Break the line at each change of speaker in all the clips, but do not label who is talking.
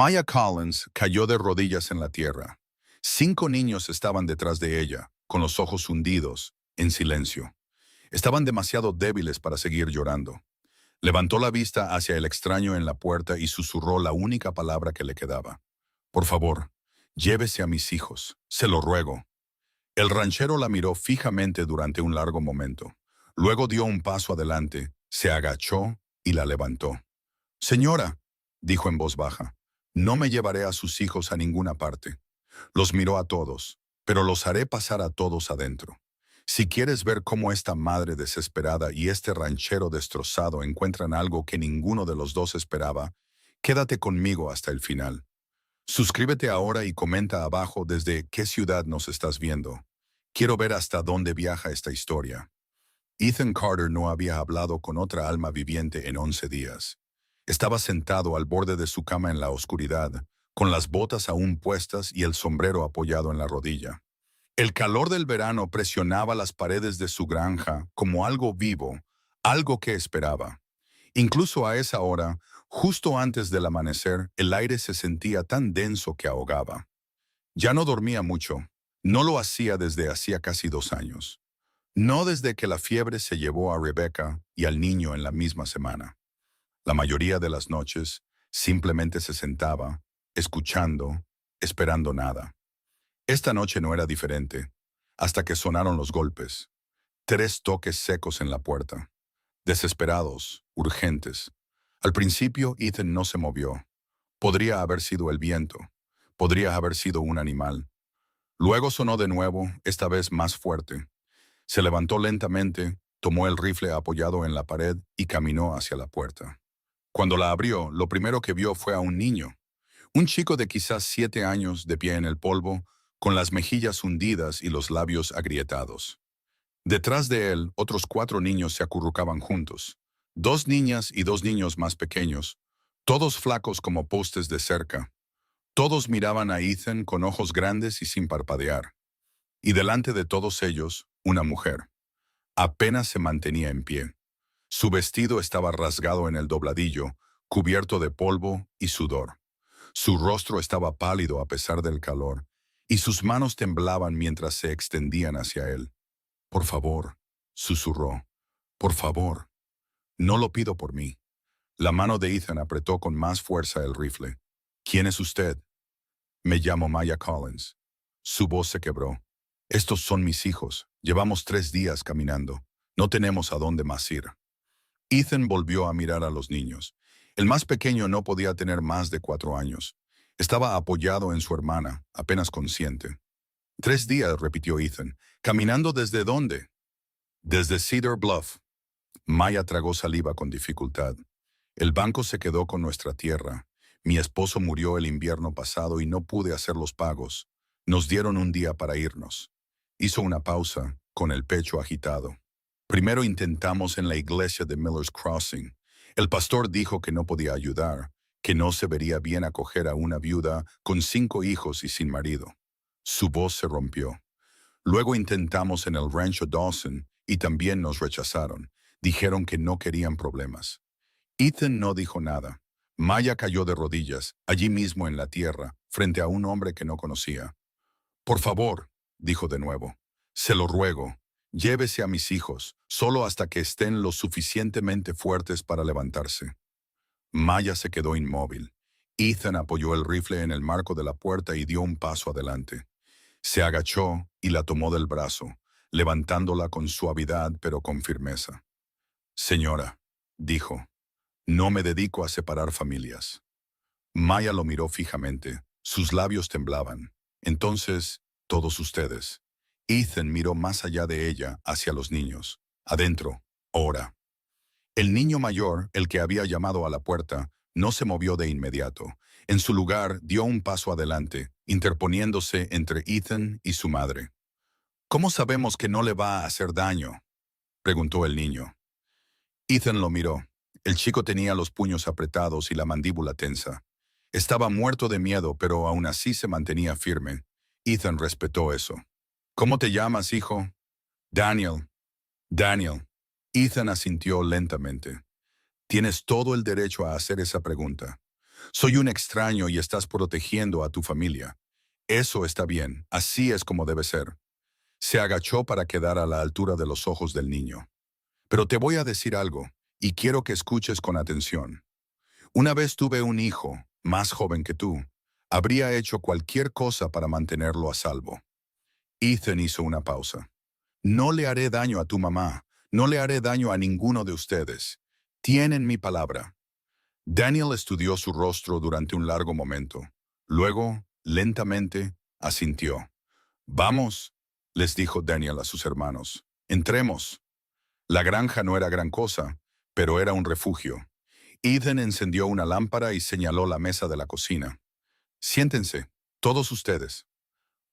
Maya Collins cayó de rodillas en la tierra. 5 niños estaban detrás de ella, con los ojos hundidos, en silencio. Estaban demasiado débiles para seguir llorando. Levantó la vista hacia el extraño en la puerta y susurró la única palabra que le quedaba. Por favor, llévese a mis hijos, se lo ruego. El ranchero la miró fijamente durante un largo momento. Luego dio un paso adelante, se agachó y la levantó. Señora, dijo en voz baja, no me llevaré a sus hijos a ninguna parte. Los miró a todos, pero los haré pasar a todos adentro. Si quieres ver cómo esta madre desesperada y este ranchero destrozado encuentran algo que ninguno de los dos esperaba, quédate conmigo hasta el final. Suscríbete ahora y comenta abajo desde qué ciudad nos estás viendo. Quiero ver hasta dónde viaja esta historia. Ethan Carter no había hablado con otra alma viviente en 11 días. Estaba sentado al borde de su cama en la oscuridad, con las botas aún puestas y el sombrero apoyado en la rodilla. El calor del verano presionaba las paredes de su granja como algo vivo, algo que esperaba. Incluso a esa hora, justo antes del amanecer, el aire se sentía tan denso que ahogaba. Ya no dormía mucho. No lo hacía desde hacía casi 2 años. No desde que la fiebre se llevó a Rebecca y al niño en la misma semana. La mayoría de las noches simplemente se sentaba, escuchando, esperando nada. Esta noche no era diferente, hasta que sonaron los golpes. 3 toques secos en la puerta. Desesperados, urgentes. Al principio Ethan no se movió. Podría haber sido el viento. Podría haber sido un animal. Luego sonó de nuevo, esta vez más fuerte. Se levantó lentamente, tomó el rifle apoyado en la pared y caminó hacia la puerta. Cuando la abrió, lo primero que vio fue a un niño. Un chico de quizás 7 años de pie en el polvo, con las mejillas hundidas y los labios agrietados. Detrás de él, otros 4 niños se acurrucaban juntos. 2 niñas y 2 niños más pequeños, todos flacos como postes de cerca. Todos miraban a Ethan con ojos grandes y sin parpadear. Y delante de todos ellos, una mujer. Apenas se mantenía en pie. Su vestido estaba rasgado en el dobladillo, cubierto de polvo y sudor. Su rostro estaba pálido a pesar del calor, y sus manos temblaban mientras se extendían hacia él. Por favor, susurró. Por favor. No lo pido por mí. La mano de Ethan apretó con más fuerza el rifle. ¿Quién es usted? Me llamo Maya Collins. Su voz se quebró. Estos son mis hijos. Llevamos 3 días caminando. No tenemos a dónde más ir. Ethan volvió a mirar a los niños. El más pequeño no podía tener más de 4 años. Estaba apoyado en su hermana, apenas consciente. 3 días, repitió Ethan. ¿Caminando desde dónde? Desde Cedar Bluff. Maya tragó saliva con dificultad. El banco se quedó con nuestra tierra. Mi esposo murió el invierno pasado y no pude hacer los pagos. Nos dieron un día para irnos. Hizo una pausa, con el pecho agitado. Primero intentamos en la iglesia de Miller's Crossing. El pastor dijo que no podía ayudar, que no se vería bien acoger a una viuda con 5 hijos y sin marido. Su voz se rompió. Luego intentamos en el rancho Dawson y también nos rechazaron. Dijeron que no querían problemas. Ethan no dijo nada. Maya cayó de rodillas, allí mismo en la tierra, frente a un hombre que no conocía. Por favor, dijo de nuevo, se lo ruego, llévese a mis hijos, solo hasta que estén lo suficientemente fuertes para levantarse. Maya se quedó inmóvil. Ethan apoyó el rifle en el marco de la puerta y dio un paso adelante. Se agachó y la tomó del brazo, levantándola con suavidad pero con firmeza. Señora, dijo, no me dedico a separar familias. Maya lo miró fijamente, sus labios temblaban. Entonces, todos ustedes. Ethan miró más allá de ella, hacia los niños. Adentro, ahora. El niño mayor, el que había llamado a la puerta, no se movió de inmediato. En su lugar, dio un paso adelante, interponiéndose entre Ethan y su madre. ¿Cómo sabemos que no le va a hacer daño?, preguntó el niño. Ethan lo miró. El chico tenía los puños apretados y la mandíbula tensa. Estaba muerto de miedo, pero aún así se mantenía firme. Ethan respetó eso. ¿Cómo te llamas, hijo? Daniel. Daniel. Ethan asintió lentamente. Tienes todo el derecho a hacer esa pregunta. Soy un extraño y estás protegiendo a tu familia. Eso está bien, así es como debe ser. Se agachó para quedar a la altura de los ojos del niño. Pero te voy a decir algo, y quiero que escuches con atención. Una vez tuve un hijo, más joven que tú. Habría hecho cualquier cosa para mantenerlo a salvo. Ethan hizo una pausa. No le haré daño a tu mamá. No le haré daño a ninguno de ustedes. Tienen mi palabra. Daniel estudió su rostro durante un largo momento. Luego, lentamente, asintió. Vamos, les dijo Daniel a sus hermanos. Entremos. La granja no era gran cosa, pero era un refugio. Ethan encendió una lámpara y señaló la mesa de la cocina. Siéntense, todos ustedes.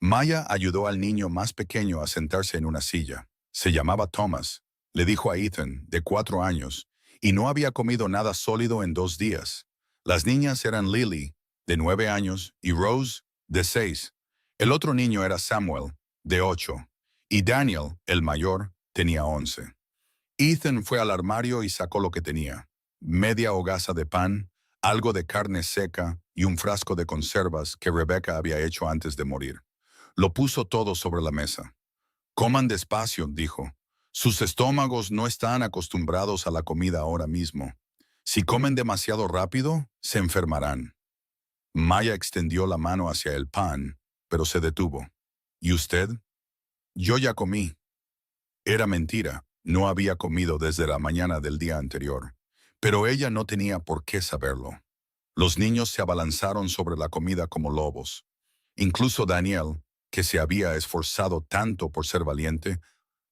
Maya ayudó al niño más pequeño a sentarse en una silla. Se llamaba Thomas, le dijo a Ethan, de 4 años, y no había comido nada sólido en 2 días. Las niñas eran Lily, de 9 años, y Rose, de 6. El otro niño era Samuel, de 8, y Daniel, el mayor, tenía 11. Ethan fue al armario y sacó lo que tenía: media hogaza de pan, algo de carne seca y un frasco de conservas que Rebecca había hecho antes de morir. Lo puso todo sobre la mesa. Coman despacio, dijo. Sus estómagos no están acostumbrados a la comida ahora mismo. Si comen demasiado rápido, se enfermarán. Maya extendió la mano hacia el pan, pero se detuvo. ¿Y usted? Yo ya comí. Era mentira. No había comido desde la mañana del día anterior. Pero ella no tenía por qué saberlo. Los niños se abalanzaron sobre la comida como lobos. Incluso Daniel, que se había esforzado tanto por ser valiente,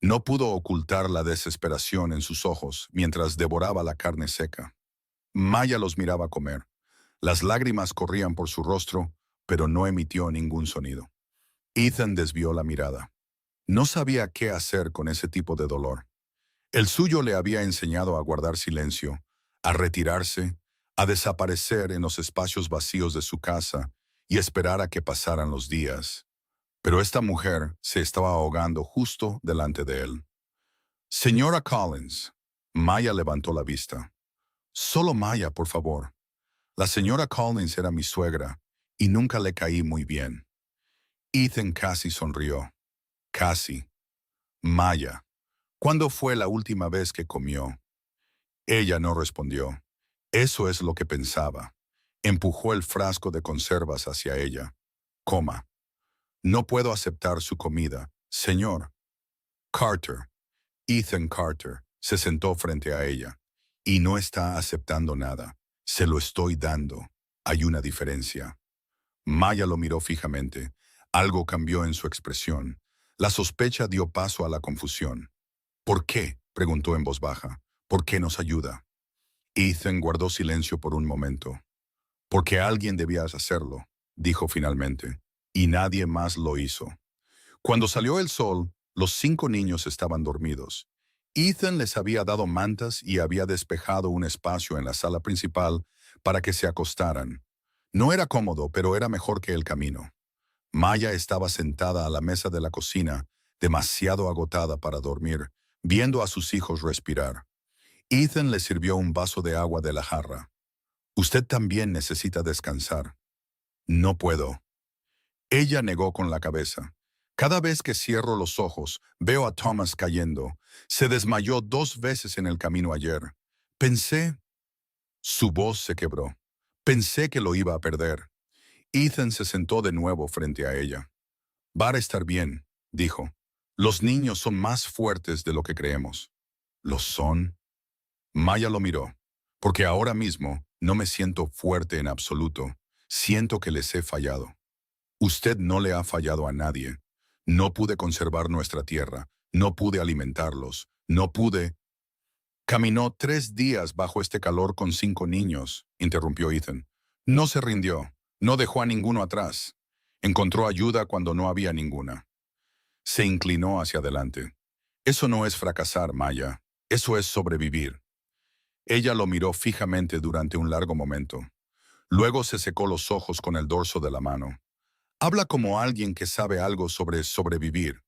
no pudo ocultar la desesperación en sus ojos mientras devoraba la carne seca. Maya los miraba comer. Las lágrimas corrían por su rostro, pero no emitió ningún sonido. Ethan desvió la mirada. No sabía qué hacer con ese tipo de dolor. El suyo le había enseñado a guardar silencio, a retirarse, a desaparecer en los espacios vacíos de su casa y esperar a que pasaran los días. Pero esta mujer se estaba ahogando justo delante de él. Señora Collins. Maya levantó la vista. Solo Maya, por favor. La señora Collins era mi suegra y nunca le caí muy bien. Ethan casi sonrió. Casi. Maya. ¿Cuándo fue la última vez que comió? Ella no respondió. Eso es lo que pensaba. Empujó el frasco de conservas hacia ella. Coma. No puedo aceptar su comida, señor. Carter. Ethan Carter se sentó frente a ella. Y no está aceptando nada. Se lo estoy dando. Hay una diferencia. Maya lo miró fijamente. Algo cambió en su expresión. La sospecha dio paso a la confusión. ¿Por qué?, preguntó en voz baja. ¿Por qué nos ayuda? Ethan guardó silencio por un momento. Porque alguien debía hacerlo, dijo finalmente, y nadie más lo hizo. Cuando salió el sol, los 5 niños estaban dormidos. Ethan les había dado mantas y había despejado un espacio en la sala principal para que se acostaran. No era cómodo, pero era mejor que el camino. Maya estaba sentada a la mesa de la cocina, demasiado agotada para dormir, viendo a sus hijos respirar. Ethan le sirvió un vaso de agua de la jarra. Usted también necesita descansar. No puedo. Ella negó con la cabeza. Cada vez que cierro los ojos, veo a Thomas cayendo. Se desmayó 2 veces en el camino ayer. Pensé... Su voz se quebró. Pensé que lo iba a perder. Ethan se sentó de nuevo frente a ella. Va a estar bien, dijo. Los niños son más fuertes de lo que creemos. ¿Lo son? Maya lo miró. Porque ahora mismo no me siento fuerte en absoluto. Siento que les he fallado. Usted no le ha fallado a nadie. No pude conservar nuestra tierra. No pude alimentarlos. No pude... Caminó 3 días bajo este calor con 5 niños, interrumpió Ethan. No se rindió. No dejó a ninguno atrás. Encontró ayuda cuando no había ninguna. Se inclinó hacia adelante. Eso no es fracasar, Maya. Eso es sobrevivir. Ella lo miró fijamente durante un largo momento. Luego se secó los ojos con el dorso de la mano. Habla como alguien que sabe algo sobre sobrevivir.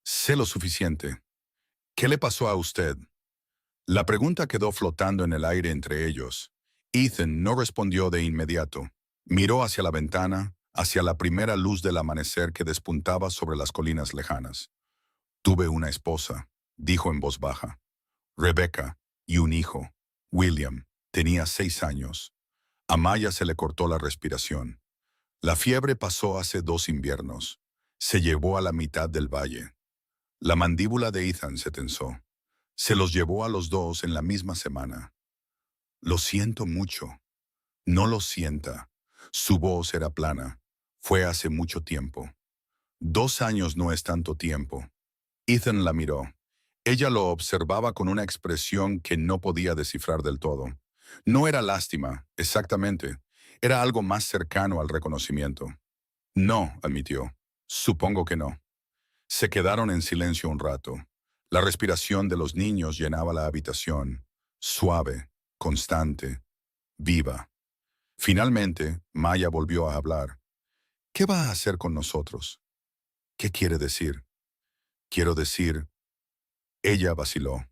Sé lo suficiente. ¿Qué le pasó a usted? La pregunta quedó flotando en el aire entre ellos. Ethan no respondió de inmediato. Miró hacia la ventana, hacia la primera luz del amanecer que despuntaba sobre las colinas lejanas. Tuve una esposa, dijo en voz baja. Rebecca, y un hijo. William tenía 6 años. A Maya se le cortó la respiración. La fiebre pasó hace 2 inviernos. Se llevó a la mitad del valle. La mandíbula de Ethan se tensó. Se los llevó a los dos en la misma semana. Lo siento mucho. No lo sienta. Su voz era plana. Fue hace mucho tiempo. 2 años no es tanto tiempo. Ethan la miró. Ella lo observaba con una expresión que no podía descifrar del todo. No era lástima, exactamente. Era algo más cercano al reconocimiento. No, admitió. Supongo que no. Se quedaron en silencio un rato. La respiración de los niños llenaba la habitación, suave, constante, viva. Finalmente, Maya volvió a hablar. ¿Qué va a hacer con nosotros? ¿Qué quiere decir? Quiero decir, ella vaciló.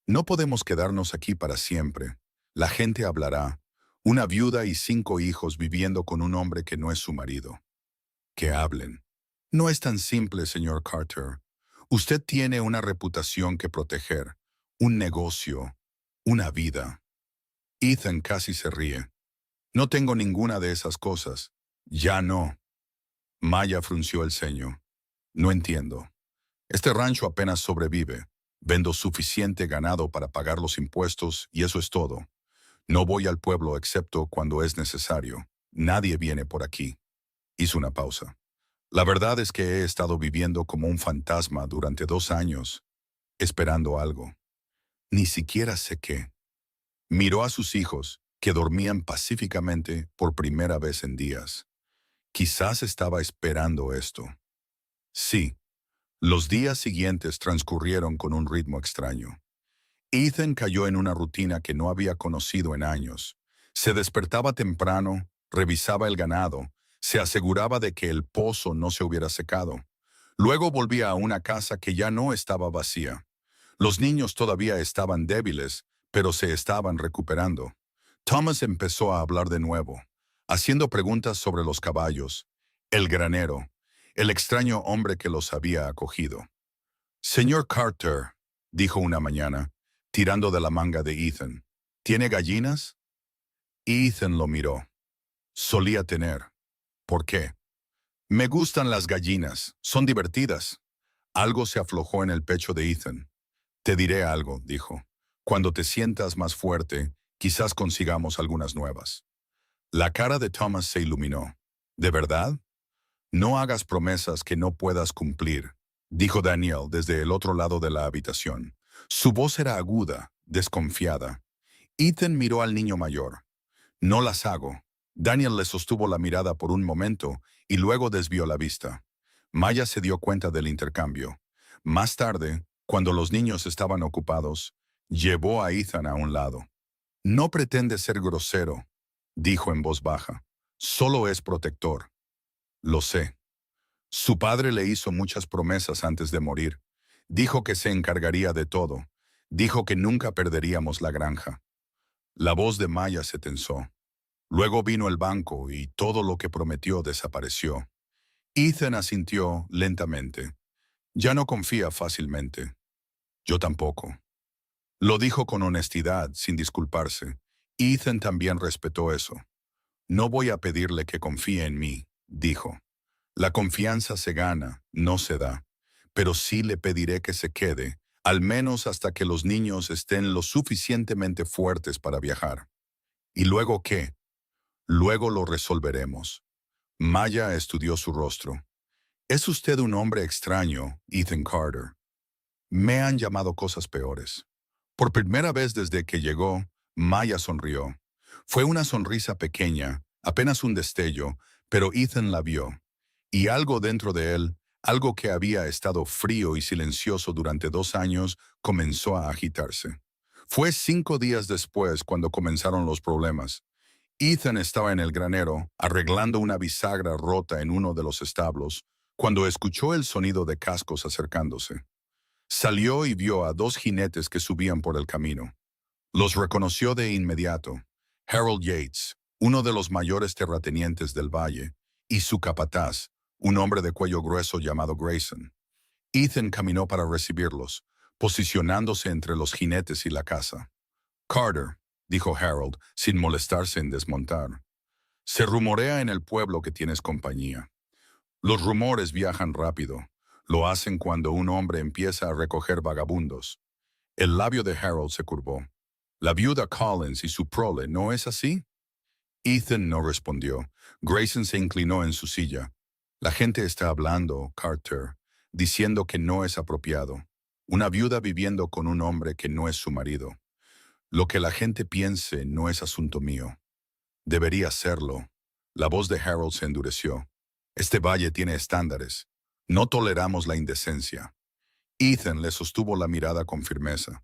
No podemos quedarnos aquí para siempre. La gente hablará. Una viuda y 5 hijos viviendo con un hombre que no es su marido. Que hablen. No es tan simple, señor Carter. Usted tiene una reputación que proteger, un negocio, una vida. Ethan casi se ríe. No tengo ninguna de esas cosas. Ya no. Maya frunció el ceño. No entiendo. Este rancho apenas sobrevive. Vendo suficiente ganado para pagar los impuestos y eso es todo. No voy al pueblo excepto cuando es necesario. Nadie viene por aquí. Hizo una pausa. La verdad es que he estado viviendo como un fantasma durante 2 años, esperando algo. Ni siquiera sé qué. Miró a sus hijos, que dormían pacíficamente por primera vez en días. Quizás estaba esperando esto. Sí, los días siguientes transcurrieron con un ritmo extraño. Ethan cayó en una rutina que no había conocido en años. Se despertaba temprano, revisaba el ganado, se aseguraba de que el pozo no se hubiera secado. Luego volvía a una casa que ya no estaba vacía. Los niños todavía estaban débiles, pero se estaban recuperando. Thomas empezó a hablar de nuevo, haciendo preguntas sobre los caballos, el granero, el extraño hombre que los había acogido. Señor Carter, dijo una mañana, tirando de la manga de Ethan, ¿tiene gallinas? Ethan lo miró. Solía tener. ¿Por qué? Me gustan las gallinas, son divertidas. Algo se aflojó en el pecho de Ethan. Te diré algo, dijo. Cuando te sientas más fuerte, quizás consigamos algunas nuevas. La cara de Thomas se iluminó. ¿De verdad? No hagas promesas que no puedas cumplir, dijo Daniel desde el otro lado de la habitación. Su voz era aguda, desconfiada. Ethan miró al niño mayor. No las hago. Daniel le sostuvo la mirada por un momento y luego desvió la vista. Maya se dio cuenta del intercambio. Más tarde, cuando los niños estaban ocupados, llevó a Ethan a un lado. No pretende ser grosero, dijo en voz baja. Solo es protector. Lo sé. Su padre le hizo muchas promesas antes de morir. Dijo que se encargaría de todo. Dijo que nunca perderíamos la granja. La voz de Maya se tensó. Luego vino el banco y todo lo que prometió desapareció. Ethan asintió lentamente. Ya no confía fácilmente. Yo tampoco. Lo dijo con honestidad, sin disculparse. Ethan también respetó eso. No voy a pedirle que confíe en mí, dijo. La confianza se gana, no se da. Pero sí le pediré que se quede, al menos hasta que los niños estén lo suficientemente fuertes para viajar. ¿Y luego qué? Luego lo resolveremos. Maya estudió su rostro. Es usted un hombre extraño, Ethan Carter. Me han llamado cosas peores. Por primera vez desde que llegó, Maya sonrió. Fue una sonrisa pequeña, apenas un destello, pero Ethan la vio. Y algo dentro de él, algo que había estado frío y silencioso durante 2 años, comenzó a agitarse. Fue 5 días después cuando comenzaron los problemas. Ethan estaba en el granero, arreglando una bisagra rota en uno de los establos, cuando escuchó el sonido de cascos acercándose. Salió y vio a 2 jinetes que subían por el camino. Los reconoció de inmediato. Harold Yates, uno de los mayores terratenientes del valle, y su capataz, un hombre de cuello grueso llamado Grayson. Ethan caminó para recibirlos, posicionándose entre los jinetes y la casa. «Carter», dijo Harold, sin molestarse en desmontar. «Se rumorea en el pueblo que tienes compañía. Los rumores viajan rápido. Lo hacen cuando un hombre empieza a recoger vagabundos». El labio de Harold se curvó. «La viuda Collins y su prole, ¿no es así?» Ethan no respondió. Grayson se inclinó en su silla. «La gente está hablando, Carter, diciendo que no es apropiado. Una viuda viviendo con un hombre que no es su marido. Lo que la gente piense no es asunto mío. Debería serlo». La voz de Harold se endureció. «Este valle tiene estándares. No toleramos la indecencia». Ethan le sostuvo la mirada con firmeza.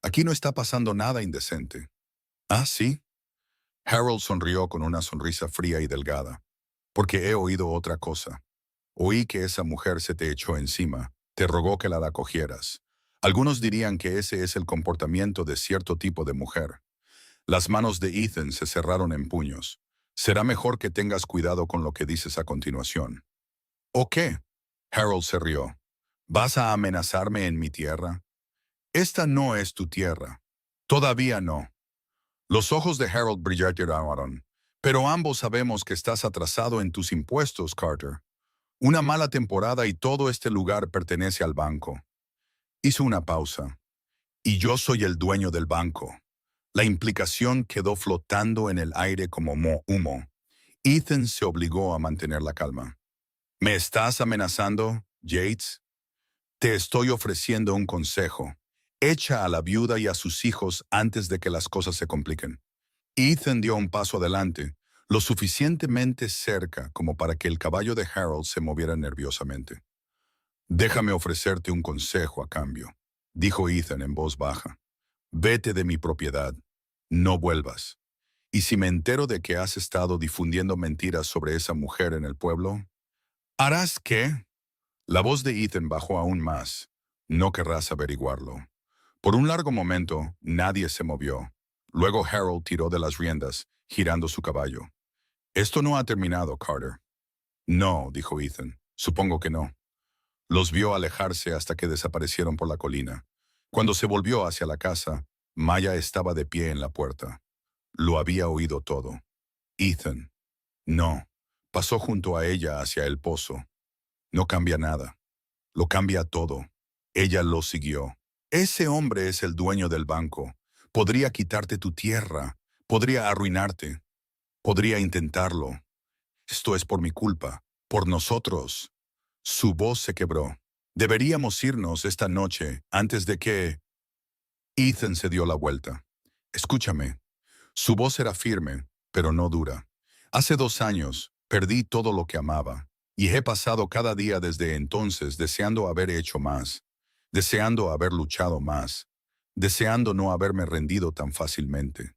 «Aquí no está pasando nada indecente». «¿Ah, sí?» Harold sonrió con una sonrisa fría y delgada. «Porque he oído otra cosa. Oí que esa mujer se te echó encima, te rogó que la acogieras. Algunos dirían que ese es el comportamiento de cierto tipo de mujer». Las manos de Ethan se cerraron en puños. «Será mejor que tengas cuidado con lo que dices a continuación». «¿O qué?» Harold se rió. «¿Vas a amenazarme en mi tierra?» «Esta no es tu tierra. Todavía no». Los ojos de Harold brillaron. «Pero ambos sabemos que estás atrasado en tus impuestos, Carter. Una mala temporada y todo este lugar pertenece al banco». Hizo una pausa. «Y yo soy el dueño del banco». La implicación quedó flotando en el aire como humo. Ethan se obligó a mantener la calma. «¿Me estás amenazando, Yates?» «Te estoy ofreciendo un consejo. Echa a la viuda y a sus hijos antes de que las cosas se compliquen». Ethan dio un paso adelante, lo suficientemente cerca como para que el caballo de Harold se moviera nerviosamente. «Déjame ofrecerte un consejo a cambio», dijo Ethan en voz baja. «Vete de mi propiedad. No vuelvas. Y si me entero de que has estado difundiendo mentiras sobre esa mujer en el pueblo, ¿harás qué?» La voz de Ethan bajó aún más. «No querrás averiguarlo». Por un largo momento, nadie se movió. Luego Harold tiró de las riendas, girando su caballo. «Esto no ha terminado, Carter». «No», dijo Ethan. «Supongo que no». Los vio alejarse hasta que desaparecieron por la colina. Cuando se volvió hacia la casa, Maya estaba de pie en la puerta. Lo había oído todo. «Ethan». «No». Pasó junto a ella hacia el pozo. «No cambia nada. Lo cambia todo». Ella lo siguió. «Ese hombre es el dueño del banco. Podría quitarte tu tierra. Podría arruinarte. Podría intentarlo. Esto es por mi culpa. Por nosotros». Su voz se quebró. «Deberíamos irnos esta noche antes de que...» Ethan se dio la vuelta. «Escúchame». Su voz era firme, pero no dura. «Hace 2 años perdí todo lo que amaba, y he pasado cada día desde entonces deseando haber hecho más, deseando haber luchado más, deseando no haberme rendido tan fácilmente».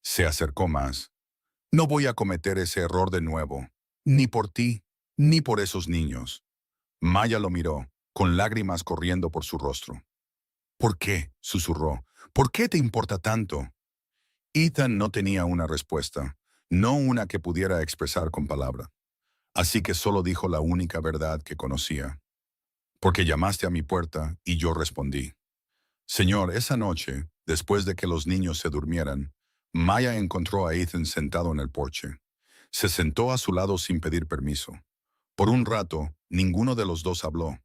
Se acercó más. «No voy a cometer ese error de nuevo, ni por ti, ni por esos niños». Maya lo miró, con lágrimas corriendo por su rostro. «¿Por qué?», susurró. «¿Por qué te importa tanto?». Ethan no tenía una respuesta, no una que pudiera expresar con palabra. Así que solo dijo la única verdad que conocía. «Porque llamaste a mi puerta y yo respondí». Señor, esa noche, después de que los niños se durmieran, Maya encontró a Ethan sentado en el porche. Se sentó a su lado sin pedir permiso. Por un rato, ninguno de los dos habló.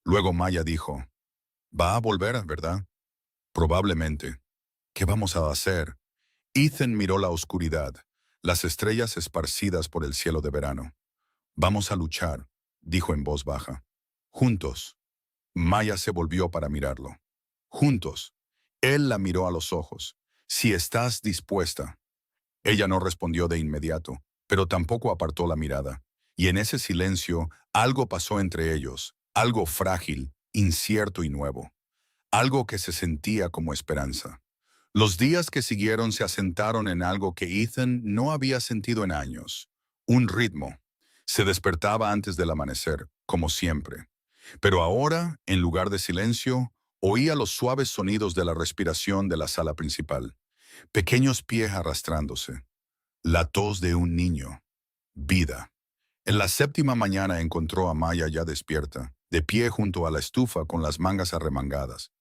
Luego Maya dijo: «Va a volver, ¿verdad?». «Probablemente». «¿Qué vamos a hacer?». Ethan miró la oscuridad, las estrellas esparcidas por el cielo de verano. «Vamos a luchar», dijo en voz baja. «Juntos». Maya se volvió para mirarlo. «Juntos». Él la miró a los ojos. «Si estás dispuesta». Ella no respondió de inmediato, pero tampoco apartó la mirada. Y en ese silencio, algo pasó entre ellos, algo frágil, incierto y nuevo. Algo que se sentía como esperanza. Los días que siguieron se asentaron en algo que Ethan no había sentido en años. Un ritmo. Se despertaba antes del amanecer, como siempre. Pero ahora, en lugar de silencio, oía los suaves sonidos de la respiración de la sala principal. Pequeños pies arrastrándose. La tos de un niño. Vida. En la séptima mañana encontró a Maya ya despierta, de pie junto a la estufa con las mangas arremangadas.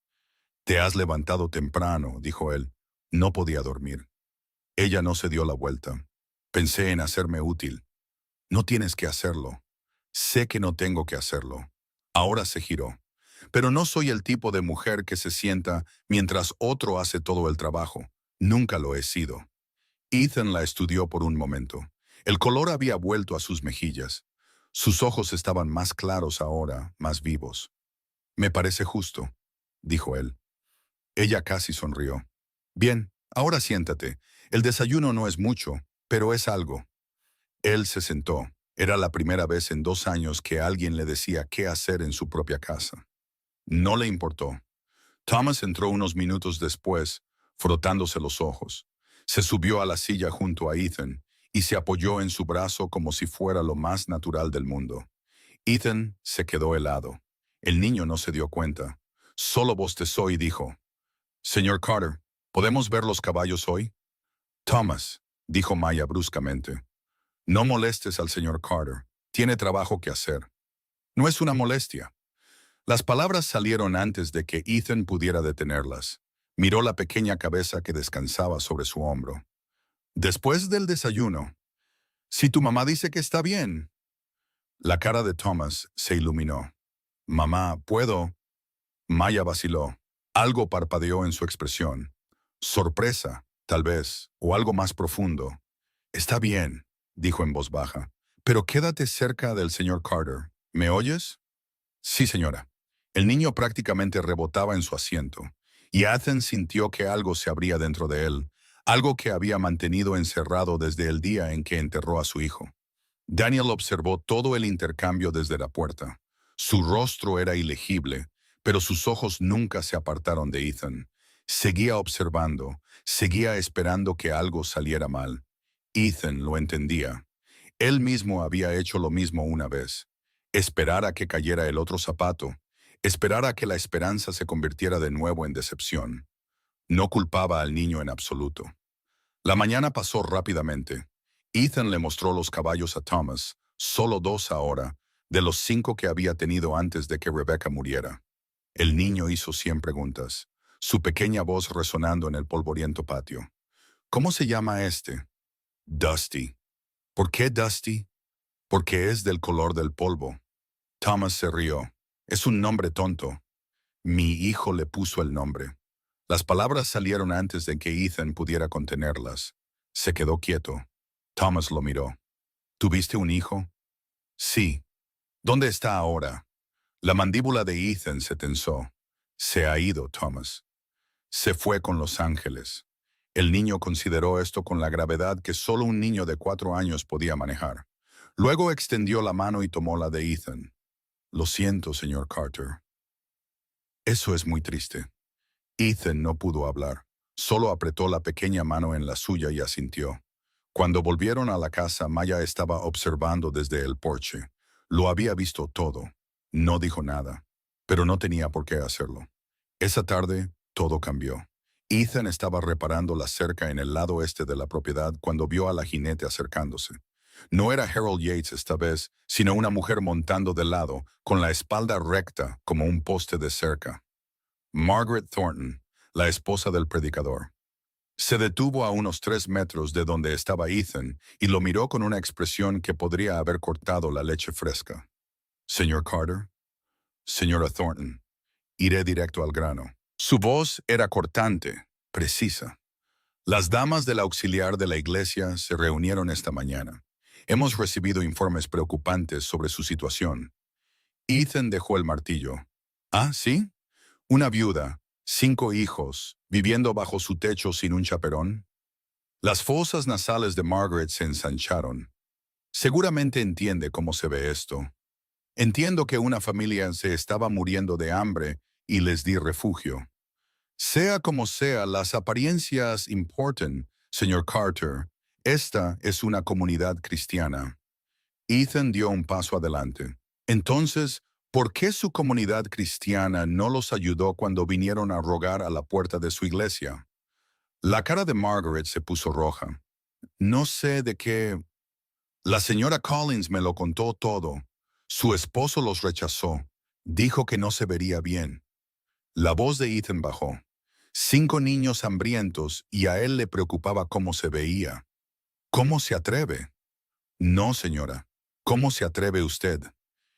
«Te has levantado temprano», dijo él. No podía dormir. Ella no se dio la vuelta. «Pensé en hacerme útil». «No tienes que hacerlo». «Sé que no tengo que hacerlo». Ahora se giró. «Pero no soy el tipo de mujer que se sienta mientras otro hace todo el trabajo. Nunca lo he sido». Ethan la estudió por un momento. El color había vuelto a sus mejillas. Sus ojos estaban más claros ahora, más vivos. «Me parece justo», dijo él. Ella casi sonrió. «Bien, ahora siéntate. El desayuno no es mucho, pero es algo». Él se sentó. Era la primera vez en 2 años que alguien le decía qué hacer en su propia casa. No le importó. Thomas entró unos minutos después, frotándose los ojos. Se subió a la silla junto a Ethan y se apoyó en su brazo como si fuera lo más natural del mundo. Ethan se quedó helado. El niño no se dio cuenta. Solo bostezó y dijo: «Señor Carter, ¿podemos ver los caballos hoy?» «Thomas», dijo Maya bruscamente, «no molestes al señor Carter. Tiene trabajo que hacer». «No es una molestia». Las palabras salieron antes de que Ethan pudiera detenerlas. Miró la pequeña cabeza que descansaba sobre su hombro. «Después del desayuno. Si tu mamá dice que está bien». La cara de Thomas se iluminó. «Mamá, ¿puedo?» Maya vaciló. Algo parpadeó en su expresión. Sorpresa, tal vez, o algo más profundo. «Está bien», dijo en voz baja, «pero quédate cerca del señor Carter. ¿Me oyes?» «Sí, señora». El niño prácticamente rebotaba en su asiento, y Ethan sintió que algo se abría dentro de él, algo que había mantenido encerrado desde el día en que enterró a su hijo. Daniel observó todo el intercambio desde la puerta. Su rostro era ilegible, pero sus ojos nunca se apartaron de Ethan. Seguía observando, seguía esperando que algo saliera mal. Ethan lo entendía. Él mismo había hecho lo mismo una vez. Esperar a que cayera el otro zapato, esperar a que la esperanza se convirtiera de nuevo en decepción. No culpaba al niño en absoluto. La mañana pasó rápidamente. Ethan le mostró los caballos a Thomas, solo 2 ahora, de los 5 que había tenido antes de que Rebecca muriera. El niño hizo 100 preguntas, su pequeña voz resonando en el polvoriento patio. «¿Cómo se llama este?» «Dusty». «¿Por qué Dusty?» «Porque es del color del polvo». Thomas se rió. «Es un nombre tonto». «Mi hijo le puso el nombre». Las palabras salieron antes de que Ethan pudiera contenerlas. Se quedó quieto. Thomas lo miró. «¿Tuviste un hijo?» «Sí». «¿Dónde está ahora?» La mandíbula de Ethan se tensó. «Se ha ido, Thomas». «Se fue con los ángeles». El niño consideró esto con la gravedad que solo un niño de 4 años podía manejar. Luego extendió la mano y tomó la de Ethan. «Lo siento, señor Carter». «Eso es muy triste». Ethan no pudo hablar. Solo apretó la pequeña mano en la suya y asintió. Cuando volvieron a la casa, Maya estaba observando desde el porche. Lo había visto todo. No dijo nada, pero no tenía por qué hacerlo. Esa tarde, todo cambió. Ethan estaba reparando la cerca en el lado este de la propiedad cuando vio a la jinete acercándose. No era Harold Yates esta vez, sino una mujer montando de lado, con la espalda recta como un poste de cerca. Margaret Thornton, la esposa del predicador. Se detuvo a unos 3 metros de donde estaba Ethan y lo miró con una expresión que podría haber cortado la leche fresca. «Señor Carter». «Señora Thornton». Iré directo al grano. Su voz era cortante, precisa. «Las damas del auxiliar de la iglesia se reunieron esta mañana. Hemos recibido informes preocupantes sobre su situación». Ethan dejó el martillo. «¿Ah, sí? Una viuda, 5 hijos, viviendo bajo su techo sin un chaperón». Las fosas nasales de Margaret se ensancharon. «Seguramente entiende cómo se ve esto. Entiendo que una familia se estaba muriendo de hambre y les di refugio. Sea como sea, las apariencias importan, señor Carter. Esta es una comunidad cristiana». Ethan dio un paso adelante. «Entonces, ¿por qué su comunidad cristiana no los ayudó cuando vinieron a rogar a la puerta de su iglesia?» La cara de Margaret se puso roja. No sé de qué. La señora Collins me lo contó todo. Su esposo los rechazó. Dijo que no se vería bien. La voz de Ethan bajó. 5 niños hambrientos y a él le preocupaba cómo se veía. ¿Cómo se atreve? No, señora. ¿Cómo se atreve usted?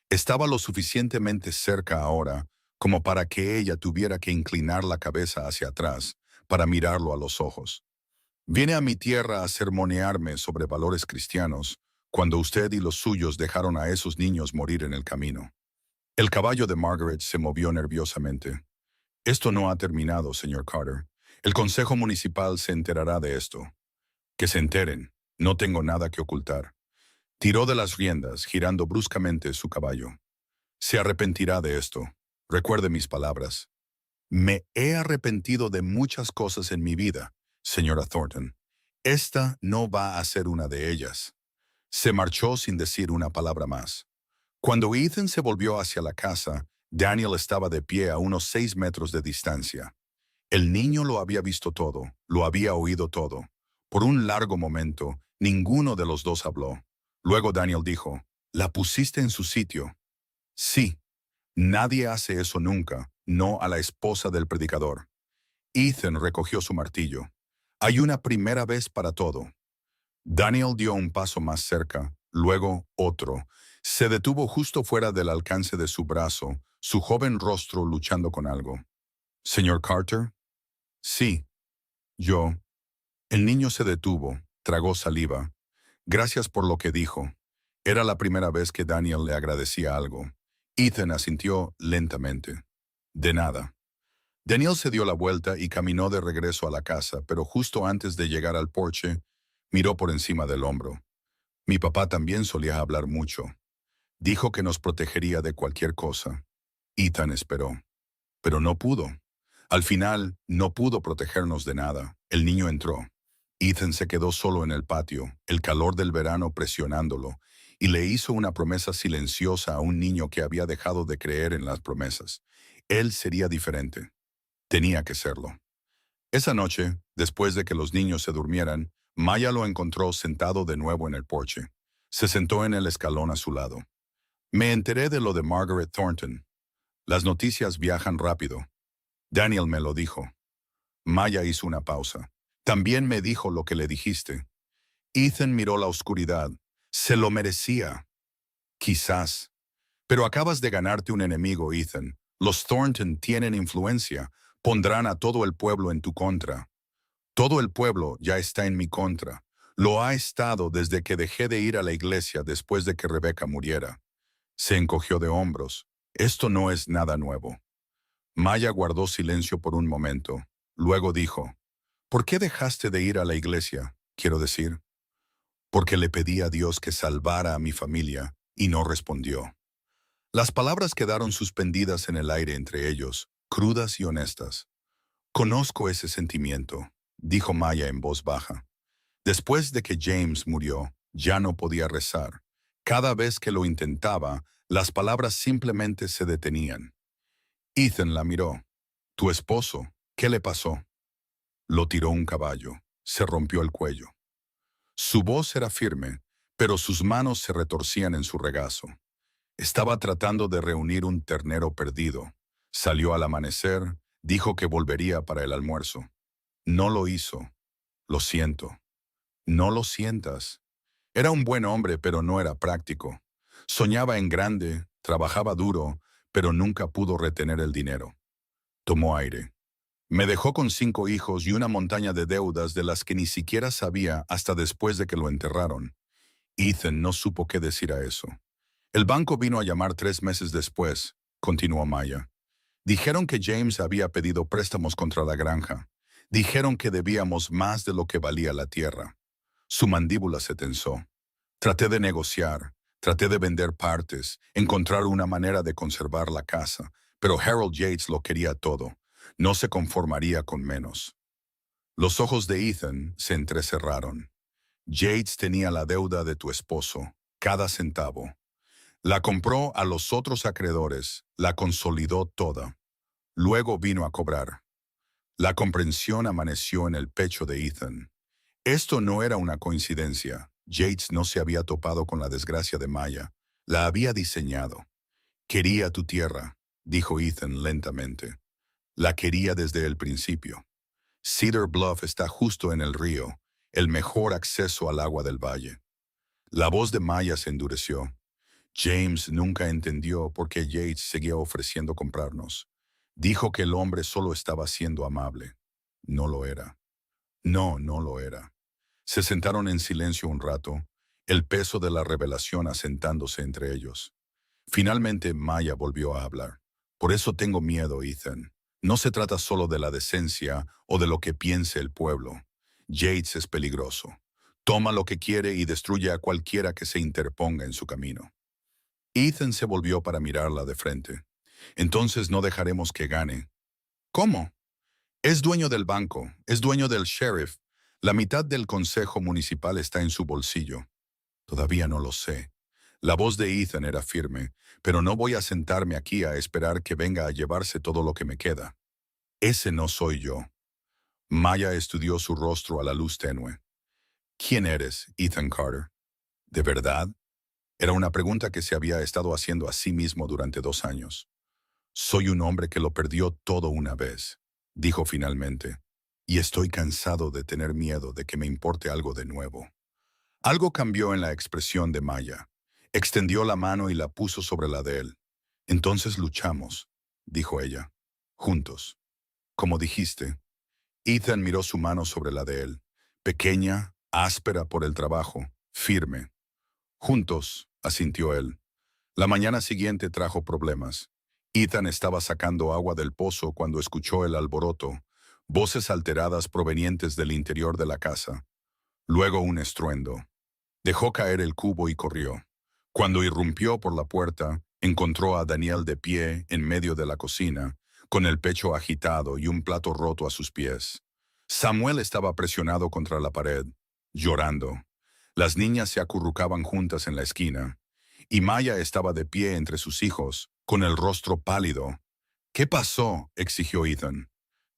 Estaba lo suficientemente cerca ahora como para que ella tuviera que inclinar la cabeza hacia atrás para mirarlo a los ojos. Viene a mi tierra a sermonearme sobre valores cristianos cuando usted y los suyos dejaron a esos niños morir en el camino. El caballo de Margaret se movió nerviosamente. Esto no ha terminado, señor Carter. El Consejo Municipal se enterará de esto. Que se enteren. No tengo nada que ocultar. Tiró de las riendas, girando bruscamente su caballo. Se arrepentirá de esto. Recuerde mis palabras. Me he arrepentido de muchas cosas en mi vida, señora Thornton. Esta no va a ser una de ellas. Se marchó sin decir una palabra más. Cuando Ethan se volvió hacia la casa, Daniel estaba de pie a unos 6 metros de distancia. El niño lo había visto todo, lo había oído todo. Por un largo momento, ninguno de los dos habló. Luego Daniel dijo, «¿La pusiste en su sitio?» «Sí. Nadie hace eso nunca, no a la esposa del predicador». Ethan recogió su martillo. «Hay una primera vez para todo». Daniel dio un paso más cerca, luego otro. Se detuvo justo fuera del alcance de su brazo, su joven rostro luchando con algo. «¿Señor Carter?» «Sí, yo». El niño se detuvo, tragó saliva. «Gracias por lo que dijo». Era la primera vez que Daniel le agradecía algo. Ethan asintió lentamente. «De nada». Daniel se dio la vuelta y caminó de regreso a la casa, pero justo antes de llegar al porche, miró por encima del hombro. Mi papá también solía hablar mucho. Dijo que nos protegería de cualquier cosa. Ethan esperó. Pero no pudo. Al final, no pudo protegernos de nada. El niño entró. Ethan se quedó solo en el patio, el calor del verano presionándolo, y le hizo una promesa silenciosa a un niño que había dejado de creer en las promesas. Él sería diferente. Tenía que serlo. Esa noche, después de que los niños se durmieran, Maya lo encontró sentado de nuevo en el porche. Se sentó en el escalón a su lado. Me enteré de lo de Margaret Thornton. Las noticias viajan rápido. Daniel me lo dijo. Maya hizo una pausa. También me dijo lo que le dijiste. Ethan miró la oscuridad. Se lo merecía. Quizás. Pero acabas de ganarte un enemigo, Ethan. Los Thornton tienen influencia. Pondrán a todo el pueblo en tu contra. Todo el pueblo ya está en mi contra. Lo ha estado desde que dejé de ir a la iglesia después de que Rebecca muriera. Se encogió de hombros. Esto no es nada nuevo. Maya guardó silencio por un momento. Luego dijo, ¿por qué dejaste de ir a la iglesia? Quiero decir, porque le pedí a Dios que salvara a mi familia y no respondió. Las palabras quedaron suspendidas en el aire entre ellos, crudas y honestas. Conozco ese sentimiento, dijo Maya en voz baja. Después de que James murió, ya no podía rezar. Cada vez que lo intentaba, las palabras simplemente se detenían. Ethan la miró. «¿Tu esposo? ¿Qué le pasó?» Lo tiró un caballo. Se rompió el cuello. Su voz era firme, pero sus manos se retorcían en su regazo. Estaba tratando de reunir un ternero perdido. Salió al amanecer, dijo que volvería para el almuerzo. No lo hizo. Lo siento. No lo sientas. Era un buen hombre, pero no era práctico. Soñaba en grande, trabajaba duro, pero nunca pudo retener el dinero. Tomó aire. Me dejó con 5 hijos y una montaña de deudas de las que ni siquiera sabía hasta después de que lo enterraron. Ethan no supo qué decir a eso. El banco vino a llamar 3 meses después, continuó Maya. Dijeron que James había pedido préstamos contra la granja. Dijeron que debíamos más de lo que valía la tierra. Su mandíbula se tensó. Traté de negociar, traté de vender partes, encontrar una manera de conservar la casa, pero Harold Yates lo quería todo. No se conformaría con menos. Los ojos de Ethan se entrecerraron. Yates tenía la deuda de tu esposo, cada centavo. La compró a los otros acreedores, la consolidó toda. Luego vino a cobrar. La comprensión amaneció en el pecho de Ethan. Esto no era una coincidencia. Yates no se había topado con la desgracia de Maya. La había diseñado. Quería tu tierra, dijo Ethan lentamente. La quería desde el principio. Cedar Bluff está justo en el río, el mejor acceso al agua del valle. La voz de Maya se endureció. James nunca entendió por qué Yates seguía ofreciendo comprarnos. Dijo que el hombre solo estaba siendo amable. No lo era. No, no lo era. Se sentaron en silencio un rato, el peso de la revelación asentándose entre ellos. Finalmente Maya volvió a hablar. Por eso tengo miedo, Ethan. No se trata solo de la decencia o de lo que piense el pueblo. Yates es peligroso. Toma lo que quiere y destruye a cualquiera que se interponga en su camino. Ethan se volvió para mirarla de frente. Entonces no dejaremos que gane. ¿Cómo? Es dueño del banco, es dueño del sheriff. La mitad del consejo municipal está en su bolsillo. Todavía no lo sé. La voz de Ethan era firme, pero no voy a sentarme aquí a esperar que venga a llevarse todo lo que me queda. Ese no soy yo. Maya estudió su rostro a la luz tenue. ¿Quién eres, Ethan Carter? ¿De verdad? Era una pregunta que se había estado haciendo a sí mismo durante 2 años. Soy un hombre que lo perdió todo una vez, dijo finalmente, y estoy cansado de tener miedo de que me importe algo de nuevo. Algo cambió en la expresión de Maya. Extendió la mano y la puso sobre la de él. Entonces luchamos, dijo ella. Juntos. Como dijiste. Ethan miró su mano sobre la de él. Pequeña, áspera por el trabajo, firme. Juntos, asintió él. La mañana siguiente trajo problemas. Ethan estaba sacando agua del pozo cuando escuchó el alboroto, voces alteradas provenientes del interior de la casa. Luego un estruendo. Dejó caer el cubo y corrió. Cuando irrumpió por la puerta, encontró a Daniel de pie en medio de la cocina, con el pecho agitado y un plato roto a sus pies. Samuel estaba presionado contra la pared, llorando. Las niñas se acurrucaban juntas en la esquina, y Maya estaba de pie entre sus hijos, con el rostro pálido. ¿Qué pasó?, exigió Ethan.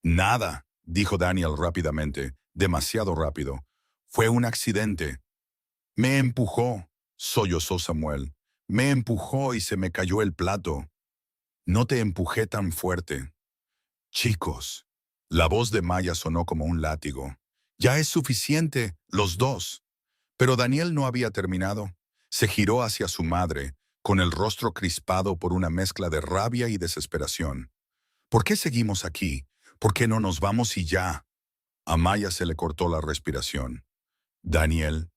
Nada, dijo Daniel rápidamente, demasiado rápido. Fue un accidente. Me empujó, sollozó Samuel. Me empujó y se me cayó el plato. No te empujé tan fuerte. Chicos. La voz de Maya sonó como un látigo. Ya es suficiente, los dos. Pero Daniel no había terminado. Se giró hacia su madre, con el rostro crispado por una mezcla de rabia y desesperación. ¿Por qué seguimos aquí? ¿Por qué no nos vamos y ya? A Maya se le cortó la respiración. Daniel,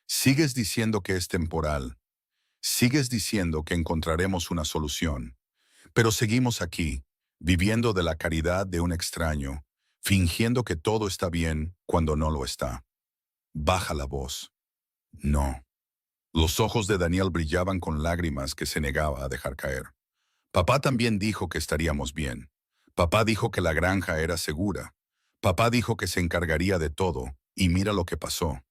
sigues diciendo que es temporal. Sigues diciendo que encontraremos una solución. Pero seguimos aquí, viviendo de la caridad de un extraño, fingiendo que todo está bien cuando no lo está. Baja la voz. No. Los ojos de Daniel brillaban con lágrimas que se negaba a dejar caer. Papá también dijo que estaríamos bien. Papá dijo que la granja era segura. Papá dijo que se encargaría de todo, y mira lo que pasó.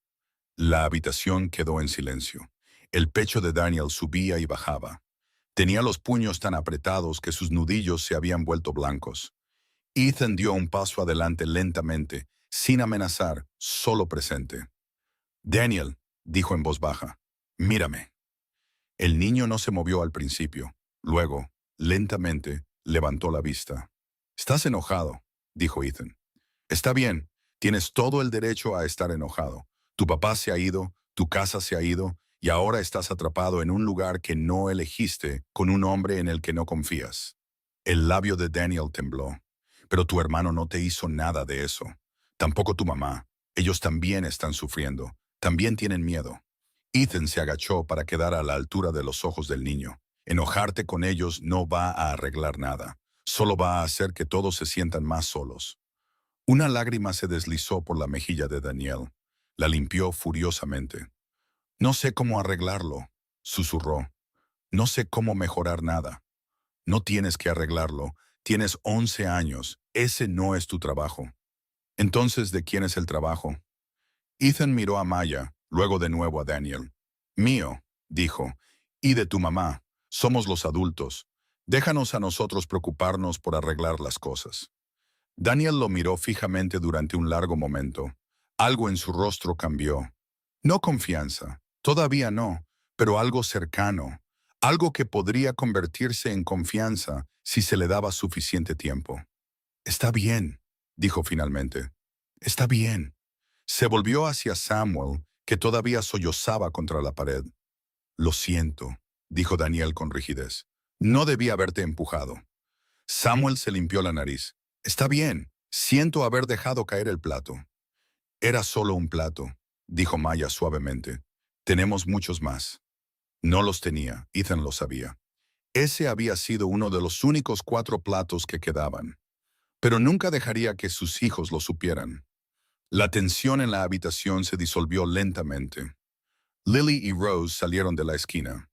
La habitación quedó en silencio. El pecho de Daniel subía y bajaba. Tenía los puños tan apretados que sus nudillos se habían vuelto blancos. Ethan dio un paso adelante lentamente, sin amenazar, solo presente. Daniel, dijo en voz baja, mírame. El niño no se movió al principio. Luego, lentamente, levantó la vista. Estás enojado, dijo Ethan. Está bien, tienes todo el derecho a estar enojado. Tu papá se ha ido, tu casa se ha ido, y ahora estás atrapado en un lugar que no elegiste con un hombre en el que no confías. El labio de Daniel tembló. Pero tu hermano no te hizo nada de eso. Tampoco tu mamá. Ellos también están sufriendo. También tienen miedo. Ethan se agachó para quedar a la altura de los ojos del niño. Enojarte con ellos no va a arreglar nada. Solo va a hacer que todos se sientan más solos. Una lágrima se deslizó por la mejilla de Daniel. La limpió furiosamente. No sé cómo arreglarlo, susurró. No sé cómo mejorar nada. No tienes que arreglarlo. Tienes 11 años. Ese no es tu trabajo. Entonces, ¿de quién es el trabajo? Ethan miró a Maya, luego de nuevo a Daniel. Mío, dijo, y de tu mamá. Somos los adultos. Déjanos a nosotros preocuparnos por arreglar las cosas. Daniel lo miró fijamente durante un largo momento. Algo en su rostro cambió. No confianza, todavía no, pero algo cercano, algo que podría convertirse en confianza si se le daba suficiente tiempo. Está bien, dijo finalmente. Está bien. Se volvió hacia Samuel, que todavía sollozaba contra la pared. Lo siento, dijo Daniel con rigidez. No debí haberte empujado. Samuel se limpió la nariz. Está bien, siento haber dejado caer el plato. Era solo un plato, dijo Maya suavemente. Tenemos muchos más. No los tenía, Ethan lo sabía. Ese había sido uno de los únicos 4 platos que quedaban. Pero nunca dejaría que sus hijos lo supieran. La tensión en la habitación se disolvió lentamente. Lily y Rose salieron de la esquina.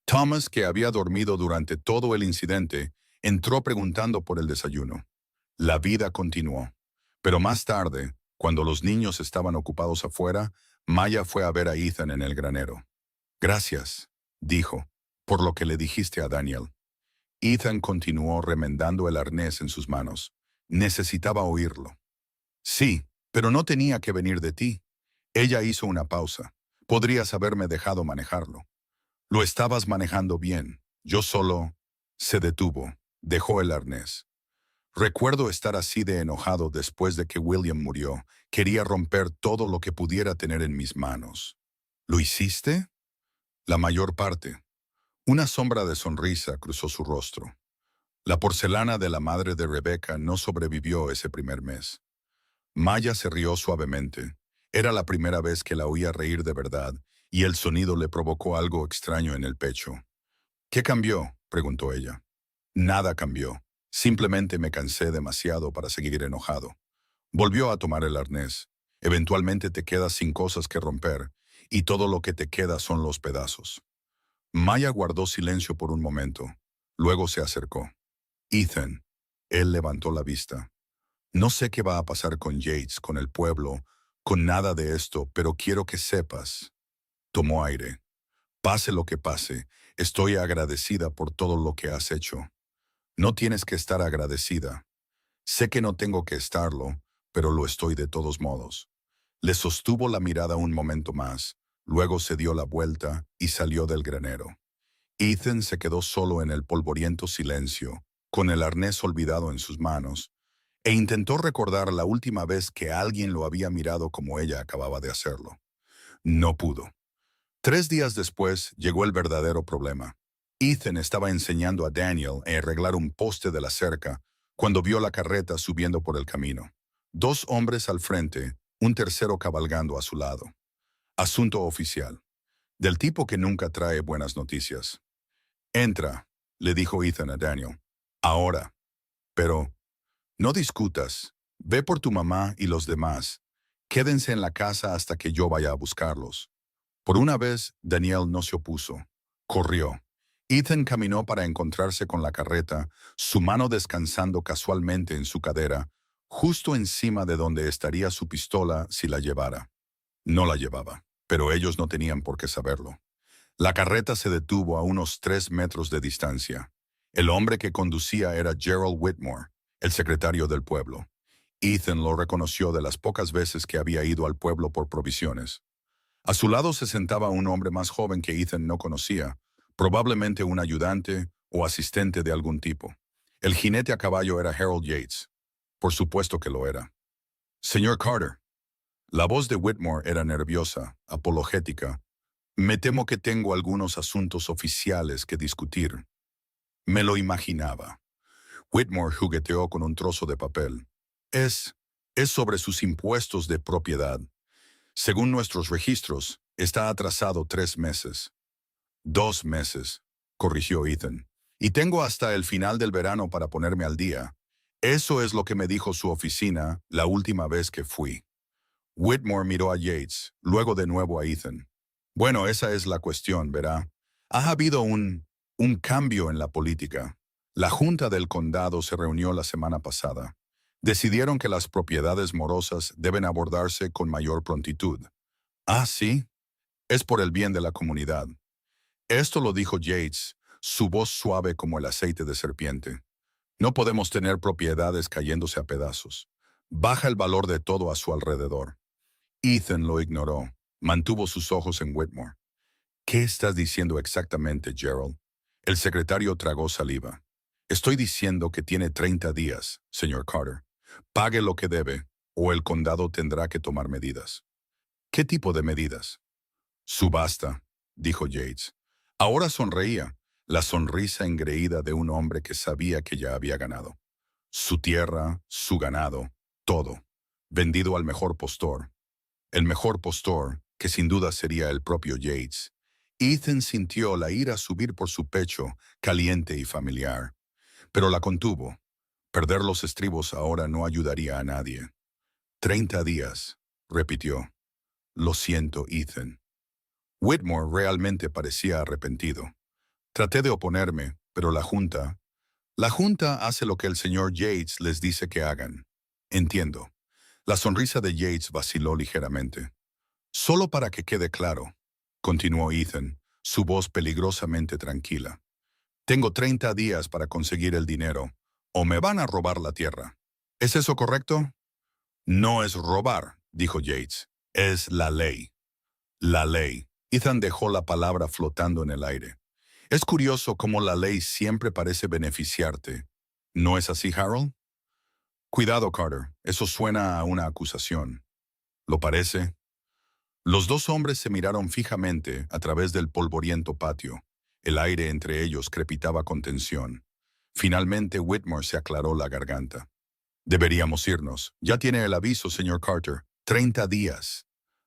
Thomas, que había dormido durante todo el incidente, entró preguntando por el desayuno. La vida continuó. Pero más tarde, cuando los niños estaban ocupados afuera, Maya fue a ver a Ethan en el granero. Gracias, dijo, por lo que le dijiste a Daniel. Ethan continuó remendando el arnés en sus manos. Necesitaba oírlo. Sí, pero no tenía que venir de ti. Ella hizo una pausa. Podrías haberme dejado manejarlo. Lo estabas manejando bien. Yo solo... Se detuvo. Dejó el arnés. Recuerdo estar así de enojado después de que William murió. Quería romper todo lo que pudiera tener en mis manos. ¿Lo hiciste? La mayor parte. Una sombra de sonrisa cruzó su rostro. La porcelana de la madre de Rebecca no sobrevivió ese primer mes. Maya se rió suavemente. Era la primera vez que la oía reír de verdad, y el sonido le provocó algo extraño en el pecho. ¿Qué cambió?, preguntó ella. Nada cambió. Simplemente me cansé demasiado para seguir enojado. Volvió a tomar el arnés. Eventualmente te quedas sin cosas que romper, y todo lo que te queda son los pedazos. Maya guardó silencio por un momento. Luego se acercó. Ethan. Él levantó la vista. No sé qué va a pasar con Yates, con el pueblo, con nada de esto, pero quiero que sepas. Tomó aire. Pase lo que pase, estoy agradecida por todo lo que has hecho. No tienes que estar agradecida. Sé que no tengo que estarlo, pero lo estoy de todos modos. Le sostuvo la mirada un momento más, luego se dio la vuelta y salió del granero. Ethan se quedó solo en el polvoriento silencio, con el arnés olvidado en sus manos, e intentó recordar la última vez que alguien lo había mirado como ella acababa de hacerlo. No pudo. 3 días después llegó el verdadero problema. Ethan estaba enseñando a Daniel a arreglar un poste de la cerca cuando vio la carreta subiendo por el camino. 2 hombres al frente, un tercero cabalgando a su lado. Asunto oficial. Del tipo que nunca trae buenas noticias. Entra, le dijo Ethan a Daniel. Ahora. Pero, no discutas. Ve por tu mamá y los demás. Quédense en la casa hasta que yo vaya a buscarlos. Por una vez, Daniel no se opuso. Corrió. Ethan caminó para encontrarse con la carreta, su mano descansando casualmente en su cadera, justo encima de donde estaría su pistola si la llevara. No la llevaba, pero ellos no tenían por qué saberlo. La carreta se detuvo a unos 3 metros de distancia. El hombre que conducía era Gerald Whitmore, el secretario del pueblo. Ethan lo reconoció de las pocas veces que había ido al pueblo por provisiones. A su lado se sentaba un hombre más joven que Ethan no conocía, probablemente un ayudante o asistente de algún tipo. El jinete a caballo era Harold Yates. Por supuesto que lo era. Señor Carter. La voz de Whitmore era nerviosa, apologética. Me temo que tengo algunos asuntos oficiales que discutir. Me lo imaginaba. Whitmore jugueteó con un trozo de papel. Es sobre sus impuestos de propiedad. Según nuestros registros, está atrasado 3 meses. 2 meses, corrigió Ethan. Y tengo hasta el final del verano para ponerme al día. Eso es lo que me dijo su oficina la última vez que fui. Whitmore miró a Yates, luego de nuevo a Ethan. Bueno, esa es la cuestión, verá. Ha habido un cambio en la política. La Junta del Condado se reunió la semana pasada. Decidieron que las propiedades morosas deben abordarse con mayor prontitud. Ah, sí. Es por el bien de la comunidad. Esto lo dijo Yates, su voz suave como el aceite de serpiente. No podemos tener propiedades cayéndose a pedazos. Baja el valor de todo a su alrededor. Ethan lo ignoró. Mantuvo sus ojos en Whitmore. ¿Qué estás diciendo exactamente, Gerald? El secretario tragó saliva. Estoy diciendo que tiene 30 días, señor Carter. Pague lo que debe, o el condado tendrá que tomar medidas. ¿Qué tipo de medidas? Subasta, dijo Yates. Ahora sonreía, la sonrisa engreída de un hombre que sabía que ya había ganado. Su tierra, su ganado, todo, vendido al mejor postor. El mejor postor, que sin duda sería el propio Yates. Ethan sintió la ira subir por su pecho, caliente y familiar. Pero la contuvo. Perder los estribos ahora no ayudaría a nadie. 30 días, repitió. Lo siento, Ethan. Whitmore realmente parecía arrepentido. Traté de oponerme, pero La Junta hace lo que el señor Yates les dice que hagan. Entiendo. La sonrisa de Yates vaciló ligeramente. Solo para que quede claro, continuó Ethan, su voz peligrosamente tranquila. Tengo 30 días para conseguir el dinero, o me van a robar la tierra. ¿Es eso correcto? No es robar, dijo Yates. Es la ley. La ley. Ethan dejó la palabra flotando en el aire. Es curioso cómo la ley siempre parece beneficiarte. ¿No es así, Harold? Cuidado, Carter. Eso suena a una acusación. ¿Lo parece? Los dos hombres se miraron fijamente a través del polvoriento patio. El aire entre ellos crepitaba con tensión. Finalmente Whitmore se aclaró la garganta. Deberíamos irnos. Ya tiene el aviso, señor Carter. 30 días.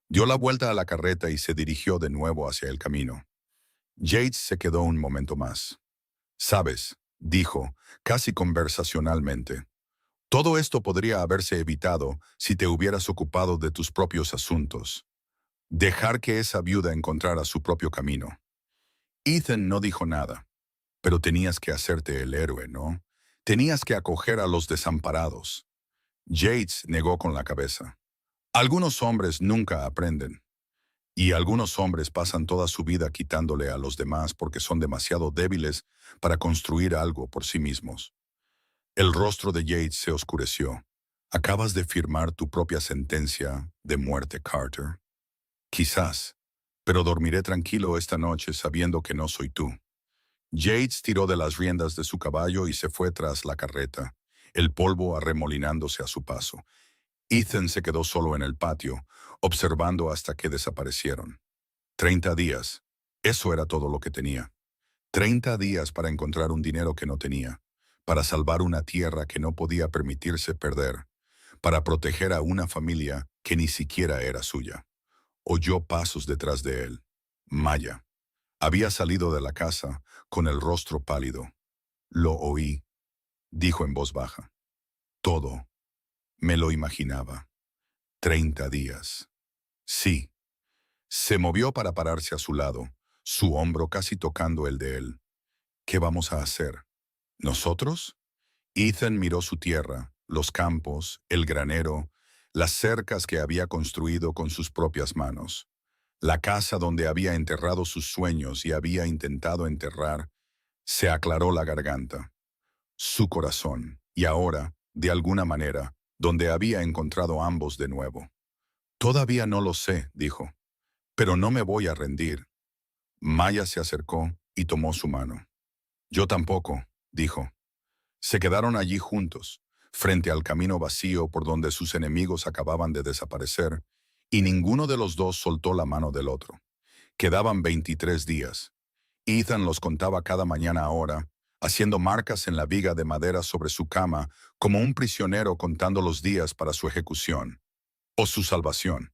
Dio la vuelta a la carreta y se dirigió de nuevo hacia el camino. Yates se quedó un momento más. Sabes, dijo, casi conversacionalmente, todo esto podría haberse evitado si te hubieras ocupado de tus propios asuntos. Dejar que esa viuda encontrara su propio camino. Ethan no dijo nada. Pero tenías que hacerte el héroe, ¿no? Tenías que acoger a los desamparados. Yates negó con la cabeza. Algunos hombres nunca aprenden. Y algunos hombres pasan toda su vida quitándole a los demás porque son demasiado débiles para construir algo por sí mismos. El rostro de Yates se oscureció. Acabas de firmar tu propia sentencia de muerte, Carter. Quizás, pero dormiré tranquilo esta noche sabiendo que no soy tú. Yates tiró de las riendas de su caballo y se fue tras la carreta, el polvo arremolinándose a su paso. Ethan se quedó solo en el patio, observando hasta que desaparecieron. 30 días. Eso era todo lo que tenía. 30 días para encontrar un dinero que no tenía, para salvar una tierra que no podía permitirse perder, para proteger a una familia que ni siquiera era suya. Oyó pasos detrás de él. Maya. Había salido de la casa con el rostro pálido. Lo oí, dijo en voz baja. Todo. Me lo imaginaba. 30 días. Sí. Se movió para pararse a su lado, su hombro casi tocando el de él. ¿Qué vamos a hacer? ¿Nosotros? Ethan miró su tierra, los campos, el granero, las cercas que había construido con sus propias manos, la casa donde había enterrado sus sueños y había intentado enterrar. Se aclaró la garganta. Su corazón, y ahora, de alguna manera, donde había encontrado ambos de nuevo. Todavía no lo sé, dijo, pero no me voy a rendir. Maya se acercó y tomó su mano. Yo tampoco, dijo. Se quedaron allí juntos, frente al camino vacío por donde sus enemigos acababan de desaparecer, y ninguno de los dos soltó la mano del otro. Quedaban 23 días. Ethan los contaba cada mañana ahora, haciendo marcas en la viga de madera sobre su cama, como un prisionero contando los días para su ejecución, o su salvación.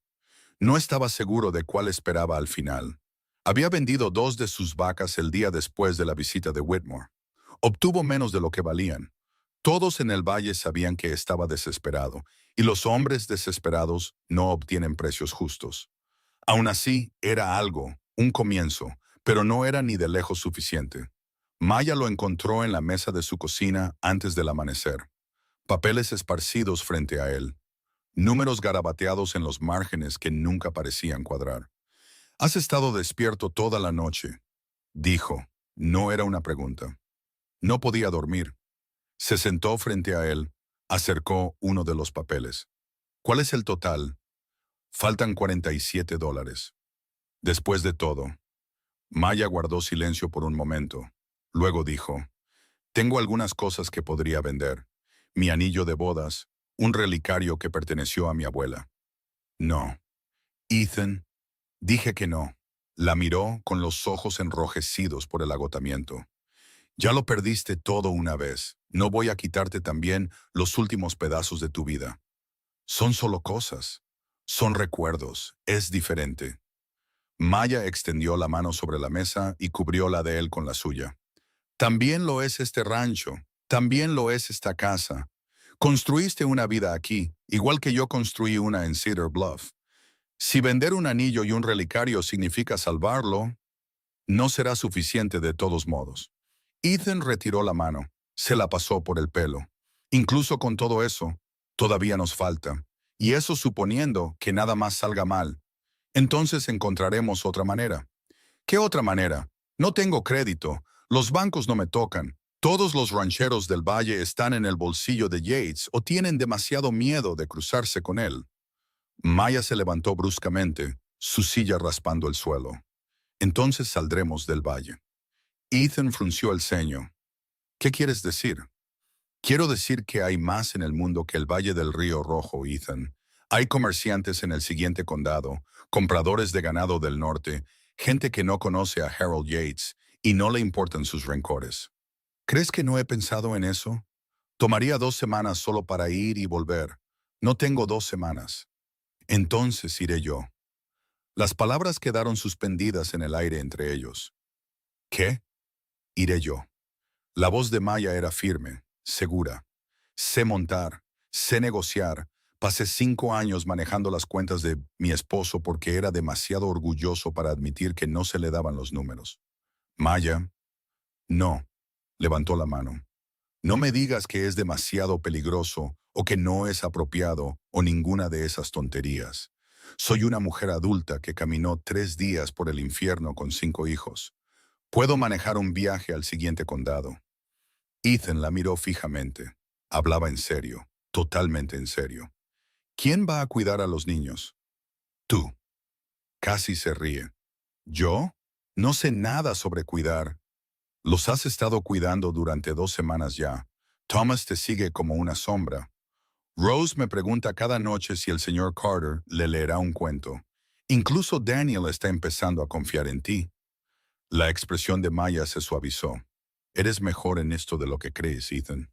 No estaba seguro de cuál esperaba al final. Había vendido 2 de sus vacas el día después de la visita de Whitmore. Obtuvo menos de lo que valían. Todos en el valle sabían que estaba desesperado, y los hombres desesperados no obtienen precios justos. Aún así, era algo, un comienzo, pero no era ni de lejos suficiente. Maya lo encontró en la mesa de su cocina antes del amanecer. Papeles esparcidos frente a él. Números garabateados en los márgenes que nunca parecían cuadrar. «Has estado despierto toda la noche», dijo. No era una pregunta. No podía dormir. Se sentó frente a él, acercó uno de los papeles. ¿Cuál es el total? Faltan $47. Después de todo, Maya guardó silencio por un momento. Luego dijo, tengo algunas cosas que podría vender. Mi anillo de bodas, un relicario que perteneció a mi abuela. No. Ethan, dije que no. La miró con los ojos enrojecidos por el agotamiento. Ya lo perdiste todo una vez. No voy a quitarte también los últimos pedazos de tu vida. Son solo cosas. Son recuerdos. Es diferente. Maya extendió la mano sobre la mesa y cubrió la de él con la suya. También lo es este rancho. También lo es esta casa. Construiste una vida aquí, igual que yo construí una en Cedar Bluff. Si vender un anillo y un relicario significa salvarlo, no será suficiente de todos modos. Ethan retiró la mano, se la pasó por el pelo. Incluso con todo eso, todavía nos falta. Y eso suponiendo que nada más salga mal. Entonces encontraremos otra manera. ¿Qué otra manera? No tengo crédito. Los bancos no me tocan. Todos los rancheros del valle están en el bolsillo de Yates o tienen demasiado miedo de cruzarse con él. Maya se levantó bruscamente, su silla raspando el suelo. Entonces saldremos del valle. Ethan frunció el ceño. ¿Qué quieres decir? Quiero decir que hay más en el mundo que el Valle del Río Rojo, Ethan. Hay comerciantes en el siguiente condado, compradores de ganado del norte, gente que no conoce a Harold Yates y no le importan sus rencores. ¿Crees que no he pensado en eso? Tomaría 2 semanas solo para ir y volver. No tengo 2 semanas. Entonces iré yo. Las palabras quedaron suspendidas en el aire entre ellos. ¿Qué? Iré yo. La voz de Maya era firme, segura. Sé montar, sé negociar. Pasé 5 años manejando las cuentas de mi esposo porque era demasiado orgulloso para admitir que no se le daban los números. Maya, no, levantó la mano. No me digas que es demasiado peligroso o que no es apropiado o ninguna de esas tonterías. Soy una mujer adulta que caminó 3 días por el infierno con 5 hijos. Puedo manejar un viaje al siguiente condado. Ethan la miró fijamente. Hablaba en serio, totalmente en serio. ¿Quién va a cuidar a los niños? Tú. Casi se ríe. ¿Yo? No sé nada sobre cuidar. Los has estado cuidando durante 2 semanas ya. Thomas te sigue como una sombra. Rose me pregunta cada noche si el señor Carter le leerá un cuento. Incluso Daniel está empezando a confiar en ti. La expresión de Maya se suavizó. Eres mejor en esto de lo que crees, Ethan.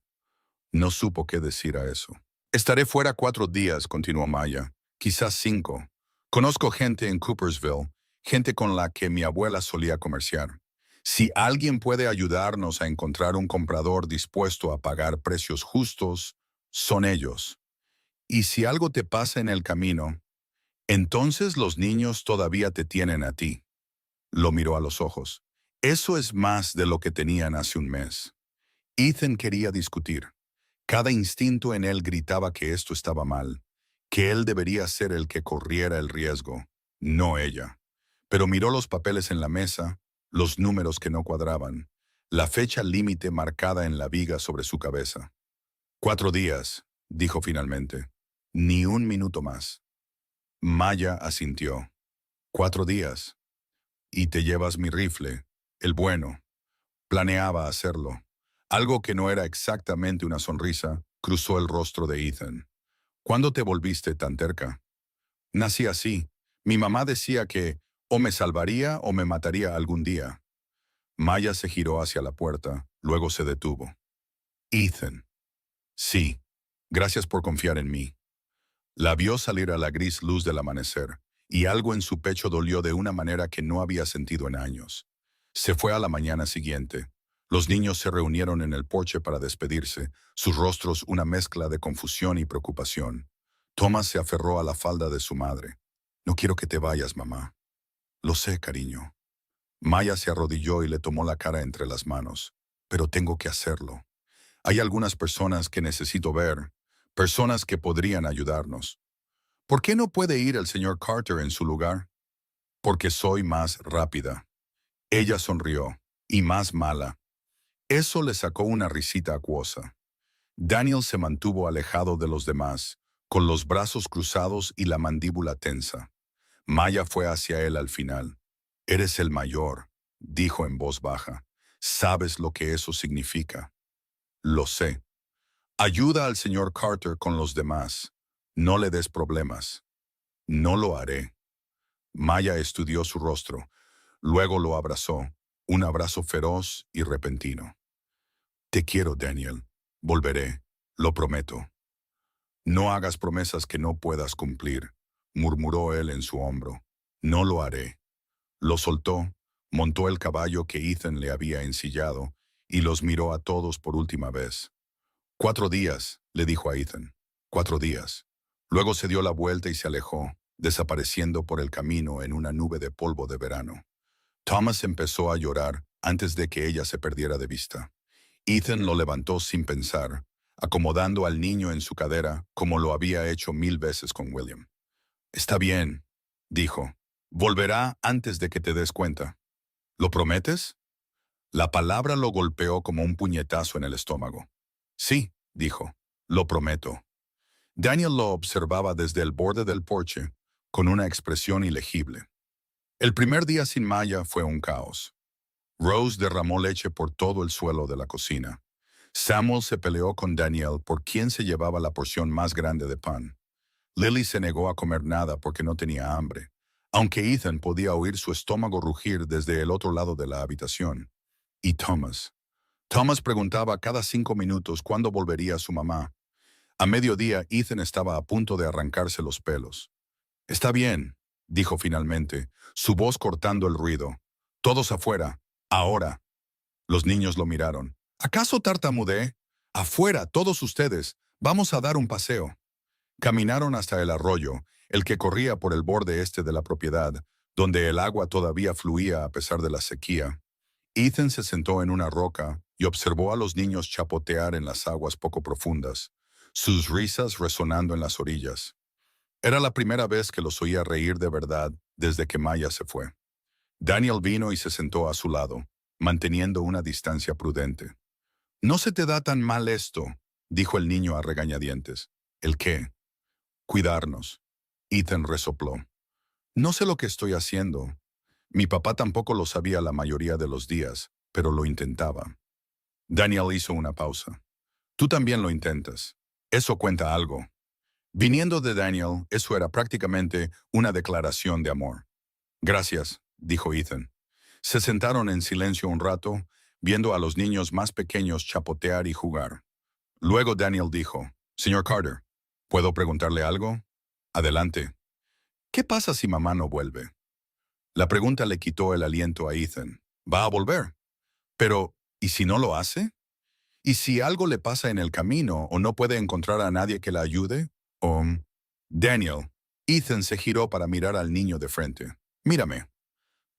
No supo qué decir a eso. Estaré fuera 4 días, continuó Maya. Quizás 5. Conozco gente en Coopersville, gente con la que mi abuela solía comerciar. Si alguien puede ayudarnos a encontrar un comprador dispuesto a pagar precios justos, son ellos. Y si algo te pasa en el camino, entonces los niños todavía te tienen a ti. Lo miró a los ojos. Eso es más de lo que tenían hace un mes. Ethan quería discutir. Cada instinto en él gritaba que esto estaba mal, que él debería ser el que corriera el riesgo, no ella. Pero miró los papeles en la mesa, los números que no cuadraban, la fecha límite marcada en la viga sobre su cabeza. 4 días, dijo finalmente. Ni un minuto más. Maya asintió. 4 días. Y te llevas mi rifle, el bueno. Planeaba hacerlo. Algo que no era exactamente una sonrisa cruzó el rostro de Ethan. ¿Cuándo te volviste tan terca? Nací así. Mi mamá decía que o me salvaría o me mataría algún día. Maya se giró hacia la puerta, luego se detuvo. Ethan. Sí. Gracias por confiar en mí. La vio salir a la gris luz del amanecer, y algo en su pecho dolió de una manera que no había sentido en años. Se fue a la mañana siguiente. Los niños se reunieron en el porche para despedirse, sus rostros una mezcla de confusión y preocupación. Thomas se aferró a la falda de su madre. No quiero que te vayas, mamá. Lo sé, cariño. Maya se arrodilló y le tomó la cara entre las manos. Pero tengo que hacerlo. Hay algunas personas que necesito ver, personas que podrían ayudarnos. ¿Por qué no puede ir el señor Carter en su lugar? Porque soy más rápida. Ella sonrió, y más mala. Eso le sacó una risita acuosa. Daniel se mantuvo alejado de los demás, con los brazos cruzados y la mandíbula tensa. Maya fue hacia él al final. «Eres el mayor», dijo en voz baja. «¿Sabes lo que eso significa?» «Lo sé. Ayuda al señor Carter con los demás. No le des problemas». «No lo haré». Maya estudió su rostro. Luego lo abrazó, un abrazo feroz y repentino. «Te quiero, Daniel. Volveré. Lo prometo». «No hagas promesas que no puedas cumplir», murmuró él en su hombro. «No lo haré». Lo soltó, montó el caballo que Ethan le había ensillado y los miró a todos por última vez. «4 días», le dijo a Ethan. «4 días». Luego se dio la vuelta y se alejó, desapareciendo por el camino en una nube de polvo de verano. Thomas empezó a llorar antes de que ella se perdiera de vista. Ethan lo levantó sin pensar, acomodando al niño en su cadera como lo había hecho 1000 veces con William. «Está bien», dijo. «Volverá antes de que te des cuenta». «¿Lo prometes?» La palabra lo golpeó como un puñetazo en el estómago. «Sí», dijo. «Lo prometo». Daniel lo observaba desde el borde del porche, con una expresión ilegible. El primer día sin Maya fue un caos. Rose derramó leche por todo el suelo de la cocina. Samuel se peleó con Daniel por quién se llevaba la porción más grande de pan. Lily se negó a comer nada porque no tenía hambre, aunque Ethan podía oír su estómago rugir desde el otro lado de la habitación. Y Thomas. Thomas preguntaba cada 5 minutos cuándo volvería su mamá. A mediodía, Ethan estaba a punto de arrancarse los pelos. «Está bien», dijo finalmente, su voz cortando el ruido. «Todos afuera. Ahora». Los niños lo miraron. «¿Acaso tartamudeé? Afuera, todos ustedes. Vamos a dar un paseo». Caminaron hasta el arroyo, el que corría por el borde este de la propiedad, donde el agua todavía fluía a pesar de la sequía. Ethan se sentó en una roca y observó a los niños chapotear en las aguas poco profundas, sus risas resonando en las orillas. Era la primera vez que los oía reír de verdad desde que Maya se fue. Daniel vino y se sentó a su lado, manteniendo una distancia prudente. «No se te da tan mal esto», dijo el niño a regañadientes. «¿El qué?» «Cuidarnos». Ethan resopló. «No sé lo que estoy haciendo. Mi papá tampoco lo sabía la mayoría de los días, pero lo intentaba». Daniel hizo una pausa. «Tú también lo intentas. Eso cuenta algo». Viniendo de Daniel, eso era prácticamente una declaración de amor. «Gracias», dijo Ethan. Se sentaron en silencio un rato, viendo a los niños más pequeños chapotear y jugar. Luego Daniel dijo: «Señor Carter, ¿puedo preguntarle algo?» «Adelante». «¿Qué pasa si mamá no vuelve?» La pregunta le quitó el aliento a Ethan. «Va a volver». «Pero, ¿y si no lo hace? ¿Y si algo le pasa en el camino o no puede encontrar a nadie que la ayude? O...» «Daniel». Ethan se giró para mirar al niño de frente. «Mírame».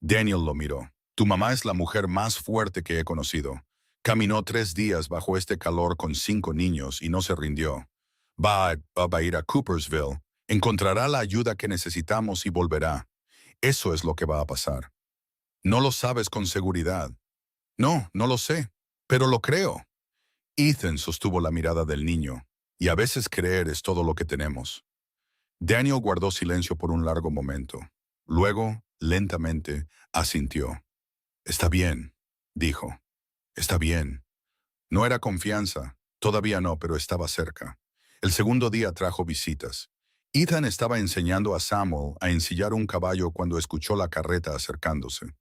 Daniel lo miró. «Tu mamá es la mujer más fuerte que he conocido. Caminó 3 días bajo este calor con 5 niños y no se rindió. Va a ir a Coopersville, encontrará la ayuda que necesitamos y volverá. Eso es lo que va a pasar». «No lo sabes con seguridad». «No, no lo sé, pero lo creo». Ethan sostuvo la mirada del niño. «Y a veces creer es todo lo que tenemos». Daniel guardó silencio por un largo momento. Luego, lentamente, asintió. «Está bien», dijo. «Está bien». No era confianza, todavía no, pero estaba cerca. El segundo día trajo visitas. Ethan estaba enseñando a Samuel a ensillar un caballo cuando escuchó la carreta acercándose.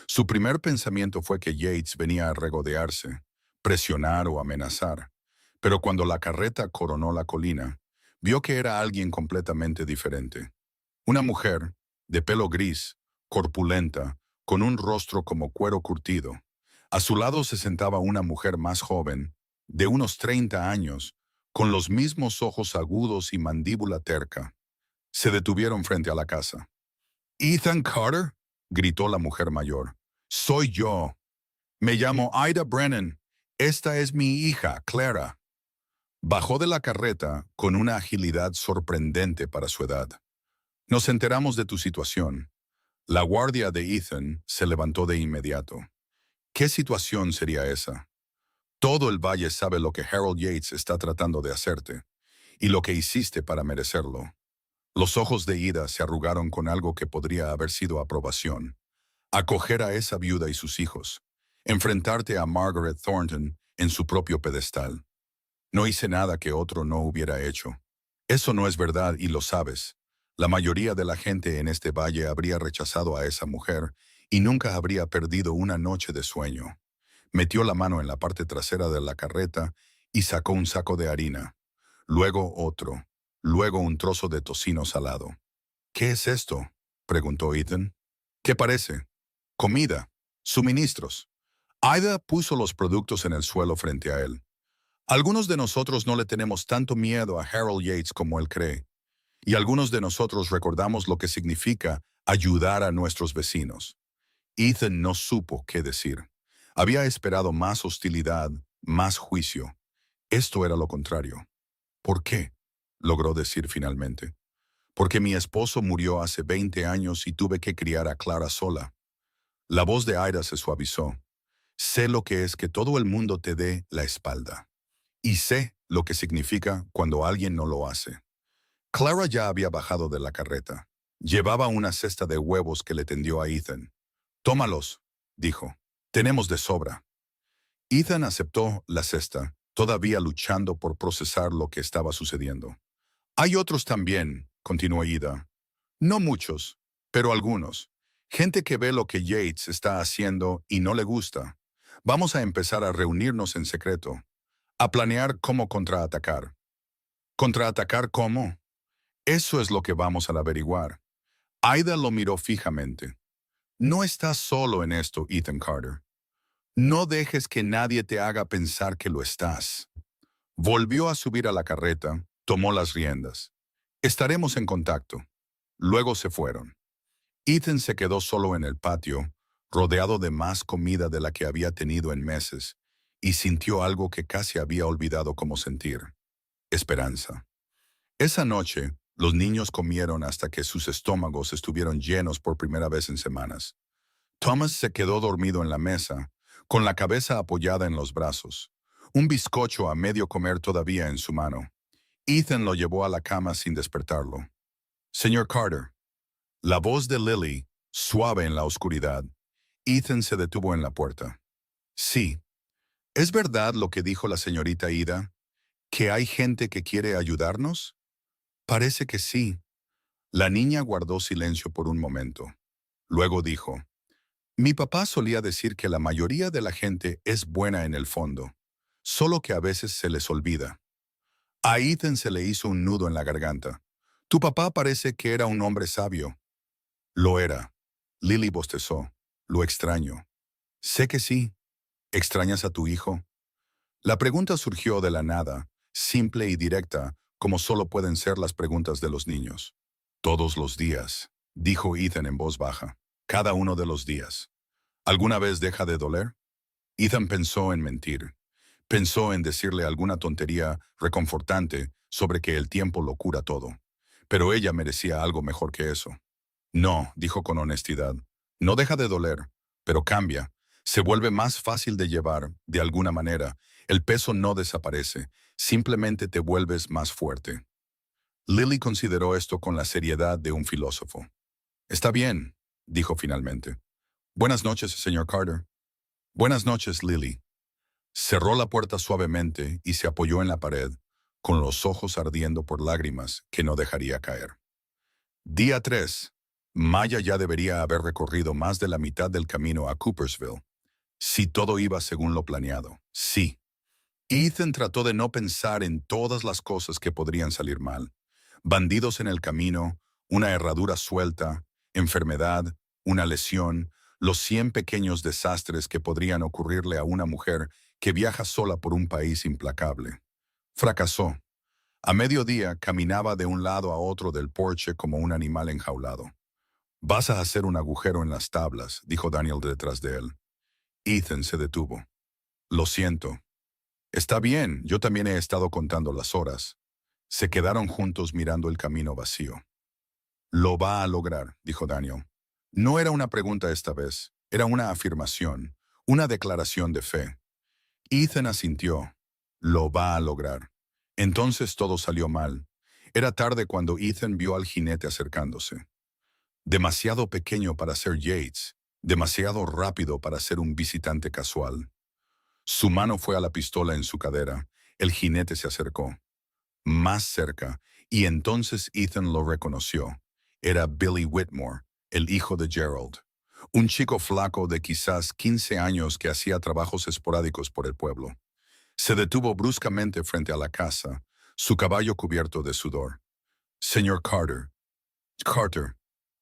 Su primer pensamiento fue que Yates venía a regodearse, presionar o amenazar. Pero cuando la carreta coronó la colina, vio que era alguien completamente diferente. Una mujer, de pelo gris, corpulenta, con un rostro como cuero curtido. A su lado se sentaba una mujer más joven, de unos 30 años, con los mismos ojos agudos y mandíbula terca. Se detuvieron frente a la casa. «¿Ethan Carter?», gritó la mujer mayor. «Soy yo. Me llamo Ida Brennan. Esta es mi hija, Clara». Bajó de la carreta con una agilidad sorprendente para su edad. «Nos enteramos de tu situación». La guardia de Ethan se levantó de inmediato. ¿Qué situación sería esa? Todo el valle sabe lo que Harold Yates está tratando de hacerte y lo que hiciste para merecerlo. Los ojos de Ida se arrugaron con algo que podría haber sido aprobación. Acoger a esa viuda y sus hijos. Enfrentarte a Margaret Thornton en su propio pedestal. No hice nada que otro no hubiera hecho. Eso no es verdad y lo sabes. La mayoría de la gente en este valle habría rechazado a esa mujer y nunca habría perdido una noche de sueño. Metió la mano en la parte trasera de la carreta y sacó un saco de harina. Luego otro. Luego un trozo de tocino salado. ¿Qué es esto?, preguntó Ethan. ¿Qué parece? Comida. Suministros. Ida puso los productos en el suelo frente a él. Algunos de nosotros no le tenemos tanto miedo a Harold Yates como él cree, y algunos de nosotros recordamos lo que significa ayudar a nuestros vecinos. Ethan no supo qué decir. Había esperado más hostilidad, más juicio. Esto era lo contrario. ¿Por qué?, logró decir finalmente. Porque mi esposo murió hace 20 años y tuve que criar a Clara sola. La voz de Ida se suavizó. Sé lo que es que todo el mundo te dé la espalda. Y sé lo que significa cuando alguien no lo hace. Clara ya había bajado de la carreta. Llevaba una cesta de huevos que le tendió a Ethan. Tómalos, dijo. Tenemos de sobra. Ethan aceptó la cesta, todavía luchando por procesar lo que estaba sucediendo. Hay otros también, continuó Ida. No muchos, pero algunos. Gente que ve lo que Yates está haciendo y no le gusta. Vamos a empezar a reunirnos en secreto, a planear cómo contraatacar. ¿Contraatacar cómo? Eso es lo que vamos a averiguar. Ida lo miró fijamente. No estás solo en esto, Ethan Carter. No dejes que nadie te haga pensar que lo estás. Volvió a subir a la carreta, tomó las riendas. Estaremos en contacto. Luego se fueron. Ethan se quedó solo en el patio, rodeado de más comida de la que había tenido en meses, y sintió algo que casi había olvidado cómo sentir: esperanza. Esa noche, los niños comieron hasta que sus estómagos estuvieron llenos por primera vez en semanas. Thomas se quedó dormido en la mesa, con la cabeza apoyada en los brazos, un bizcocho a medio comer todavía en su mano. Ethan lo llevó a la cama sin despertarlo. Señor Carter. La voz de Lily, suave en la oscuridad. Ethan se detuvo en la puerta. Sí. ¿Es verdad lo que dijo la señorita Ida? ¿Que hay gente que quiere ayudarnos? Parece que sí. La niña guardó silencio por un momento. Luego dijo: Mi papá solía decir que la mayoría de la gente es buena en el fondo, solo que a veces se les olvida. A Ethan se le hizo un nudo en la garganta. Tu papá parece que era un hombre sabio. Lo era. Lily bostezó. Lo extraño. Sé que sí. ¿Extrañas a tu hijo? La pregunta surgió de la nada, simple y directa, como solo pueden ser las preguntas de los niños. Todos los días, dijo Ethan en voz baja. Cada uno de los días. ¿Alguna vez deja de doler? Ethan pensó en mentir. Pensó en decirle alguna tontería reconfortante sobre que el tiempo lo cura todo. Pero ella merecía algo mejor que eso. No, dijo con honestidad. No deja de doler, pero cambia. Se vuelve más fácil de llevar, de alguna manera. El peso no desaparece, simplemente te vuelves más fuerte. Lily consideró esto con la seriedad de un filósofo. Está bien, dijo finalmente. Buenas noches, señor Carter. Buenas noches, Lily. Cerró la puerta suavemente y se apoyó en la pared, con los ojos ardiendo por lágrimas que no dejaría caer. Día 3. Maya ya debería haber recorrido más de la mitad del camino a Coopersville. Si todo iba según lo planeado, sí. Ethan trató de no pensar en todas las cosas que podrían salir mal. Bandidos en el camino, una herradura suelta, enfermedad, una lesión, los 100 pequeños desastres que podrían ocurrirle a una mujer que viaja sola por un país implacable. Fracasó. A mediodía caminaba de un lado a otro del porche como un animal enjaulado. Vas a hacer un agujero en las tablas, dijo Daniel detrás de él. Ethan se detuvo. Lo siento. Está bien, yo también he estado contando las horas. Se quedaron juntos mirando el camino vacío. Lo va a lograr, dijo Daniel. No era una pregunta esta vez, era una afirmación, una declaración de fe. Ethan asintió. Lo va a lograr. Entonces todo salió mal. Era tarde cuando Ethan vio al jinete acercándose. Demasiado pequeño para ser Yates, demasiado rápido para ser un visitante casual. Su mano fue a la pistola en su cadera. El jinete se acercó. Más cerca, y entonces Ethan lo reconoció. Era Billy Whitmore, el hijo de Gerald. Un chico flaco de quizás 15 años que hacía trabajos esporádicos por el pueblo. Se detuvo bruscamente frente a la casa, su caballo cubierto de sudor. Señor Carter. Carter.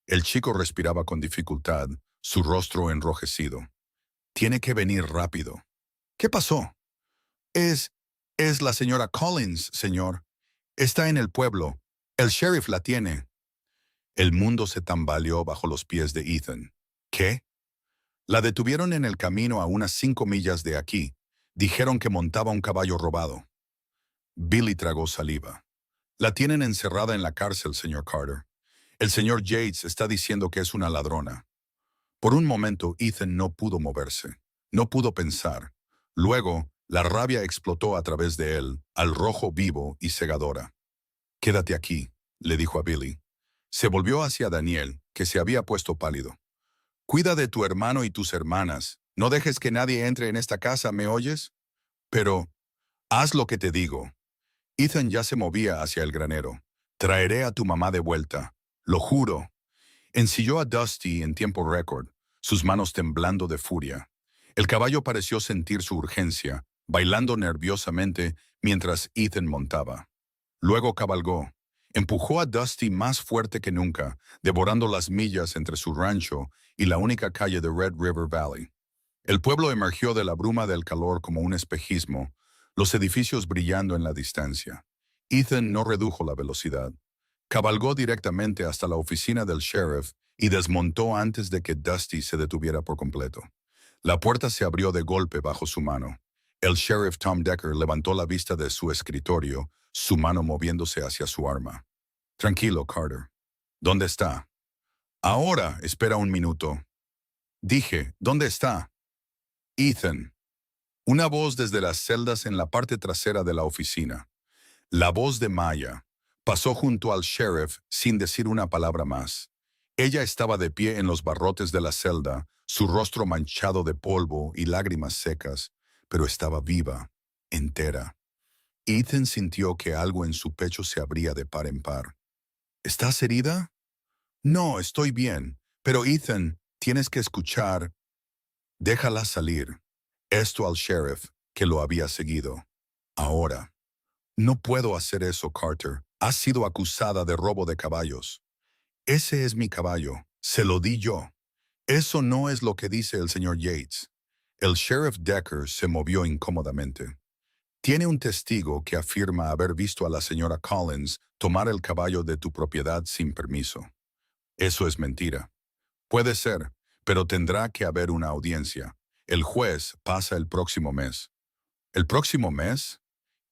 El chico respiraba con dificultad, su rostro enrojecido. Tiene que venir rápido. ¿Qué pasó? Es... es la señora Collins, señor. Está en el pueblo. El sheriff la tiene. El mundo se tambaleó bajo los pies de Ethan. ¿Qué? La detuvieron en el camino a unas 5 millas de aquí. Dijeron que montaba un caballo robado. Billy tragó saliva. La tienen encerrada en la cárcel, señor Carter. El señor Yates está diciendo que es una ladrona. Por un momento, Ethan no pudo moverse. No pudo pensar. Luego, la rabia explotó a través de él, al rojo vivo y cegadora. «Quédate aquí», le dijo a Billy. Se volvió hacia Daniel, que se había puesto pálido. «Cuida de tu hermano y tus hermanas. No dejes que nadie entre en esta casa, ¿me oyes? Pero, haz lo que te digo». Ethan ya se movía hacia el granero. «Traeré a tu mamá de vuelta. Lo juro». Ensilló a Dusty en tiempo récord, sus manos temblando de furia. El caballo pareció sentir su urgencia, bailando nerviosamente mientras Ethan montaba. Luego cabalgó. Empujó a Dusty más fuerte que nunca, devorando las millas entre su rancho y la única calle de Red River Valley. El pueblo emergió de la bruma del calor como un espejismo, los edificios brillando en la distancia. Ethan no redujo la velocidad. Cabalgó directamente hasta la oficina del sheriff y desmontó antes de que Dusty se detuviera por completo. La puerta se abrió de golpe bajo su mano. El sheriff Tom Decker levantó la vista de su escritorio, su mano moviéndose hacia su arma. «Tranquilo, Carter. ¿Dónde está?» «Ahora, espera un minuto». Dije, «¿Dónde está?» «Ethan». Una voz desde las celdas en la parte trasera de la oficina. La voz de Maya. Pasó junto al sheriff sin decir una palabra más. Ella estaba de pie en los barrotes de la celda, su rostro manchado de polvo y lágrimas secas, pero estaba viva, entera. Ethan sintió que algo en su pecho se abría de par en par. «¿Estás herida?» «No, estoy bien. Pero Ethan, tienes que escuchar». «Déjala salir». Esto al sheriff, que lo había seguido. «Ahora». «No puedo hacer eso, Carter. Has sido acusada de robo de caballos». «Ese es mi caballo. Se lo di yo». «Eso no es lo que dice el señor Yates». El sheriff Decker se movió incómodamente. «Tiene un testigo que afirma haber visto a la señora Collins tomar el caballo de tu propiedad sin permiso». «Eso es mentira». «Puede ser, pero tendrá que haber una audiencia. El juez pasa el próximo mes». «¿El próximo mes?»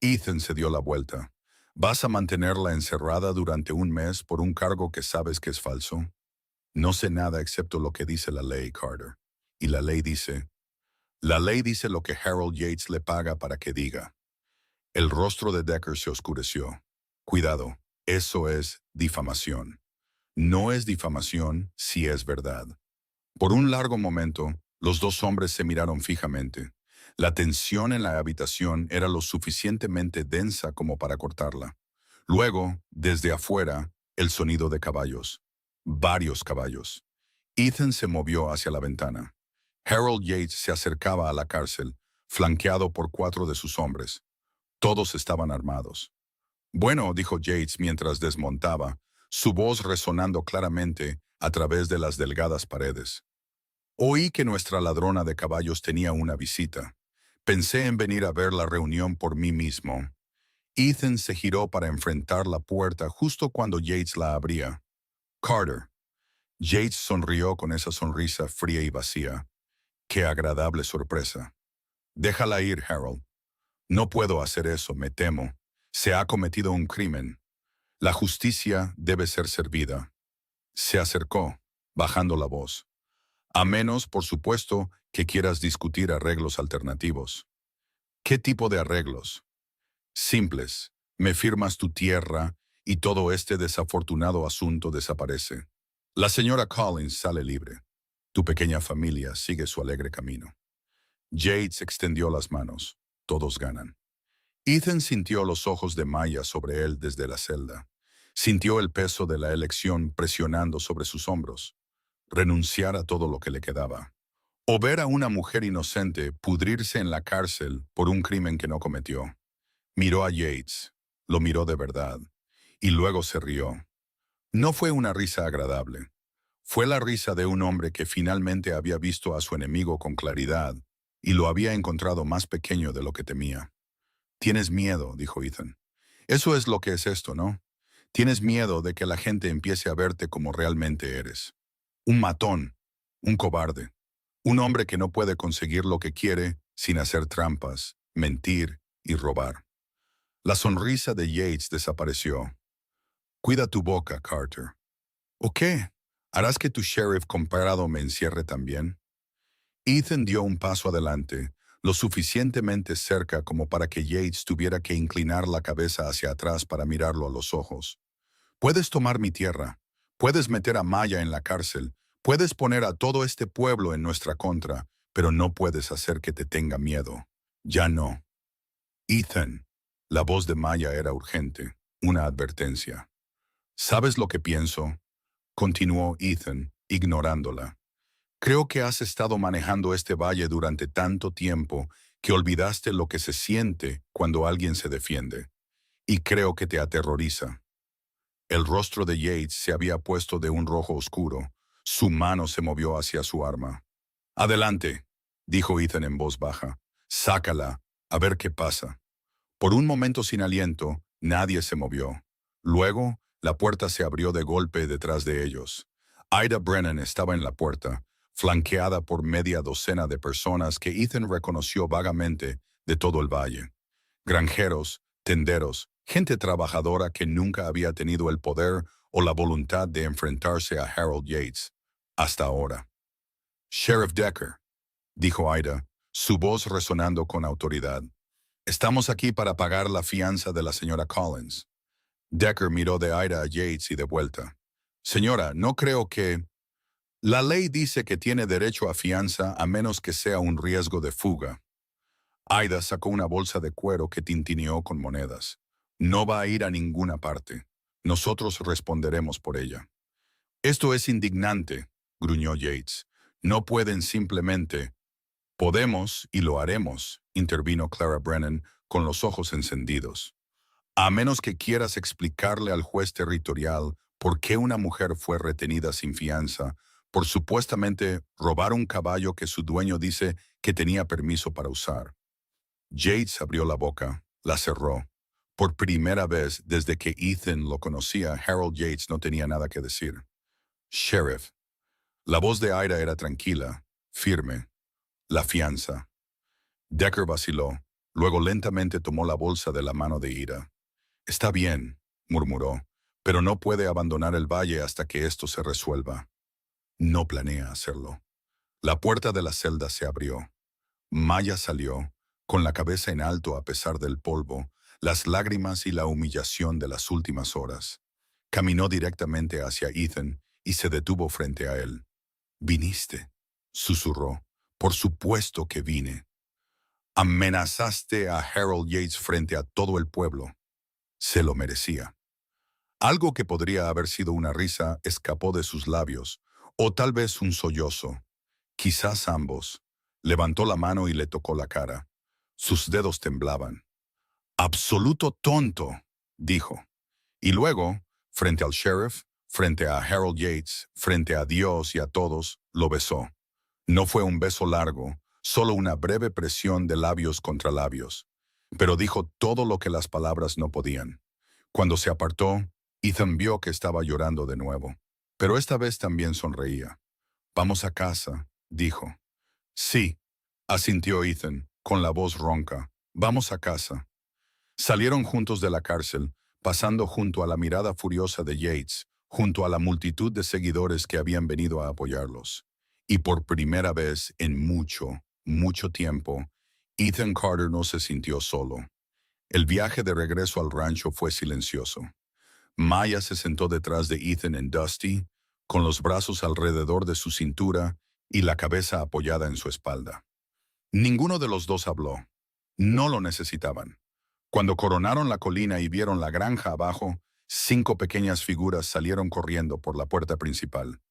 Ethan se dio la vuelta. «¿Vas a mantenerla encerrada durante un mes por un cargo que sabes que es falso?» «No sé nada excepto lo que dice la ley, Carter». «Y la ley dice...» «La ley dice lo que Harold Yates le paga para que diga». El rostro de Decker se oscureció. «Cuidado, eso es difamación». «No es difamación si es verdad». Por un largo momento, los dos hombres se miraron fijamente. La tensión en la habitación era lo suficientemente densa como para cortarla. Luego, desde afuera, el sonido de caballos. Varios caballos. Ethan se movió hacia la ventana. Harold Yates se acercaba a la cárcel, flanqueado por 4 de sus hombres. Todos estaban armados. «Bueno», dijo Yates mientras desmontaba, su voz resonando claramente a través de las delgadas paredes. «Oí que nuestra ladrona de caballos tenía una visita. Pensé en venir a ver la reunión por mí mismo». Ethan se giró para enfrentar la puerta justo cuando Yates la abría. «Carter». Yates sonrió con esa sonrisa fría y vacía. «Qué agradable sorpresa». «Déjala ir, Harold». «No puedo hacer eso, me temo. Se ha cometido un crimen. La justicia debe ser servida». Se acercó, bajando la voz. «A menos, por supuesto, que quieras discutir arreglos alternativos». ¿Qué tipo de arreglos? Simples. Me firmas tu tierra y todo este desafortunado asunto desaparece. La señora Collins sale libre. Tu pequeña familia sigue su alegre camino. Yates extendió las manos. Todos ganan. Ethan sintió los ojos de Maya sobre él desde la celda. Sintió el peso de la elección presionando sobre sus hombros. Renunciar a todo lo que le quedaba. O ver a una mujer inocente pudrirse en la cárcel por un crimen que no cometió. Miró a Yates. Lo miró de verdad. Y luego se rió. No fue una risa agradable. Fue la risa de un hombre que finalmente había visto a su enemigo con claridad y lo había encontrado más pequeño de lo que temía. Tienes miedo, dijo Ethan. Eso es lo que es esto, ¿no? Tienes miedo de que la gente empiece a verte como realmente eres. Un matón, un cobarde, un hombre que no puede conseguir lo que quiere sin hacer trampas, mentir y robar. La sonrisa de Yates desapareció. Cuida tu boca, Carter. ¿O qué? ¿Harás que tu sheriff comparado me encierre también? Ethan dio un paso adelante, lo suficientemente cerca como para que Yates tuviera que inclinar la cabeza hacia atrás para mirarlo a los ojos. Puedes tomar mi tierra, puedes meter a Maya en la cárcel, puedes poner a todo este pueblo en nuestra contra, pero no puedes hacer que te tenga miedo. Ya no. Ethan. La voz de Maya era urgente, una advertencia. ¿Sabes lo que pienso? Continuó Ethan, ignorándola. Creo que has estado manejando este valle durante tanto tiempo que olvidaste lo que se siente cuando alguien se defiende. Y creo que te aterroriza. El rostro de Yates se había puesto de un rojo oscuro. Su mano se movió hacia su arma. Adelante, dijo Ethan en voz baja. Sácala, a ver qué pasa. Por un momento sin aliento, nadie se movió. Luego, la puerta se abrió de golpe detrás de ellos. Ida Brennan estaba en la puerta, flanqueada por media docena de personas que Ethan reconoció vagamente de todo el valle. Granjeros, tenderos, gente trabajadora que nunca había tenido el poder o la voluntad de enfrentarse a Harold Yates. Hasta ahora. Sheriff Decker, dijo Ida, su voz resonando con autoridad. Estamos aquí para pagar la fianza de la señora Collins. Decker miró de Ida a Yates y de vuelta. Señora, no creo que... La ley dice que tiene derecho a fianza a menos que sea un riesgo de fuga. Ida sacó una bolsa de cuero que tintineó con monedas. No va a ir a ninguna parte. Nosotros responderemos por ella. Esto es indignante, gruñó Yates. No pueden simplemente... Podemos y lo haremos, intervino Clara Brennan con los ojos encendidos. A menos que quieras explicarle al juez territorial por qué una mujer fue retenida sin fianza, por supuestamente robar un caballo que su dueño dice que tenía permiso para usar. Yates abrió la boca, la cerró. Por primera vez desde que Ethan lo conocía, Harold Yates no tenía nada que decir. Sheriff. La voz de Ida era tranquila, firme. La fianza. Decker vaciló, luego lentamente tomó la bolsa de la mano de Ida. Está bien, murmuró, pero no puede abandonar el valle hasta que esto se resuelva. No planea hacerlo. La puerta de la celda se abrió. Maya salió, con la cabeza en alto a pesar del polvo, las lágrimas y la humillación de las últimas horas. Caminó directamente hacia Ethan y se detuvo frente a él. «Viniste», susurró. «Por supuesto que vine. Amenazaste a Harold Yates frente a todo el pueblo. Se lo merecía». Algo que podría haber sido una risa escapó de sus labios, o tal vez un sollozo. Quizás ambos. Levantó la mano y le tocó la cara. Sus dedos temblaban. «Absoluto tonto», dijo. Y luego, frente al sheriff, frente a Harold Yates, frente a Dios y a todos, lo besó. No fue un beso largo, solo una breve presión de labios contra labios. Pero dijo todo lo que las palabras no podían. Cuando se apartó, Ethan vio que estaba llorando de nuevo. Pero esta vez también sonreía. «Vamos a casa», dijo. «Sí», asintió Ethan, con la voz ronca. «Vamos a casa». Salieron juntos de la cárcel, pasando junto a la mirada furiosa de Yates, junto a la multitud de seguidores que habían venido a apoyarlos. Y por primera vez en mucho, mucho tiempo, Ethan Carter no se sintió solo. El viaje de regreso al rancho fue silencioso. Maya se sentó detrás de Ethan en Dusty, con los brazos alrededor de su cintura y la cabeza apoyada en su espalda. Ninguno de los dos habló. No lo necesitaban. Cuando coronaron la colina y vieron la granja abajo, 5 pequeñas figuras salieron corriendo por la puerta principal.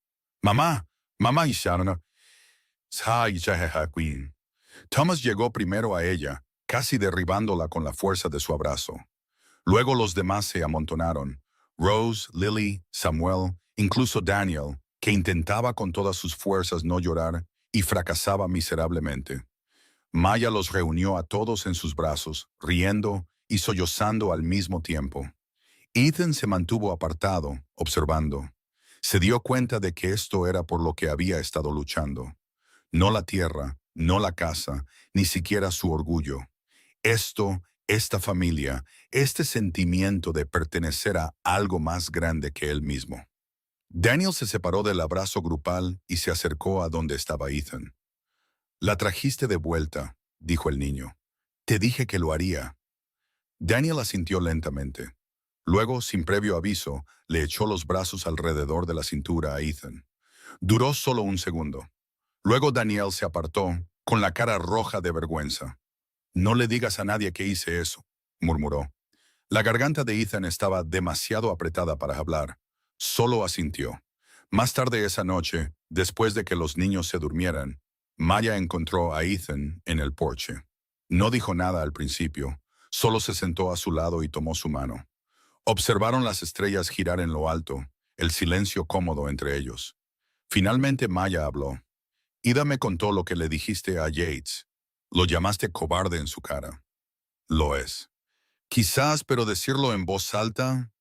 «¡Mamá! ¡Mamá Ishana! Queen!». Thomas llegó primero a ella, casi derribándola con la fuerza de su abrazo. Luego los demás se amontonaron. Rose, Lily, Samuel, incluso Daniel, que intentaba con todas sus fuerzas no llorar y fracasaba miserablemente. Maya los reunió a todos en sus brazos, riendo y sollozando al mismo tiempo. Ethan se mantuvo apartado, observando. Se dio cuenta de que esto era por lo que había estado luchando. No la tierra, no la casa, ni siquiera su orgullo. Esta familia, este sentimiento de pertenecer a algo más grande que él mismo. Daniel se separó del abrazo grupal y se acercó a donde estaba Ethan. «La trajiste de vuelta», dijo el niño. «Te dije que lo haría». Daniel asintió lentamente. Luego, sin previo aviso, le echó los brazos alrededor de la cintura a Ethan. Duró solo un segundo. Luego Daniel se apartó, con la cara roja de vergüenza. «No le digas a nadie que hice eso», murmuró. La garganta de Ethan estaba demasiado apretada para hablar. Solo asintió. Más tarde esa noche, después de que los niños se durmieran, Maya encontró a Ethan en el porche. No dijo nada al principio, solo se sentó a su lado y tomó su mano. Observaron las estrellas girar en lo alto, el silencio cómodo entre ellos. Finalmente Maya habló. «Ida me contó lo que le dijiste a Yates. Lo llamaste cobarde en su cara». «Lo es». «Quizás, pero decirlo en voz alta...».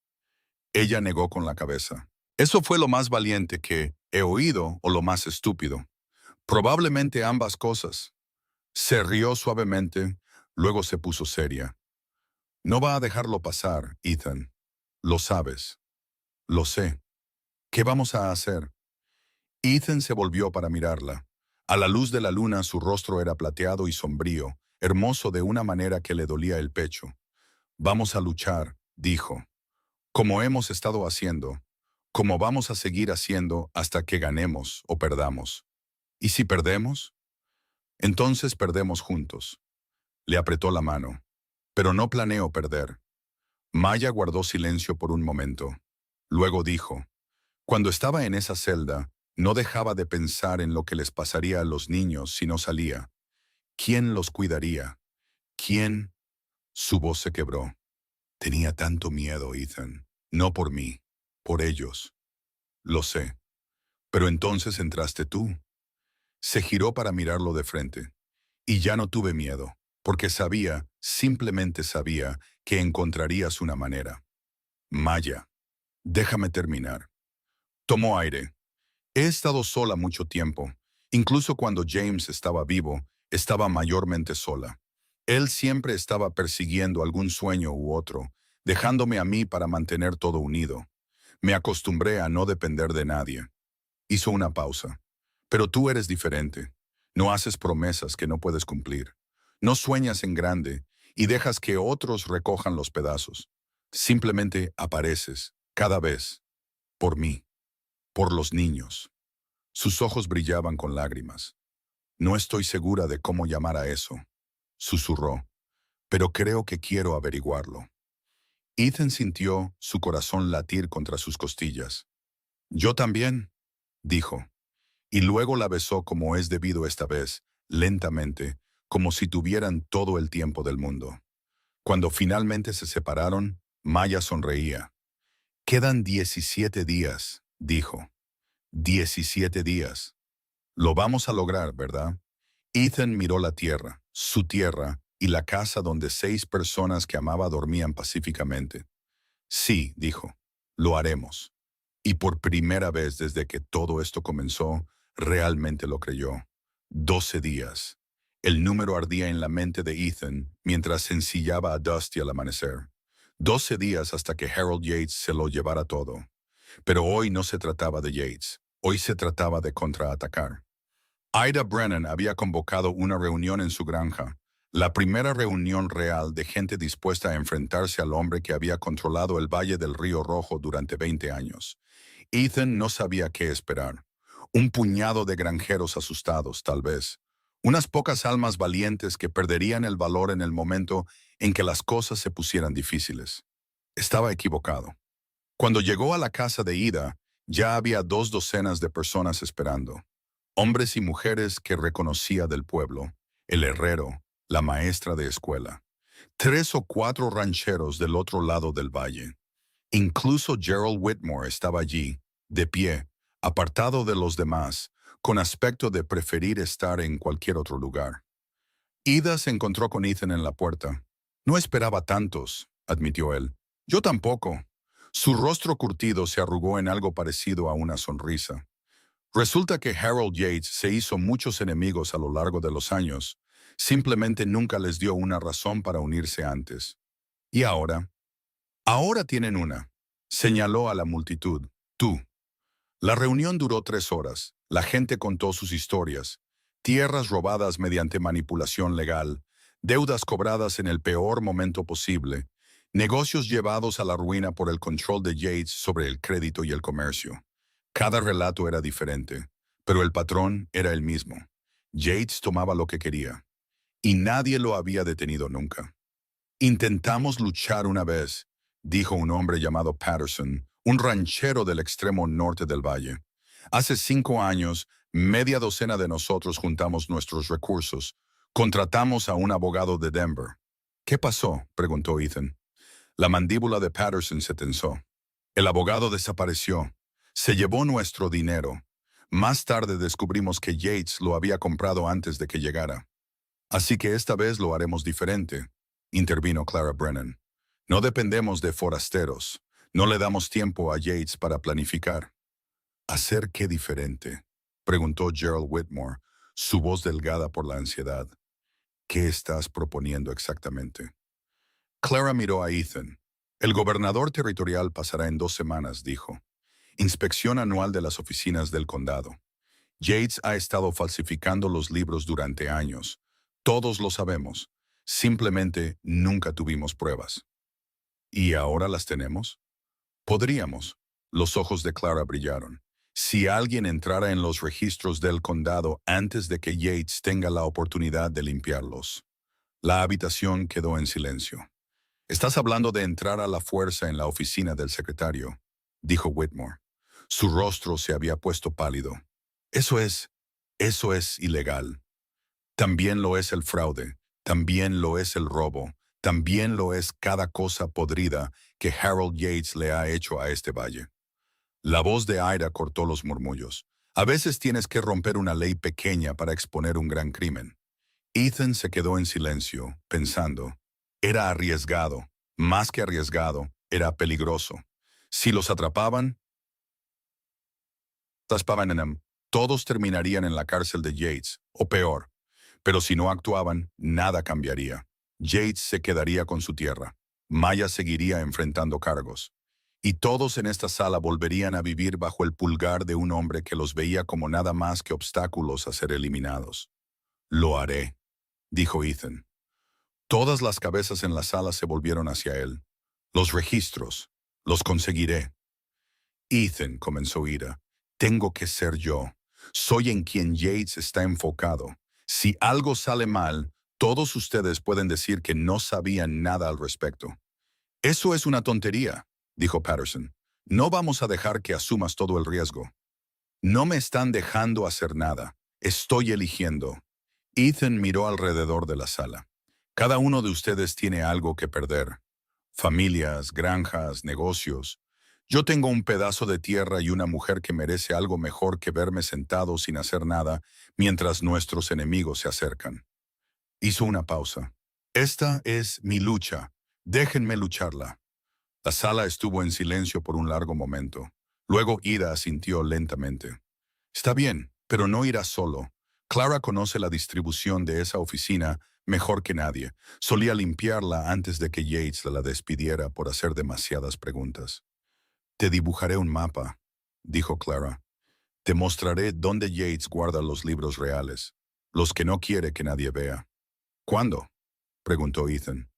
Ella negó con la cabeza. «Eso fue lo más valiente que he oído o lo más estúpido. Probablemente ambas cosas». Se rió suavemente, luego se puso seria. «No va a dejarlo pasar, Ethan. Lo sabes». «Lo sé. ¿Qué vamos a hacer?». Ethan se volvió para mirarla. A la luz de la luna su rostro era plateado y sombrío, hermoso de una manera que le dolía el pecho. «Vamos a luchar», dijo. «Como hemos estado haciendo, como vamos a seguir haciendo hasta que ganemos o perdamos. ¿Y si perdemos? Entonces perdemos juntos». Le apretó la mano. «Pero no planeo perder». Maya guardó silencio por un momento. Luego dijo, «Cuando estaba en esa celda, no dejaba de pensar en lo que les pasaría a los niños si no salía. ¿Quién los cuidaría? ¿Quién?» Su voz se quebró. «Tenía tanto miedo, Ethan. No por mí, por ellos». «Lo sé. Pero entonces entraste tú». Se giró para mirarlo de frente. «Y ya no tuve miedo, porque sabía, simplemente sabía, que encontrarías una manera». «Maya, déjame terminar». Tomó aire. «He estado sola mucho tiempo. Incluso cuando James estaba vivo, estaba mayormente sola. Él siempre estaba persiguiendo algún sueño u otro, dejándome a mí para mantener todo unido. Me acostumbré a no depender de nadie». Hizo una pausa. «Pero tú eres diferente. No haces promesas que no puedes cumplir. No sueñas en grande y dejas que otros recojan los pedazos. Simplemente apareces, cada vez, por mí, por los niños». Sus ojos brillaban con lágrimas. «No estoy segura de cómo llamar a eso», susurró, «pero creo que quiero averiguarlo». Ethan sintió su corazón latir contra sus costillas. «Yo también», dijo, y luego la besó como es debido esta vez, lentamente, como si tuvieran todo el tiempo del mundo. Cuando finalmente se separaron, Maya sonreía. «Quedan 17 días», dijo. 17 días. Lo vamos a lograr, ¿verdad? Ethan miró la tierra, su tierra, y la casa donde 6 personas que amaba dormían pacíficamente. «Sí», dijo, «lo haremos». Y por primera vez desde que todo esto comenzó, realmente lo creyó. 12 días. El número ardía en la mente de Ethan mientras se ensillaba a Dusty al amanecer. 12 días hasta que Harold Yates se lo llevara todo. Pero hoy no se trataba de Yates. Hoy se trataba de contraatacar. Ida Brennan había convocado una reunión en su granja. La primera reunión real de gente dispuesta a enfrentarse al hombre que había controlado el Valle del Río Rojo durante 20 años. Ethan no sabía qué esperar. Un puñado de granjeros asustados, tal vez. Unas pocas almas valientes que perderían el valor en el momento en que las cosas se pusieran difíciles. Estaba equivocado. Cuando llegó a la casa de Ida, ya había 2 docenas de personas esperando. Hombres y mujeres que reconocía del pueblo, el herrero, la maestra de escuela. 3 o 4 rancheros del otro lado del valle. Incluso Gerald Whitmore estaba allí, de pie, apartado de los demás, con aspecto de preferir estar en cualquier otro lugar. Ida se encontró con Ethan en la puerta. No esperaba tantos, admitió él. Yo tampoco. Su rostro curtido se arrugó en algo parecido a una sonrisa. Resulta que Harold Yates se hizo muchos enemigos a lo largo de los años. Simplemente nunca les dio una razón para unirse antes. ¿Y ahora? Ahora tienen una. Señaló a la multitud. Tú. La reunión duró 3 horas. La gente contó sus historias. Tierras robadas mediante manipulación legal, deudas cobradas en el peor momento posible, negocios llevados a la ruina por el control de Yates sobre el crédito y el comercio. Cada relato era diferente, pero el patrón era el mismo. Yates tomaba lo que quería, y nadie lo había detenido nunca. Intentamos luchar una vez, dijo un hombre llamado Patterson, un ranchero del extremo norte del valle. Hace 5 años, media docena de nosotros juntamos nuestros recursos. Contratamos a un abogado de Denver. ¿Qué pasó?, preguntó Ethan. La mandíbula de Patterson se tensó. El abogado desapareció. Se llevó nuestro dinero. Más tarde descubrimos que Yates lo había comprado antes de que llegara. Así que esta vez lo haremos diferente, intervino Clara Brennan. No dependemos de forasteros. No le damos tiempo a Yates para planificar. ¿Hacer qué diferente?, preguntó Gerald Whitmore, su voz delgada por la ansiedad. ¿Qué estás proponiendo exactamente? Clara miró a Ethan. El gobernador territorial pasará en 2 semanas, dijo. Inspección anual de las oficinas del condado. Yates ha estado falsificando los libros durante años. Todos lo sabemos. Simplemente nunca tuvimos pruebas. ¿Y ahora las tenemos? Podríamos. Los ojos de Clara brillaron. Si alguien entrara en los registros del condado antes de que Yates tenga la oportunidad de limpiarlos. La habitación quedó en silencio. Estás hablando de entrar a la fuerza en la oficina del secretario, dijo Whitmore. Su rostro se había puesto pálido. Eso es ilegal. También lo es el fraude, también lo es el robo, también lo es cada cosa podrida que Harold Yates le ha hecho a este valle. La voz de Ida cortó los murmullos. A veces tienes que romper una ley pequeña para exponer un gran crimen. Ethan se quedó en silencio, pensando. Era arriesgado, más que arriesgado, era peligroso. Si los atrapaban, todos terminarían en la cárcel de Yates, o peor. Pero si no actuaban, nada cambiaría. Yates se quedaría con su tierra. Maya seguiría enfrentando cargos. Y todos en esta sala volverían a vivir bajo el pulgar de un hombre que los veía como nada más que obstáculos a ser eliminados. Lo haré, dijo Ethan. Todas las cabezas en la sala se volvieron hacia él. Los registros. Los conseguiré. Ethan, comenzó Ida. Tengo que ser yo. Soy en quien Yates está enfocado. Si algo sale mal, todos ustedes pueden decir que no sabían nada al respecto. Eso es una tontería, dijo Patterson. No vamos a dejar que asumas todo el riesgo. No me están dejando hacer nada. Estoy eligiendo. Ethan miró alrededor de la sala. Cada uno de ustedes tiene algo que perder. Familias, granjas, negocios. Yo tengo un pedazo de tierra y una mujer que merece algo mejor que verme sentado sin hacer nada mientras nuestros enemigos se acercan. Hizo una pausa. Esta es mi lucha. Déjenme lucharla. La sala estuvo en silencio por un largo momento. Luego Ida asintió lentamente. Está bien, pero no irá solo. Clara conoce la distribución de esa oficina mejor que nadie. Solía limpiarla antes de que Yates la despidiera por hacer demasiadas preguntas. Te dibujaré un mapa, dijo Clara. Te mostraré dónde Yates guarda los libros reales, los que no quiere que nadie vea. ¿Cuándo? preguntó Ethan.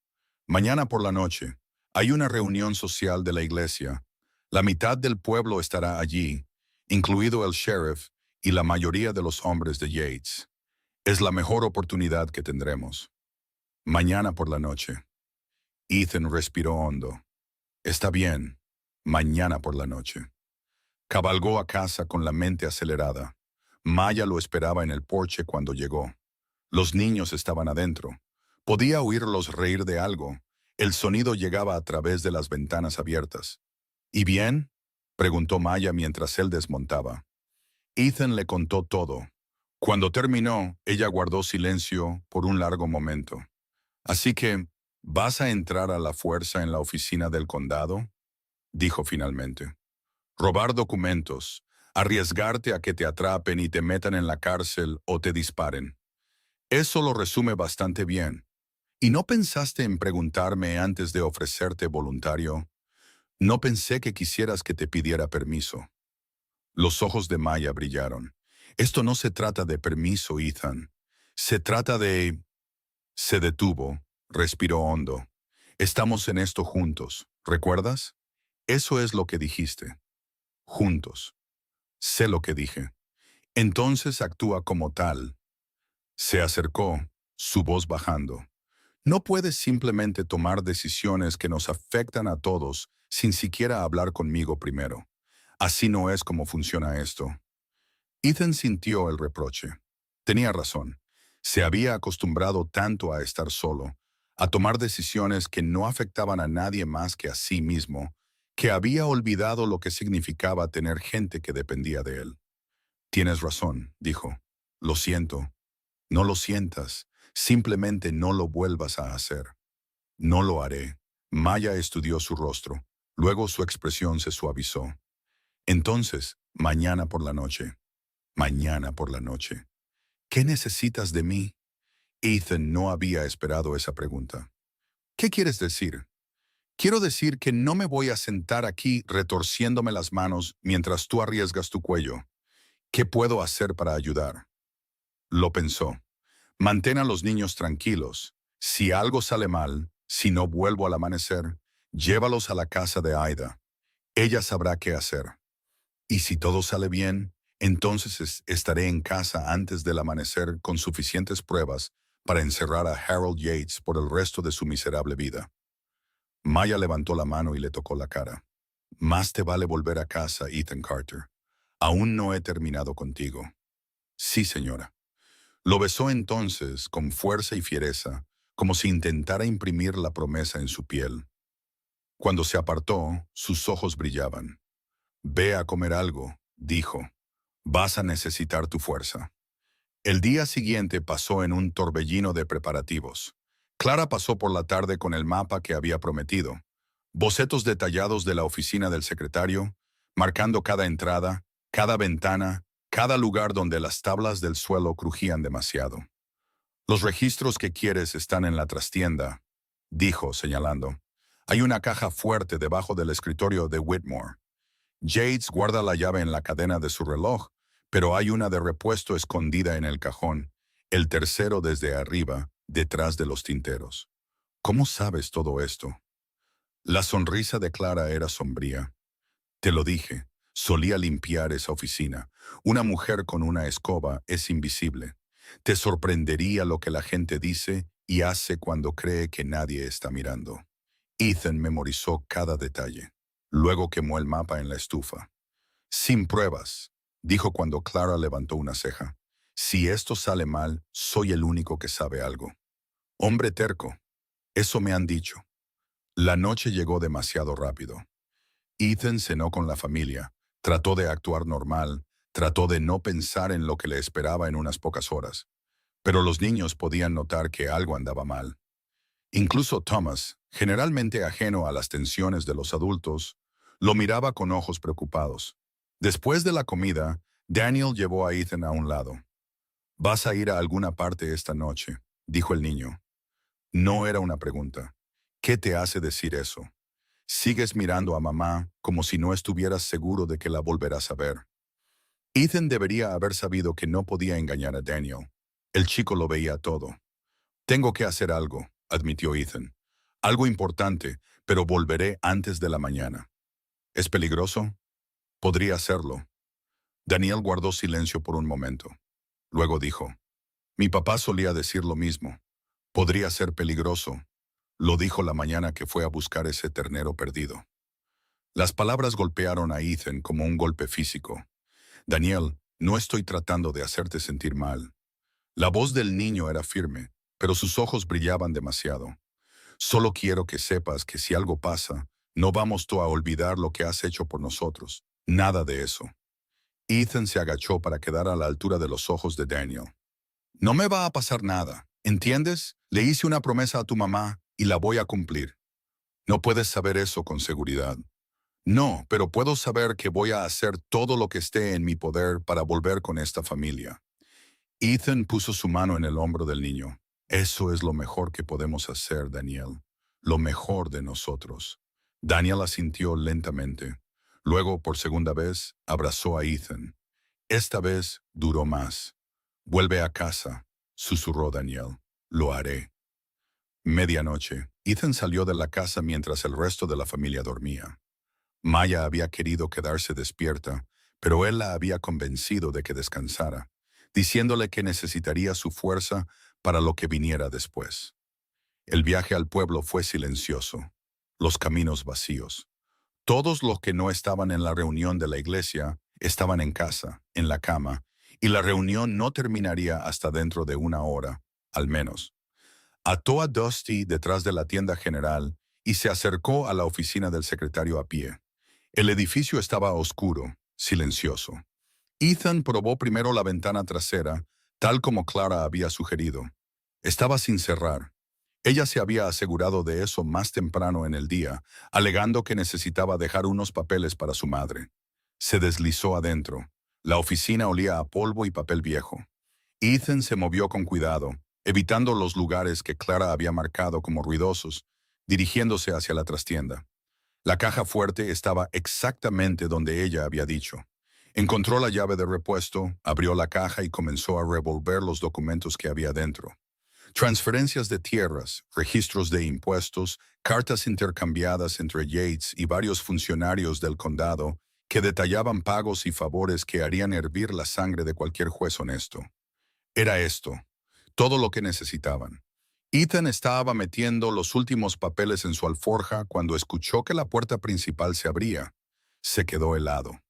Mañana por la noche. Hay una reunión social de la iglesia. La mitad del pueblo estará allí, incluido el sheriff y la mayoría de los hombres de Yates. Es la mejor oportunidad que tendremos. Mañana por la noche. Ethan respiró hondo. Está bien. Mañana por la noche. Cabalgó a casa con la mente acelerada. Maya lo esperaba en el porche cuando llegó. Los niños estaban adentro. Podía oírlos reír de algo. El sonido llegaba a través de las ventanas abiertas. ¿Y bien?, preguntó Maya mientras él desmontaba. Ethan le contó todo. Cuando terminó, ella guardó silencio por un largo momento. Así que, ¿vas a entrar a la fuerza en la oficina del condado?, dijo finalmente. Robar documentos, arriesgarte a que te atrapen y te metan en la cárcel o te disparen. Eso lo resume bastante bien. ¿Y no pensaste en preguntarme antes de ofrecerte voluntario? No pensé que quisieras que te pidiera permiso. Los ojos de Maya brillaron. Esto no se trata de permiso, Ethan. Se trata de... Se detuvo, respiró hondo. Estamos en esto juntos, ¿recuerdas? Eso es lo que dijiste. Juntos. Sé lo que dije. Entonces actúa como tal. Se acercó, su voz bajando. No puedes simplemente tomar decisiones que nos afectan a todos sin siquiera hablar conmigo primero. Así no es como funciona esto. Ethan sintió el reproche. Tenía razón. Se había acostumbrado tanto a estar solo, a tomar decisiones que no afectaban a nadie más que a sí mismo, que había olvidado lo que significaba tener gente que dependía de él. Tienes razón, dijo. Lo siento. No lo sientas. Simplemente no lo vuelvas a hacer. No lo haré. Maya estudió su rostro. Luego su expresión se suavizó. Entonces, mañana por la noche. Mañana por la noche. ¿Qué necesitas de mí? Ethan no había esperado esa pregunta. ¿Qué quieres decir? Quiero decir que no me voy a sentar aquí retorciéndome las manos mientras tú arriesgas tu cuello. ¿Qué puedo hacer para ayudar? Lo pensó. Mantén a los niños tranquilos. Si algo sale mal, si no vuelvo al amanecer, llévalos a la casa de Aida. Ella sabrá qué hacer. Y si todo sale bien, entonces estaré en casa antes del amanecer con suficientes pruebas para encerrar a Harold Yates por el resto de su miserable vida. Maya levantó la mano y le tocó la cara. Más te vale volver a casa, Ethan Carter. Aún no he terminado contigo. Sí, señora. Lo besó entonces con fuerza y fiereza, como si intentara imprimir la promesa en su piel. Cuando se apartó, sus ojos brillaban. Ve a comer algo, dijo. Vas a necesitar tu fuerza. El día siguiente pasó en un torbellino de preparativos. Clara pasó por la tarde con el mapa que había prometido, bocetos detallados de la oficina del secretario, marcando cada entrada, cada ventana, cada lugar donde las tablas del suelo crujían demasiado. Los registros que quieres están en la trastienda, dijo, señalando. Hay una caja fuerte debajo del escritorio de Whitmore. Yates guarda la llave en la cadena de su reloj, pero hay una de repuesto escondida en el cajón, el tercero desde arriba, detrás de los tinteros. ¿Cómo sabes todo esto? La sonrisa de Clara era sombría. Te lo dije, solía limpiar esa oficina. Una mujer con una escoba es invisible. Te sorprendería lo que la gente dice y hace cuando cree que nadie está mirando. Ethan memorizó cada detalle. Luego quemó el mapa en la estufa. Sin pruebas, dijo cuando Clara levantó una ceja. Si esto sale mal, soy el único que sabe algo. Hombre terco. Eso me han dicho. La noche llegó demasiado rápido. Ethan cenó con la familia, trató de actuar normal, trató de no pensar en lo que le esperaba en unas pocas horas. Pero los niños podían notar que algo andaba mal. Incluso Thomas, generalmente ajeno a las tensiones de los adultos, lo miraba con ojos preocupados. Después de la comida, Daniel llevó a Ethan a un lado. «¿Vas a ir a alguna parte esta noche?», dijo el niño. No era una pregunta. ¿Qué te hace decir eso? Sigues mirando a mamá como si no estuvieras seguro de que la volverás a ver. Ethan debería haber sabido que no podía engañar a Daniel. El chico lo veía todo. Tengo que hacer algo, admitió Ethan. Algo importante, pero volveré antes de la mañana. ¿Es peligroso? Podría serlo. Daniel guardó silencio por un momento. Luego dijo, mi papá solía decir lo mismo. Podría ser peligroso. Lo dijo la mañana que fue a buscar ese ternero perdido. Las palabras golpearon a Ethan como un golpe físico. Daniel, no estoy tratando de hacerte sentir mal. La voz del niño era firme, pero sus ojos brillaban demasiado. Solo quiero que sepas que si algo pasa, no vamos tú a olvidar lo que has hecho por nosotros. Nada de eso. Ethan se agachó para quedar a la altura de los ojos de Daniel. No me va a pasar nada, ¿entiendes? Le hice una promesa a tu mamá y la voy a cumplir. No puedes saber eso con seguridad. No, pero puedo saber que voy a hacer todo lo que esté en mi poder para volver con esta familia. Ethan puso su mano en el hombro del niño. Eso es lo mejor que podemos hacer, Daniel. Lo mejor de nosotros. Daniel asintió lentamente. Luego, por segunda vez, abrazó a Ethan. Esta vez duró más. Vuelve a casa, susurró Daniel. Lo haré. Medianoche, Ethan salió de la casa mientras el resto de la familia dormía. Maya había querido quedarse despierta, pero él la había convencido de que descansara, diciéndole que necesitaría su fuerza para lo que viniera después. El viaje al pueblo fue silencioso, los caminos vacíos. Todos los que no estaban en la reunión de la iglesia estaban en casa, en la cama, y la reunión no terminaría hasta dentro de una hora, al menos. Ató a Dusty detrás de la tienda general y se acercó a la oficina del secretario a pie. El edificio estaba oscuro, silencioso. Ethan probó primero la ventana trasera, tal como Clara había sugerido. Estaba sin cerrar. Ella se había asegurado de eso más temprano en el día, alegando que necesitaba dejar unos papeles para su madre. Se deslizó adentro. La oficina olía a polvo y papel viejo. Ethan se movió con cuidado, evitando los lugares que Clara había marcado como ruidosos, dirigiéndose hacia la trastienda. La caja fuerte estaba exactamente donde ella había dicho. Encontró la llave de repuesto, abrió la caja y comenzó a revolver los documentos que había dentro. Transferencias de tierras, registros de impuestos, cartas intercambiadas entre Yates y varios funcionarios del condado que detallaban pagos y favores que harían hervir la sangre de cualquier juez honesto. Era esto, todo lo que necesitaban. Ethan estaba metiendo los últimos papeles en su alforja cuando escuchó que la puerta principal se abría. Se quedó helado.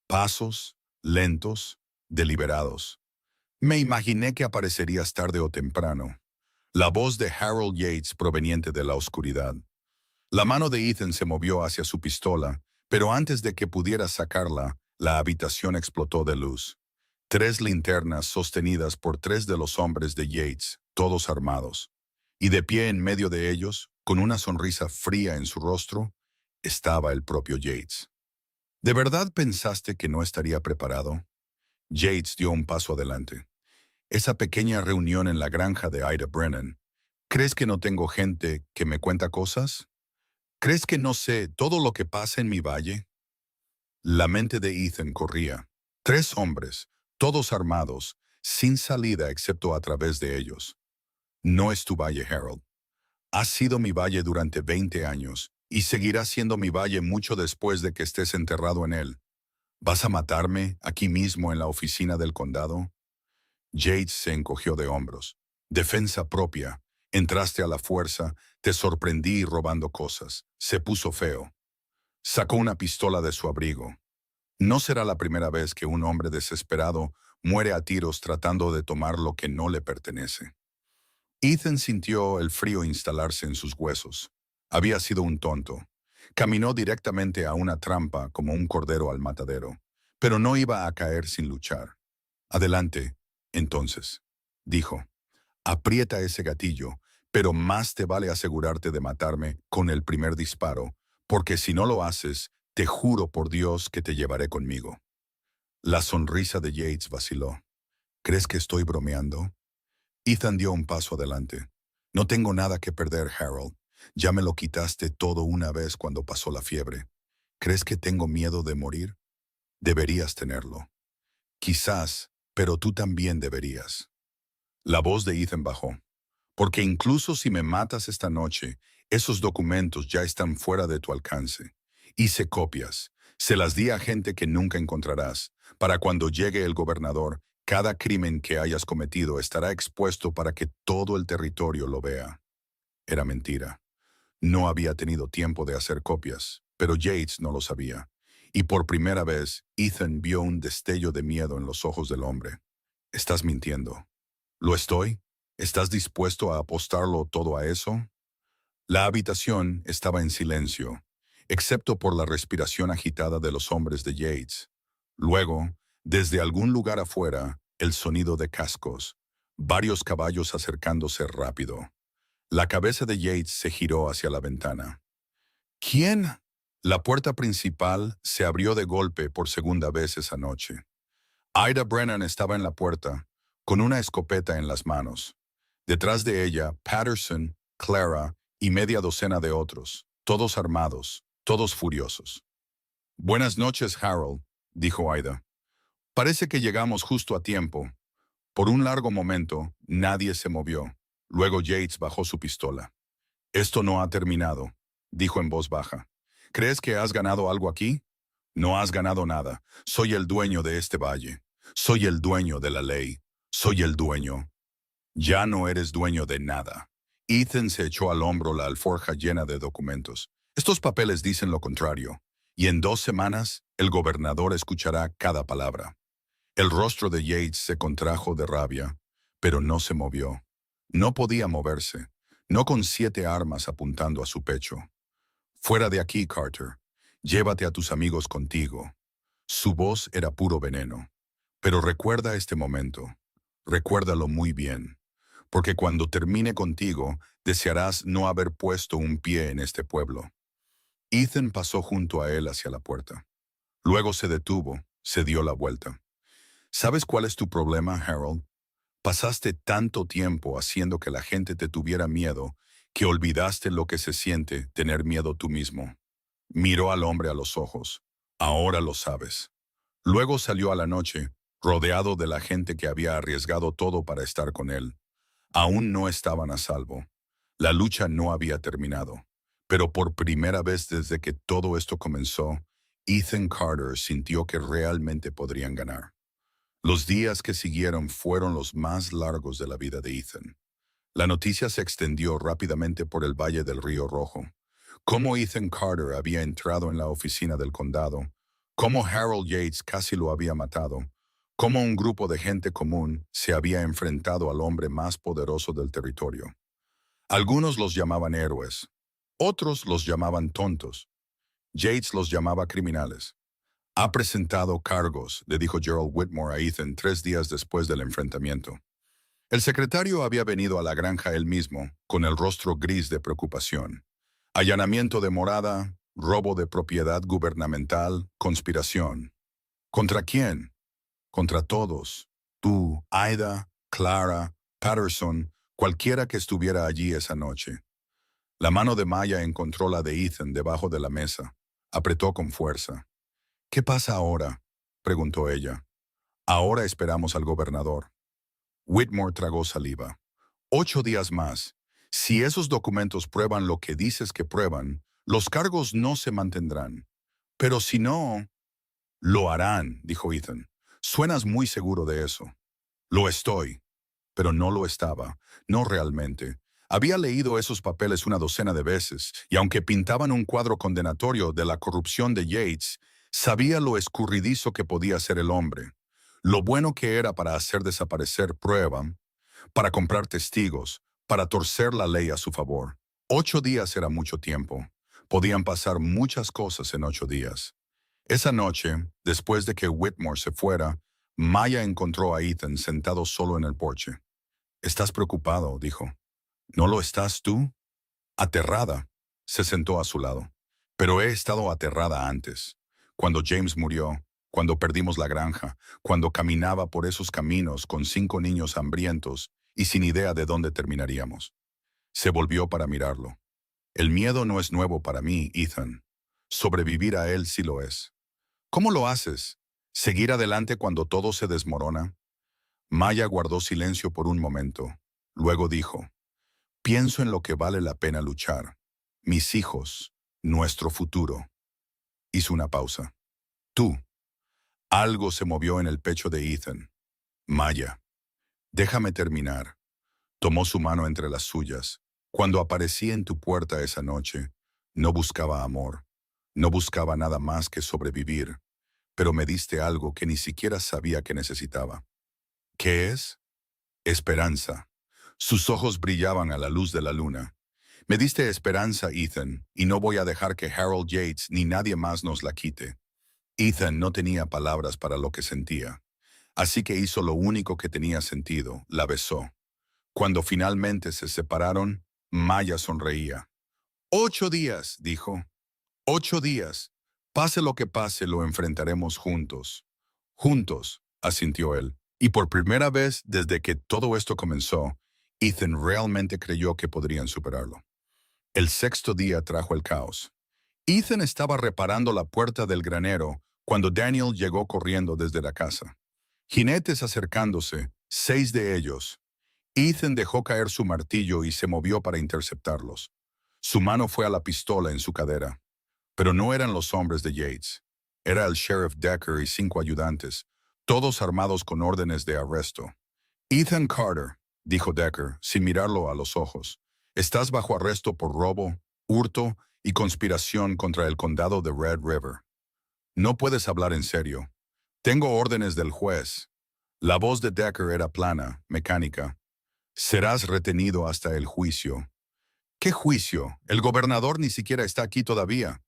Pasos, lentos, deliberados. Me imaginé que aparecerías tarde o temprano. La voz de Harold Yates proveniente de la oscuridad. La mano de Ethan se movió hacia su pistola, pero antes de que pudiera sacarla, la habitación explotó de luz. 3 linternas sostenidas por 3 de los hombres de Yates, todos armados. Y de pie en medio de ellos, con una sonrisa fría en su rostro, estaba el propio Yates. ¿De verdad pensaste que no estaría preparado? Yates dio un paso adelante. Esa pequeña reunión en la granja de Ida Brennan. ¿Crees que no tengo gente que me cuenta cosas? ¿Crees que no sé todo lo que pasa en mi valle? La mente de Ethan corría. 3 hombres, todos armados, sin salida excepto a través de ellos. No es tu valle, Harold. Has sido mi valle durante 20 años y seguirás siendo mi valle mucho después de que estés enterrado en él. ¿Vas a matarme aquí mismo en la oficina del condado? Yates se encogió de hombros. Defensa propia. Entraste a la fuerza, te sorprendí robando cosas. Se puso feo. Sacó una pistola de su abrigo. No será la primera vez que un hombre desesperado muere a tiros tratando de tomar lo que no le pertenece. Ethan sintió el frío instalarse en sus huesos. Había sido un tonto. Caminó directamente a una trampa como un cordero al matadero, pero no iba a caer sin luchar. Adelante, entonces, dijo. Aprieta ese gatillo, pero más te vale asegurarte de matarme con el primer disparo, porque si no lo haces, te juro por Dios que te llevaré conmigo. La sonrisa de Yates vaciló. ¿Crees que estoy bromeando? Ethan dio un paso adelante. No tengo nada que perder, Harold. Ya me lo quitaste todo una vez cuando pasó la fiebre. ¿Crees que tengo miedo de morir? Deberías tenerlo. Quizás, pero tú también deberías. La voz de Ethan bajó. Porque incluso si me matas esta noche, esos documentos ya están fuera de tu alcance. Hice copias. Se las di a gente que nunca encontrarás. Para cuando llegue el gobernador, cada crimen que hayas cometido estará expuesto para que todo el territorio lo vea. Era mentira. No había tenido tiempo de hacer copias, pero Yates no lo sabía. Y por primera vez, Ethan vio un destello de miedo en los ojos del hombre. Estás mintiendo. ¿Lo estoy? ¿Estás dispuesto a apostarlo todo a eso? La habitación estaba en silencio, excepto por la respiración agitada de los hombres de Yates. Luego, desde algún lugar afuera, el sonido de cascos, varios caballos acercándose rápido. La cabeza de Yates se giró hacia la ventana. ¿Quién? La puerta principal se abrió de golpe por segunda vez esa noche. Ida Brennan estaba en la puerta, con una escopeta en las manos. Detrás de ella, Patterson, Clara y media docena de otros, todos armados, todos furiosos. «Buenas noches, Harold», dijo Ida. «Parece que llegamos justo a tiempo». Por un largo momento, nadie se movió. Luego Yates bajó su pistola. «Esto no ha terminado», dijo en voz baja. «¿Crees que has ganado algo aquí? No has ganado nada. Soy el dueño de este valle. Soy el dueño de la ley. Soy el dueño. Ya no eres dueño de nada». Ethan se echó al hombro la alforja llena de documentos. «Estos papeles dicen lo contrario, y en 2 semanas el gobernador escuchará cada palabra». El rostro de Yates se contrajo de rabia, pero no se movió. No podía moverse, no con 7 armas apuntando a su pecho. «Fuera de aquí, Carter. Llévate a tus amigos contigo». Su voz era puro veneno. «Pero recuerda este momento. Recuérdalo muy bien. Porque cuando termine contigo, desearás no haber puesto un pie en este pueblo». Ethan pasó junto a él hacia la puerta. Luego se detuvo, se dio la vuelta. «¿Sabes cuál es tu problema, Harold? Pasaste tanto tiempo haciendo que la gente te tuviera miedo que olvidaste lo que se siente tener miedo tú mismo». Miró al hombre a los ojos. «Ahora lo sabes». Luego salió a la noche, rodeado de la gente que había arriesgado todo para estar con él. Aún no estaban a salvo. La lucha no había terminado. Pero por primera vez desde que todo esto comenzó, Ethan Carter sintió que realmente podrían ganar. Los días que siguieron fueron los más largos de la vida de Ethan. La noticia se extendió rápidamente por el Valle del Río Rojo. Cómo Ethan Carter había entrado en la oficina del condado, cómo Harold Yates casi lo había matado, cómo un grupo de gente común se había enfrentado al hombre más poderoso del territorio. Algunos los llamaban héroes, otros los llamaban tontos. Yates los llamaba criminales. «Ha presentado cargos», le dijo Gerald Whitmore a Ethan 3 días después del enfrentamiento. El secretario había venido a la granja él mismo, con el rostro gris de preocupación. Allanamiento de morada, robo de propiedad gubernamental, conspiración. ¿Contra quién? Contra todos. Tú, Ida, Clara, Patterson, cualquiera que estuviera allí esa noche. La mano de Maya encontró la de Ethan debajo de la mesa. Apretó con fuerza. «¿Qué pasa ahora?», preguntó ella. «Ahora esperamos al gobernador». Whitmore tragó saliva. «8 días más. Si esos documentos prueban lo que dices que prueban, los cargos no se mantendrán. Pero si no...». «Lo harán», dijo Ethan. «Suenas muy seguro de eso». «Lo estoy». Pero no lo estaba, no realmente. Había leído esos papeles una docena de veces, y aunque pintaban un cuadro condenatorio de la corrupción de Yates, sabía lo escurridizo que podía ser el hombre, lo bueno que era para hacer desaparecer prueba, para comprar testigos, para torcer la ley a su favor. 8 días era mucho tiempo. Podían pasar muchas cosas en 8 días. Esa noche, después de que Whitmore se fuera, Maya encontró a Ethan sentado solo en el porche. «Estás preocupado», dijo. «¿No lo estás tú?» Aterrada, se sentó a su lado. «Pero he estado aterrada antes. Cuando James murió, cuando perdimos la granja, cuando caminaba por esos caminos con 5 niños hambrientos y sin idea de dónde terminaríamos». Se volvió para mirarlo. «El miedo no es nuevo para mí, Ethan. Sobrevivir a él sí lo es». «¿Cómo lo haces? ¿Seguir adelante cuando todo se desmorona?» Maya guardó silencio por un momento. Luego dijo, Pienso en lo que vale la pena luchar. Mis hijos, nuestro futuro. Hizo una pausa. Tú. Algo se movió en el pecho de Ethan. Maya. Déjame terminar. Tomó su mano entre las suyas. Cuando aparecí en tu puerta esa noche, no buscaba amor. No buscaba nada más que sobrevivir. Pero me diste algo que ni siquiera sabía que necesitaba. ¿Qué es? Esperanza. Sus ojos brillaban a la luz de la luna. Me diste esperanza, Ethan, y no voy a dejar que Harold Yates ni nadie más nos la quite. Ethan no tenía palabras para lo que sentía. Así que hizo lo único que tenía sentido, la besó. Cuando finalmente se separaron, Maya sonreía. 8 días, dijo. 8 días. Pase lo que pase, lo enfrentaremos juntos. Juntos, asintió él. Y por primera vez desde que todo esto comenzó, Ethan realmente creyó que podrían superarlo. El 6.º día trajo el caos. Ethan estaba reparando la puerta del granero cuando Daniel llegó corriendo desde la casa. Jinetes acercándose, 6 de ellos. Ethan dejó caer su martillo y se movió para interceptarlos. Su mano fue a la pistola en su cadera. Pero no eran los hombres de Yates. Era el sheriff Decker y 5 ayudantes, todos armados con órdenes de arresto. Ethan Carter, dijo Decker, sin mirarlo a los ojos, estás bajo arresto por robo, hurto y conspiración contra el condado de Red River. No puedes hablar en serio. Tengo órdenes del juez. La voz de Decker era plana, mecánica. Serás retenido hasta el juicio. ¿Qué juicio? El gobernador ni siquiera está aquí todavía.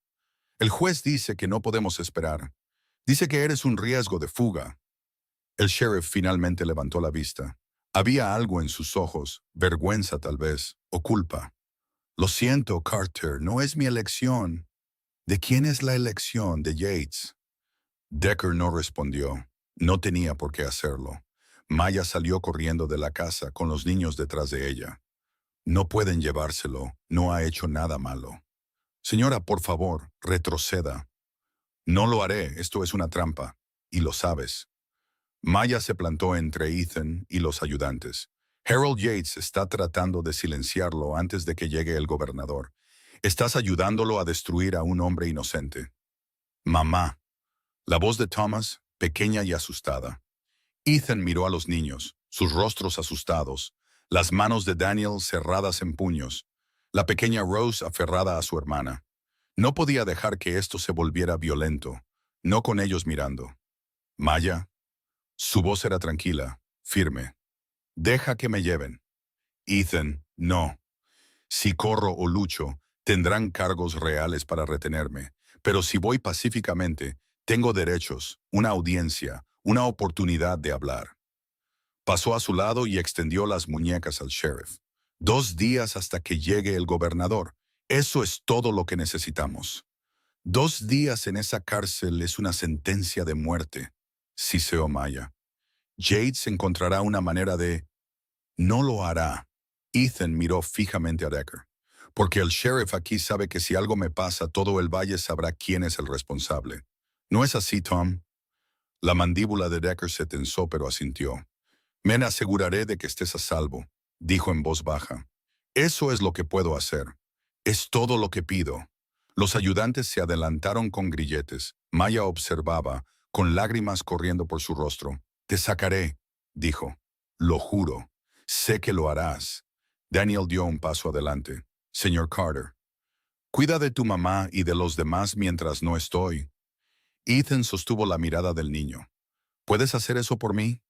El juez dice que no podemos esperar. Dice que eres un riesgo de fuga. El sheriff finalmente levantó la vista. Había algo en sus ojos, vergüenza tal vez, o culpa. Lo siento, Carter, no es mi elección. ¿De quién es la elección? De Yates. Decker no respondió. No tenía por qué hacerlo. Maya salió corriendo de la casa con los niños detrás de ella. No pueden llevárselo, no ha hecho nada malo. Señora, por favor, retroceda. No lo haré, esto es una trampa, y lo sabes. Maya se plantó entre Ethan y los ayudantes. Harold Yates está tratando de silenciarlo antes de que llegue el gobernador. Estás ayudándolo a destruir a un hombre inocente. Mamá. La voz de Thomas, pequeña y asustada. Ethan miró a los niños, sus rostros asustados, las manos de Daniel cerradas en puños, la pequeña Rose aferrada a su hermana. No podía dejar que esto se volviera violento, no con ellos mirando. Maya. Su voz era tranquila, firme. Deja que me lleven. Ethan, no. Si corro o lucho, tendrán cargos reales para retenerme. Pero si voy pacíficamente, tengo derechos, una audiencia, una oportunidad de hablar. Pasó a su lado y extendió las muñecas al sheriff. 2 días hasta que llegue el gobernador. Eso es todo lo que necesitamos. 2 días en esa cárcel es una sentencia de muerte, siseó Maya. Yates encontrará una manera de... No lo hará. Ethan miró fijamente a Decker. Porque el sheriff aquí sabe que si algo me pasa, todo el valle sabrá quién es el responsable. ¿No es así, Tom? La mandíbula de Decker se tensó, pero asintió. Me aseguraré de que estés a salvo, dijo en voz baja. Eso es lo que puedo hacer. Es todo lo que pido. Los ayudantes se adelantaron con grilletes. Maya observaba, con lágrimas corriendo por su rostro. Te sacaré, dijo. Lo juro. Sé que lo harás. Daniel dio un paso adelante. Señor Carter. Cuida de tu mamá y de los demás mientras no estoy. Ethan sostuvo la mirada del niño. ¿Puedes hacer eso por mí?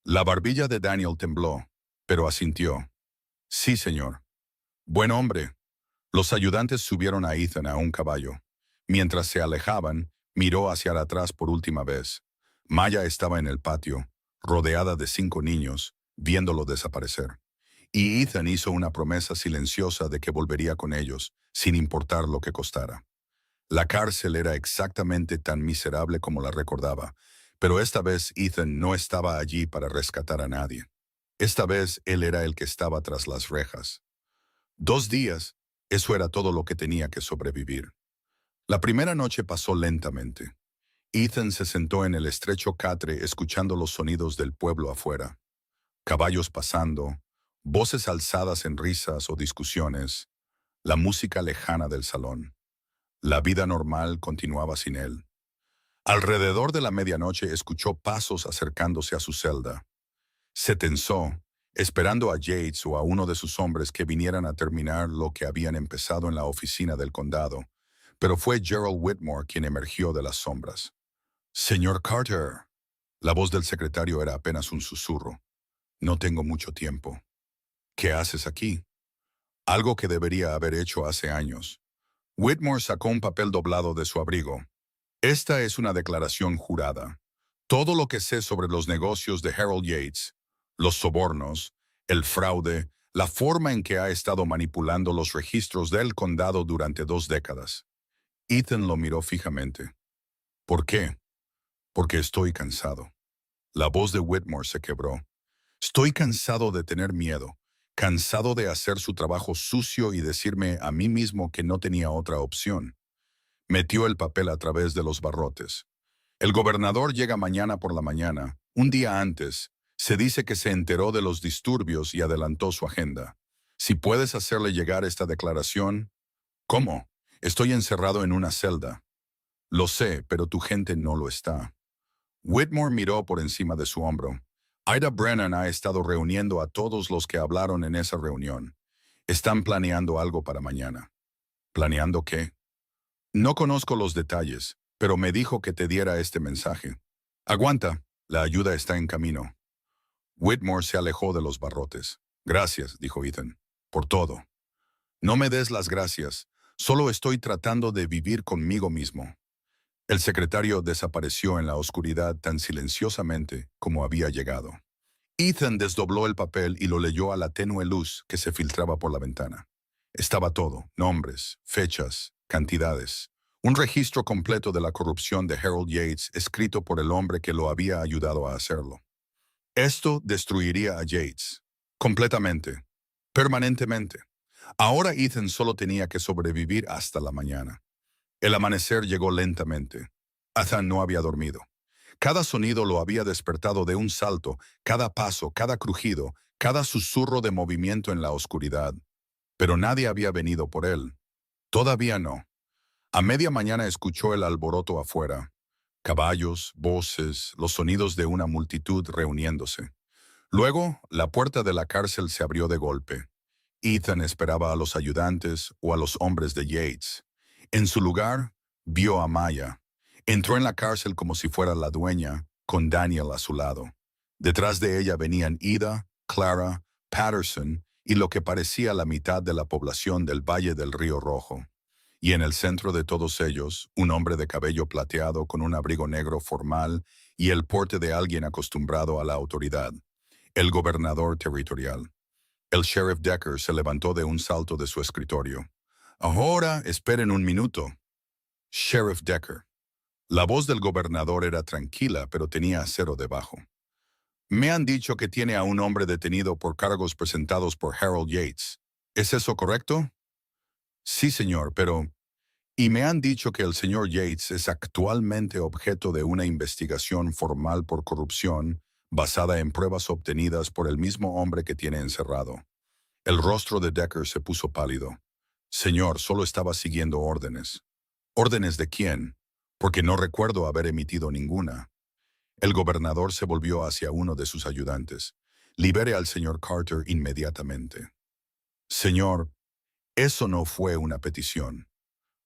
La barbilla de Daniel tembló, pero asintió. Sí, señor. Buen hombre. Los ayudantes subieron a Ethan a un caballo. Mientras se alejaban, miró hacia atrás por última vez. Maya estaba en el patio, rodeada de 5 niños, viéndolo desaparecer. Y Ethan hizo una promesa silenciosa de que volvería con ellos, sin importar lo que costara. La cárcel era exactamente tan miserable como la recordaba, pero esta vez Ethan no estaba allí para rescatar a nadie. Esta vez él era el que estaba tras las rejas. 2 días, eso era todo lo que tenía que sobrevivir. La primera noche pasó lentamente. Ethan se sentó en el estrecho catre escuchando los sonidos del pueblo afuera. Caballos pasando, voces alzadas en risas o discusiones, la música lejana del salón. La vida normal continuaba sin él. Alrededor de la medianoche escuchó pasos acercándose a su celda. Se tensó, esperando a Yates o a uno de sus hombres que vinieran a terminar lo que habían empezado en la oficina del condado, pero fue Gerald Whitmore quien emergió de las sombras. «Señor Carter». La voz del secretario era apenas un susurro. «No tengo mucho tiempo». «¿Qué haces aquí?» «Algo que debería haber hecho hace años». Whitmore sacó un papel doblado de su abrigo. «Esta es una declaración jurada. Todo lo que sé sobre los negocios de Harold Yates, los sobornos, el fraude, la forma en que ha estado manipulando los registros del condado durante 2 décadas». Ethan lo miró fijamente. «¿Por qué?» «Porque estoy cansado». La voz de Whitmore se quebró. «Estoy cansado de tener miedo, cansado de hacer su trabajo sucio y decirme a mí mismo que no tenía otra opción». Metió el papel a través de los barrotes. «El gobernador llega mañana por la mañana. Un día antes, se dice que se enteró de los disturbios y adelantó su agenda. Si puedes hacerle llegar esta declaración». «¿Cómo? Estoy encerrado en una celda». «Lo sé, pero tu gente no lo está». Whitmore miró por encima de su hombro. «Ida Brennan ha estado reuniendo a todos los que hablaron en esa reunión. Están planeando algo para mañana». «¿Planeando qué?» «No conozco los detalles, pero me dijo que te diera este mensaje. Aguanta, la ayuda está en camino». Whitmore se alejó de los barrotes. «Gracias», dijo Ethan, «por todo». «No me des las gracias, solo estoy tratando de vivir conmigo mismo». El secretario desapareció en la oscuridad tan silenciosamente como había llegado. Ethan desdobló el papel y lo leyó a la tenue luz que se filtraba por la ventana. Estaba todo: nombres, fechas, cantidades. Un registro completo de la corrupción de Harold Yates escrito por el hombre que lo había ayudado a hacerlo. Esto destruiría a Yates. Completamente. Permanentemente. Ahora Ethan solo tenía que sobrevivir hasta la mañana. El amanecer llegó lentamente. Ethan no había dormido. Cada sonido lo había despertado de un salto, cada paso, cada crujido, cada susurro de movimiento en la oscuridad. Pero nadie había venido por él. Todavía no. A media mañana escuchó el alboroto afuera. Caballos, voces, los sonidos de una multitud reuniéndose. Luego, la puerta de la cárcel se abrió de golpe. Ethan esperaba a los ayudantes o a los hombres de Yates. En su lugar, vio a Maya. Entró en la cárcel como si fuera la dueña, con Daniel a su lado. Detrás de ella venían Ida, Clara, Patterson y lo que parecía la mitad de la población del Valle del Río Rojo. Y en el centro de todos ellos, un hombre de cabello plateado con un abrigo negro formal y el porte de alguien acostumbrado a la autoridad, el gobernador territorial. El sheriff Decker se levantó de un salto de su escritorio. «Ahora, esperen un minuto». «Sheriff Decker». La voz del gobernador era tranquila, pero tenía acero debajo. «Me han dicho que tiene a un hombre detenido por cargos presentados por Harold Yates. ¿Es eso correcto?» «Sí, señor, pero...» «Y me han dicho que el señor Yates es actualmente objeto de una investigación formal por corrupción basada en pruebas obtenidas por el mismo hombre que tiene encerrado». El rostro de Decker se puso pálido. «Señor, solo estaba siguiendo órdenes». «¿Órdenes de quién? Porque no recuerdo haber emitido ninguna». El gobernador se volvió hacia uno de sus ayudantes. «Libere al señor Carter inmediatamente». «Señor, eso no fue una petición».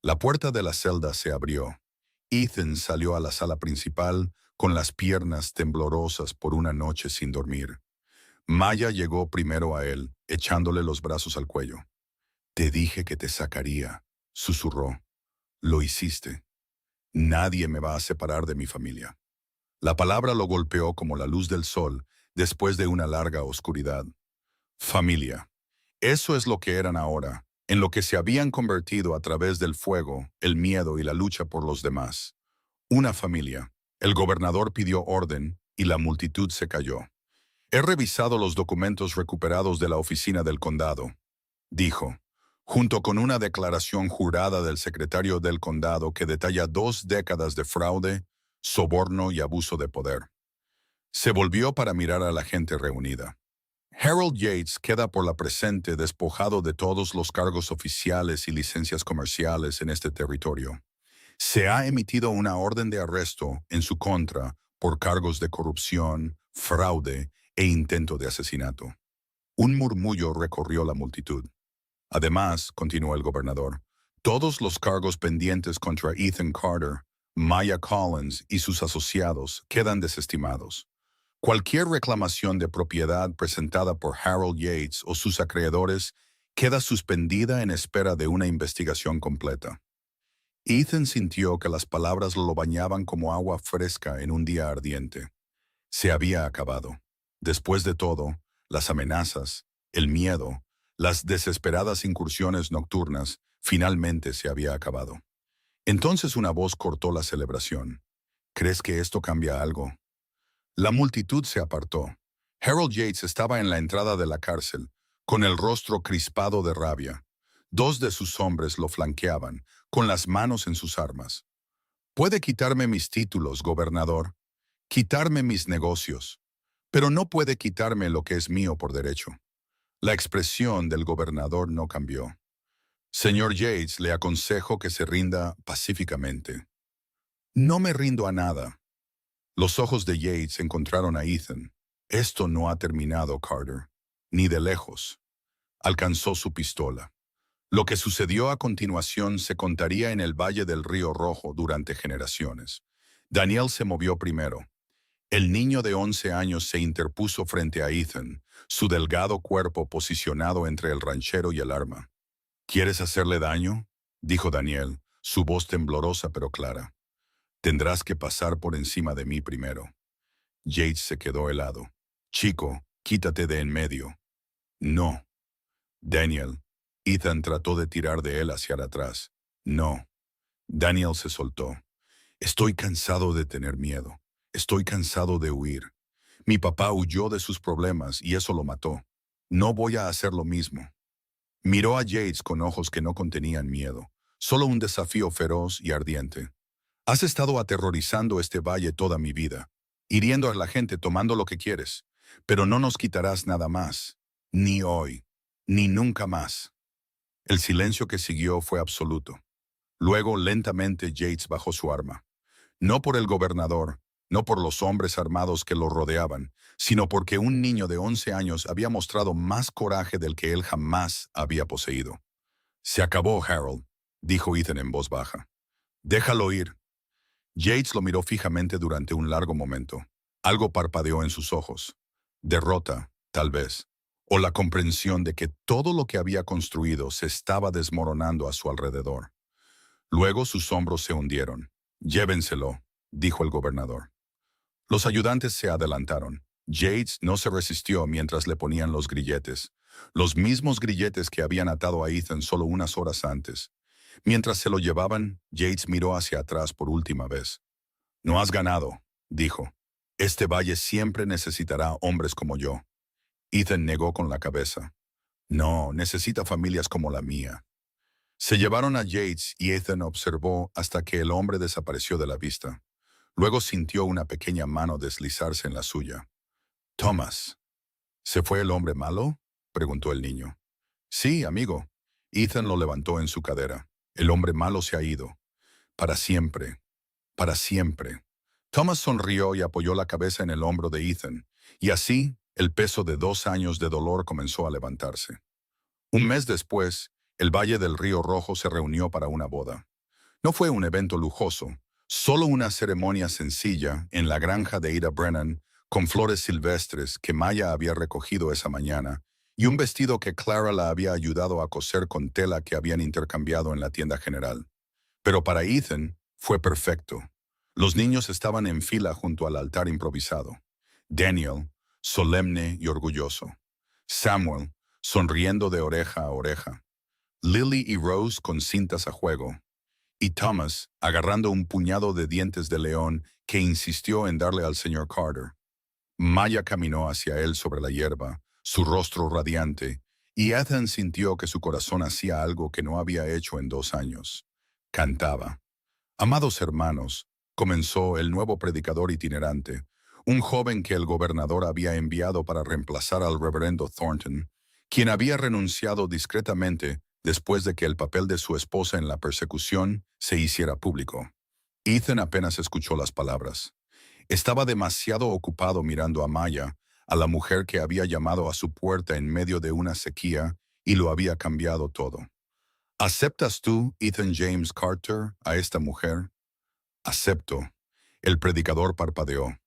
La puerta de la celda se abrió. Ethan salió a la sala principal con las piernas temblorosas por una noche sin dormir. Maya llegó primero a él, echándole los brazos al cuello. «Te dije que te sacaría», susurró. «Lo hiciste. Nadie me va a separar de mi familia». La palabra lo golpeó como la luz del sol después de una larga oscuridad. Familia. Eso es lo que eran ahora, en lo que se habían convertido a través del fuego, el miedo y la lucha por los demás. Una familia. El gobernador pidió orden y la multitud se cayó. «He revisado los documentos recuperados de la oficina del condado», dijo, junto con una declaración jurada del secretario del condado que detalla 2 décadas de fraude, soborno y abuso de poder. Se volvió para mirar a la gente reunida. Harold Yates queda por la presente despojado de todos los cargos oficiales y licencias comerciales en este territorio. Se ha emitido una orden de arresto en su contra por cargos de corrupción, fraude e intento de asesinato. Un murmullo recorrió la multitud. Además, continuó el gobernador, todos los cargos pendientes contra Ethan Carter, Maya Collins y sus asociados quedan desestimados. Cualquier reclamación de propiedad presentada por Harold Yates o sus acreedores queda suspendida en espera de una investigación completa. Ethan sintió que las palabras lo bañaban como agua fresca en un día ardiente. Se había acabado. Después de todo, las amenazas, el miedo, las desesperadas incursiones nocturnas, finalmente se había acabado. Entonces una voz cortó la celebración. ¿Crees que esto cambia algo? La multitud se apartó. Harold Yates estaba en la entrada de la cárcel, con el rostro crispado de rabia. Dos de sus hombres lo flanqueaban, con las manos en sus armas. Puede quitarme mis títulos, gobernador, quitarme mis negocios, pero no puede quitarme lo que es mío por derecho. La expresión del gobernador no cambió. Señor Yates, le aconsejo que se rinda pacíficamente. No me rindo a nada. Los ojos de Yates encontraron a Ethan. Esto no ha terminado, Carter. Ni de lejos. Alcanzó su pistola. Lo que sucedió a continuación se contaría en el Valle del Río Rojo durante generaciones. Daniel se movió primero. El niño de 11 años se interpuso frente a Ethan, su delgado cuerpo posicionado entre el ranchero y el arma. ¿Quieres hacerle daño?, dijo Daniel, su voz temblorosa pero clara. Tendrás que pasar por encima de mí primero. Yates se quedó helado. Chico, quítate de en medio. No. Daniel. Ethan trató de tirar de él hacia atrás. No. Daniel se soltó. Estoy cansado de tener miedo. Estoy cansado de huir. Mi papá huyó de sus problemas y eso lo mató. No voy a hacer lo mismo. Miró a Yates con ojos que no contenían miedo, solo un desafío feroz y ardiente. Has estado aterrorizando este valle toda mi vida, hiriendo a la gente tomando lo que quieres, pero no nos quitarás nada más, ni hoy, ni nunca más. El silencio que siguió fue absoluto. Luego, lentamente, Yates bajó su arma. No por el gobernador, no por los hombres armados que lo rodeaban, sino porque un niño de 11 años había mostrado más coraje del que él jamás había poseído. Se acabó, Harold, dijo Ethan en voz baja. Déjalo ir. Yates lo miró fijamente durante un largo momento. Algo parpadeó en sus ojos. Derrota, tal vez, o la comprensión de que todo lo que había construido se estaba desmoronando a su alrededor. Luego sus hombros se hundieron. Llévenselo, dijo el gobernador. Los ayudantes se adelantaron. Yates no se resistió mientras le ponían los grilletes, los mismos grilletes que habían atado a Ethan solo unas horas antes. Mientras se lo llevaban, Yates miró hacia atrás por última vez. No has ganado, dijo. Este valle siempre necesitará hombres como yo. Ethan negó con la cabeza. No, necesita familias como la mía. Se llevaron a Yates y Ethan observó hasta que el hombre desapareció de la vista. Luego sintió una pequeña mano deslizarse en la suya. Thomas. ¿Se fue el hombre malo?, preguntó el niño. Sí, amigo. Ethan lo levantó en su cadera. El hombre malo se ha ido. Para siempre. Para siempre. Thomas sonrió y apoyó la cabeza en el hombro de Ethan, y así el peso de 2 años de dolor comenzó a levantarse. Un mes después, el Valle del Río Rojo se reunió para una boda. No fue un evento lujoso, solo una ceremonia sencilla en la granja de Ada Brennan, con flores silvestres que Maya había recogido esa mañana, y un vestido que Clara la había ayudado a coser con tela que habían intercambiado en la tienda general. Pero para Ethan fue perfecto. Los niños estaban en fila junto al altar improvisado. Daniel, solemne y orgulloso. Samuel, sonriendo de oreja a oreja. Lily y Rose con cintas a juego. Y Thomas, agarrando un puñado de dientes de león que insistió en darle al señor Carter. Maya caminó hacia él sobre la hierba, su rostro radiante, y Ethan sintió que su corazón hacía algo que no había hecho en 2 años. Cantaba. Amados hermanos, comenzó el nuevo predicador itinerante, un joven que el gobernador había enviado para reemplazar al reverendo Thornton, quien había renunciado discretamente después de que el papel de su esposa en la persecución se hiciera público. Ethan apenas escuchó las palabras. Estaba demasiado ocupado mirando a Maya, a la mujer que había llamado a su puerta en medio de una sequía y lo había cambiado todo. ¿Aceptas tú, Ethan James Carter, a esta mujer? Acepto. El predicador parpadeó.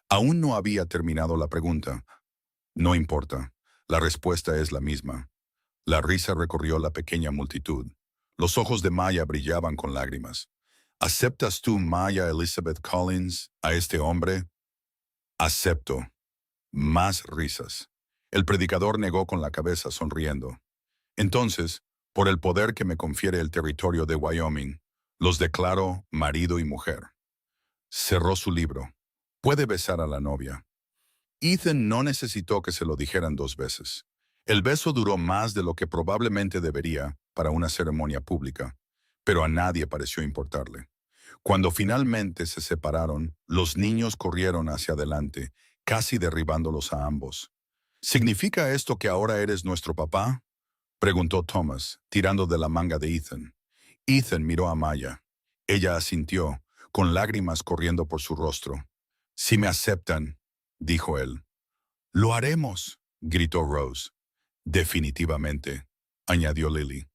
Aún no había terminado la pregunta. No importa. La respuesta es la misma. La risa recorrió la pequeña multitud. Los ojos de Maya brillaban con lágrimas. ¿Aceptas tú, Maya Elizabeth Collins, a este hombre? Acepto. Más risas. El predicador negó con la cabeza sonriendo. Entonces, por el poder que me confiere el territorio de Wyoming, los declaro marido y mujer. Cerró su libro. Puede besar a la novia. Ethan no necesitó que se lo dijeran 2 veces. El beso duró más de lo que probablemente debería para una ceremonia pública, pero a nadie pareció importarle. Cuando finalmente se separaron, los niños corrieron hacia adelante, casi derribándolos a ambos. ¿Significa esto que ahora eres nuestro papá?, preguntó Thomas, tirando de la manga de Ethan. Ethan miró a Maya. Ella asintió, con lágrimas corriendo por su rostro. «Si me aceptan», dijo él. «Lo haremos», gritó Rose. «Definitivamente», añadió Lily.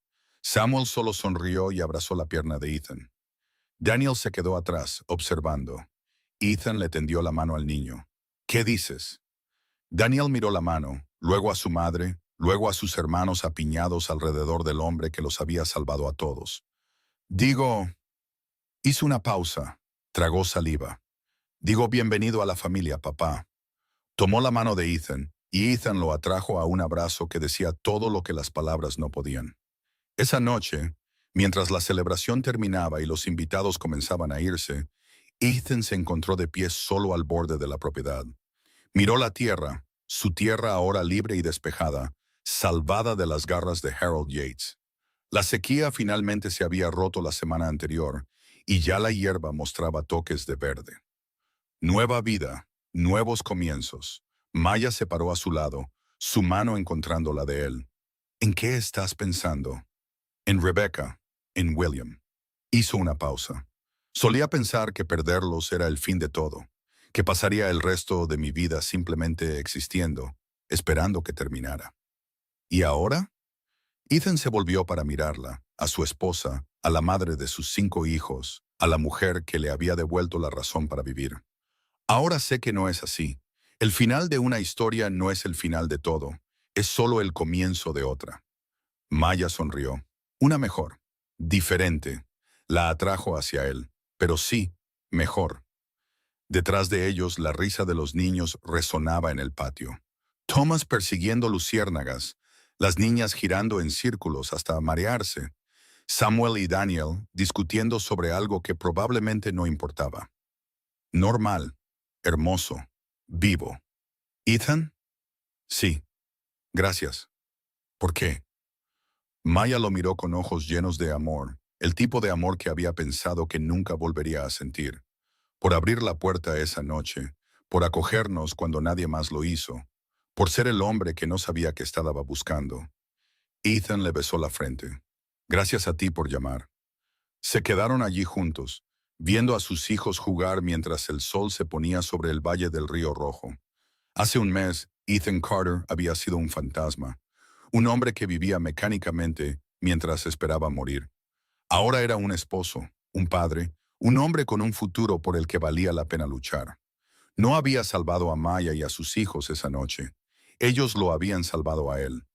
Samuel solo sonrió y abrazó la pierna de Ethan. Daniel se quedó atrás, observando. Ethan le tendió la mano al niño. «¿Qué dices?» Daniel miró la mano, luego a su madre, luego a sus hermanos apiñados alrededor del hombre que los había salvado a todos. «Digo...» Hizo una pausa, tragó saliva. «Digo bienvenido a la familia, papá». Tomó la mano de Ethan, y Ethan lo atrajo a un abrazo que decía todo lo que las palabras no podían. Esa noche, mientras la celebración terminaba y los invitados comenzaban a irse, Ethan se encontró de pie solo al borde de la propiedad. Miró la tierra, su tierra ahora libre y despejada, salvada de las garras de Harold Yates. La sequía finalmente se había roto la semana anterior, y ya la hierba mostraba toques de verde. Nueva vida, nuevos comienzos. Maya se paró a su lado, su mano encontrando la de él. «¿En qué estás pensando?» «En Rebecca, en William». Hizo una pausa. «Solía pensar que perderlos era el fin de todo, que pasaría el resto de mi vida simplemente existiendo, esperando que terminara. ¿Y ahora?» Ethan se volvió para mirarla, a su esposa, a la madre de sus 5 hijos, a la mujer que le había devuelto la razón para vivir. «Ahora sé que no es así. El final de una historia no es el final de todo, es solo el comienzo de otra». Maya sonrió. Una mejor, diferente. La atrajo hacia él, pero sí, mejor. Detrás de ellos, la risa de los niños resonaba en el patio. Thomas persiguiendo luciérnagas, las niñas girando en círculos hasta marearse. Samuel y Daniel discutiendo sobre algo que probablemente no importaba. Normal, hermoso, vivo. ¿Ethan? Sí. Gracias. ¿Por qué? Maya lo miró con ojos llenos de amor, el tipo de amor que había pensado que nunca volvería a sentir. Por abrir la puerta esa noche, por acogernos cuando nadie más lo hizo, por ser el hombre que no sabía que estaba buscando. Ethan le besó la frente. «Gracias a ti por llamar». Se quedaron allí juntos, viendo a sus hijos jugar mientras el sol se ponía sobre el valle del Río Rojo. Hace un mes, Ethan Carter había sido un fantasma, un hombre que vivía mecánicamente mientras esperaba morir. Ahora era un esposo, un padre, un hombre con un futuro por el que valía la pena luchar. No había salvado a Maya y a sus hijos esa noche. Ellos lo habían salvado a él.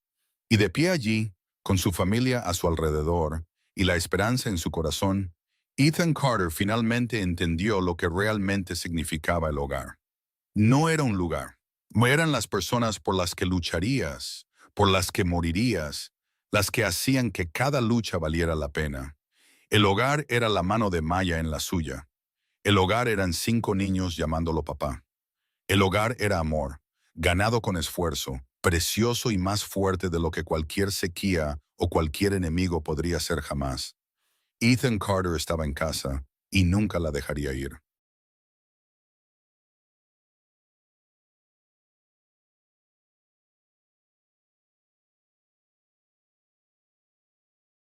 Y de pie allí, con su familia a su alrededor y la esperanza en su corazón, Ethan Carter finalmente entendió lo que realmente significaba el hogar. No era un lugar. Eran las personas por las que lucharías, por las que morirías, las que hacían que cada lucha valiera la pena. El hogar era la mano de Maya en la suya. El hogar eran 5 niños llamándolo papá. El hogar era amor, ganado con esfuerzo, precioso y más fuerte de lo que cualquier sequía o cualquier enemigo podría ser jamás. Ethan Carter estaba en casa y nunca la dejaría ir.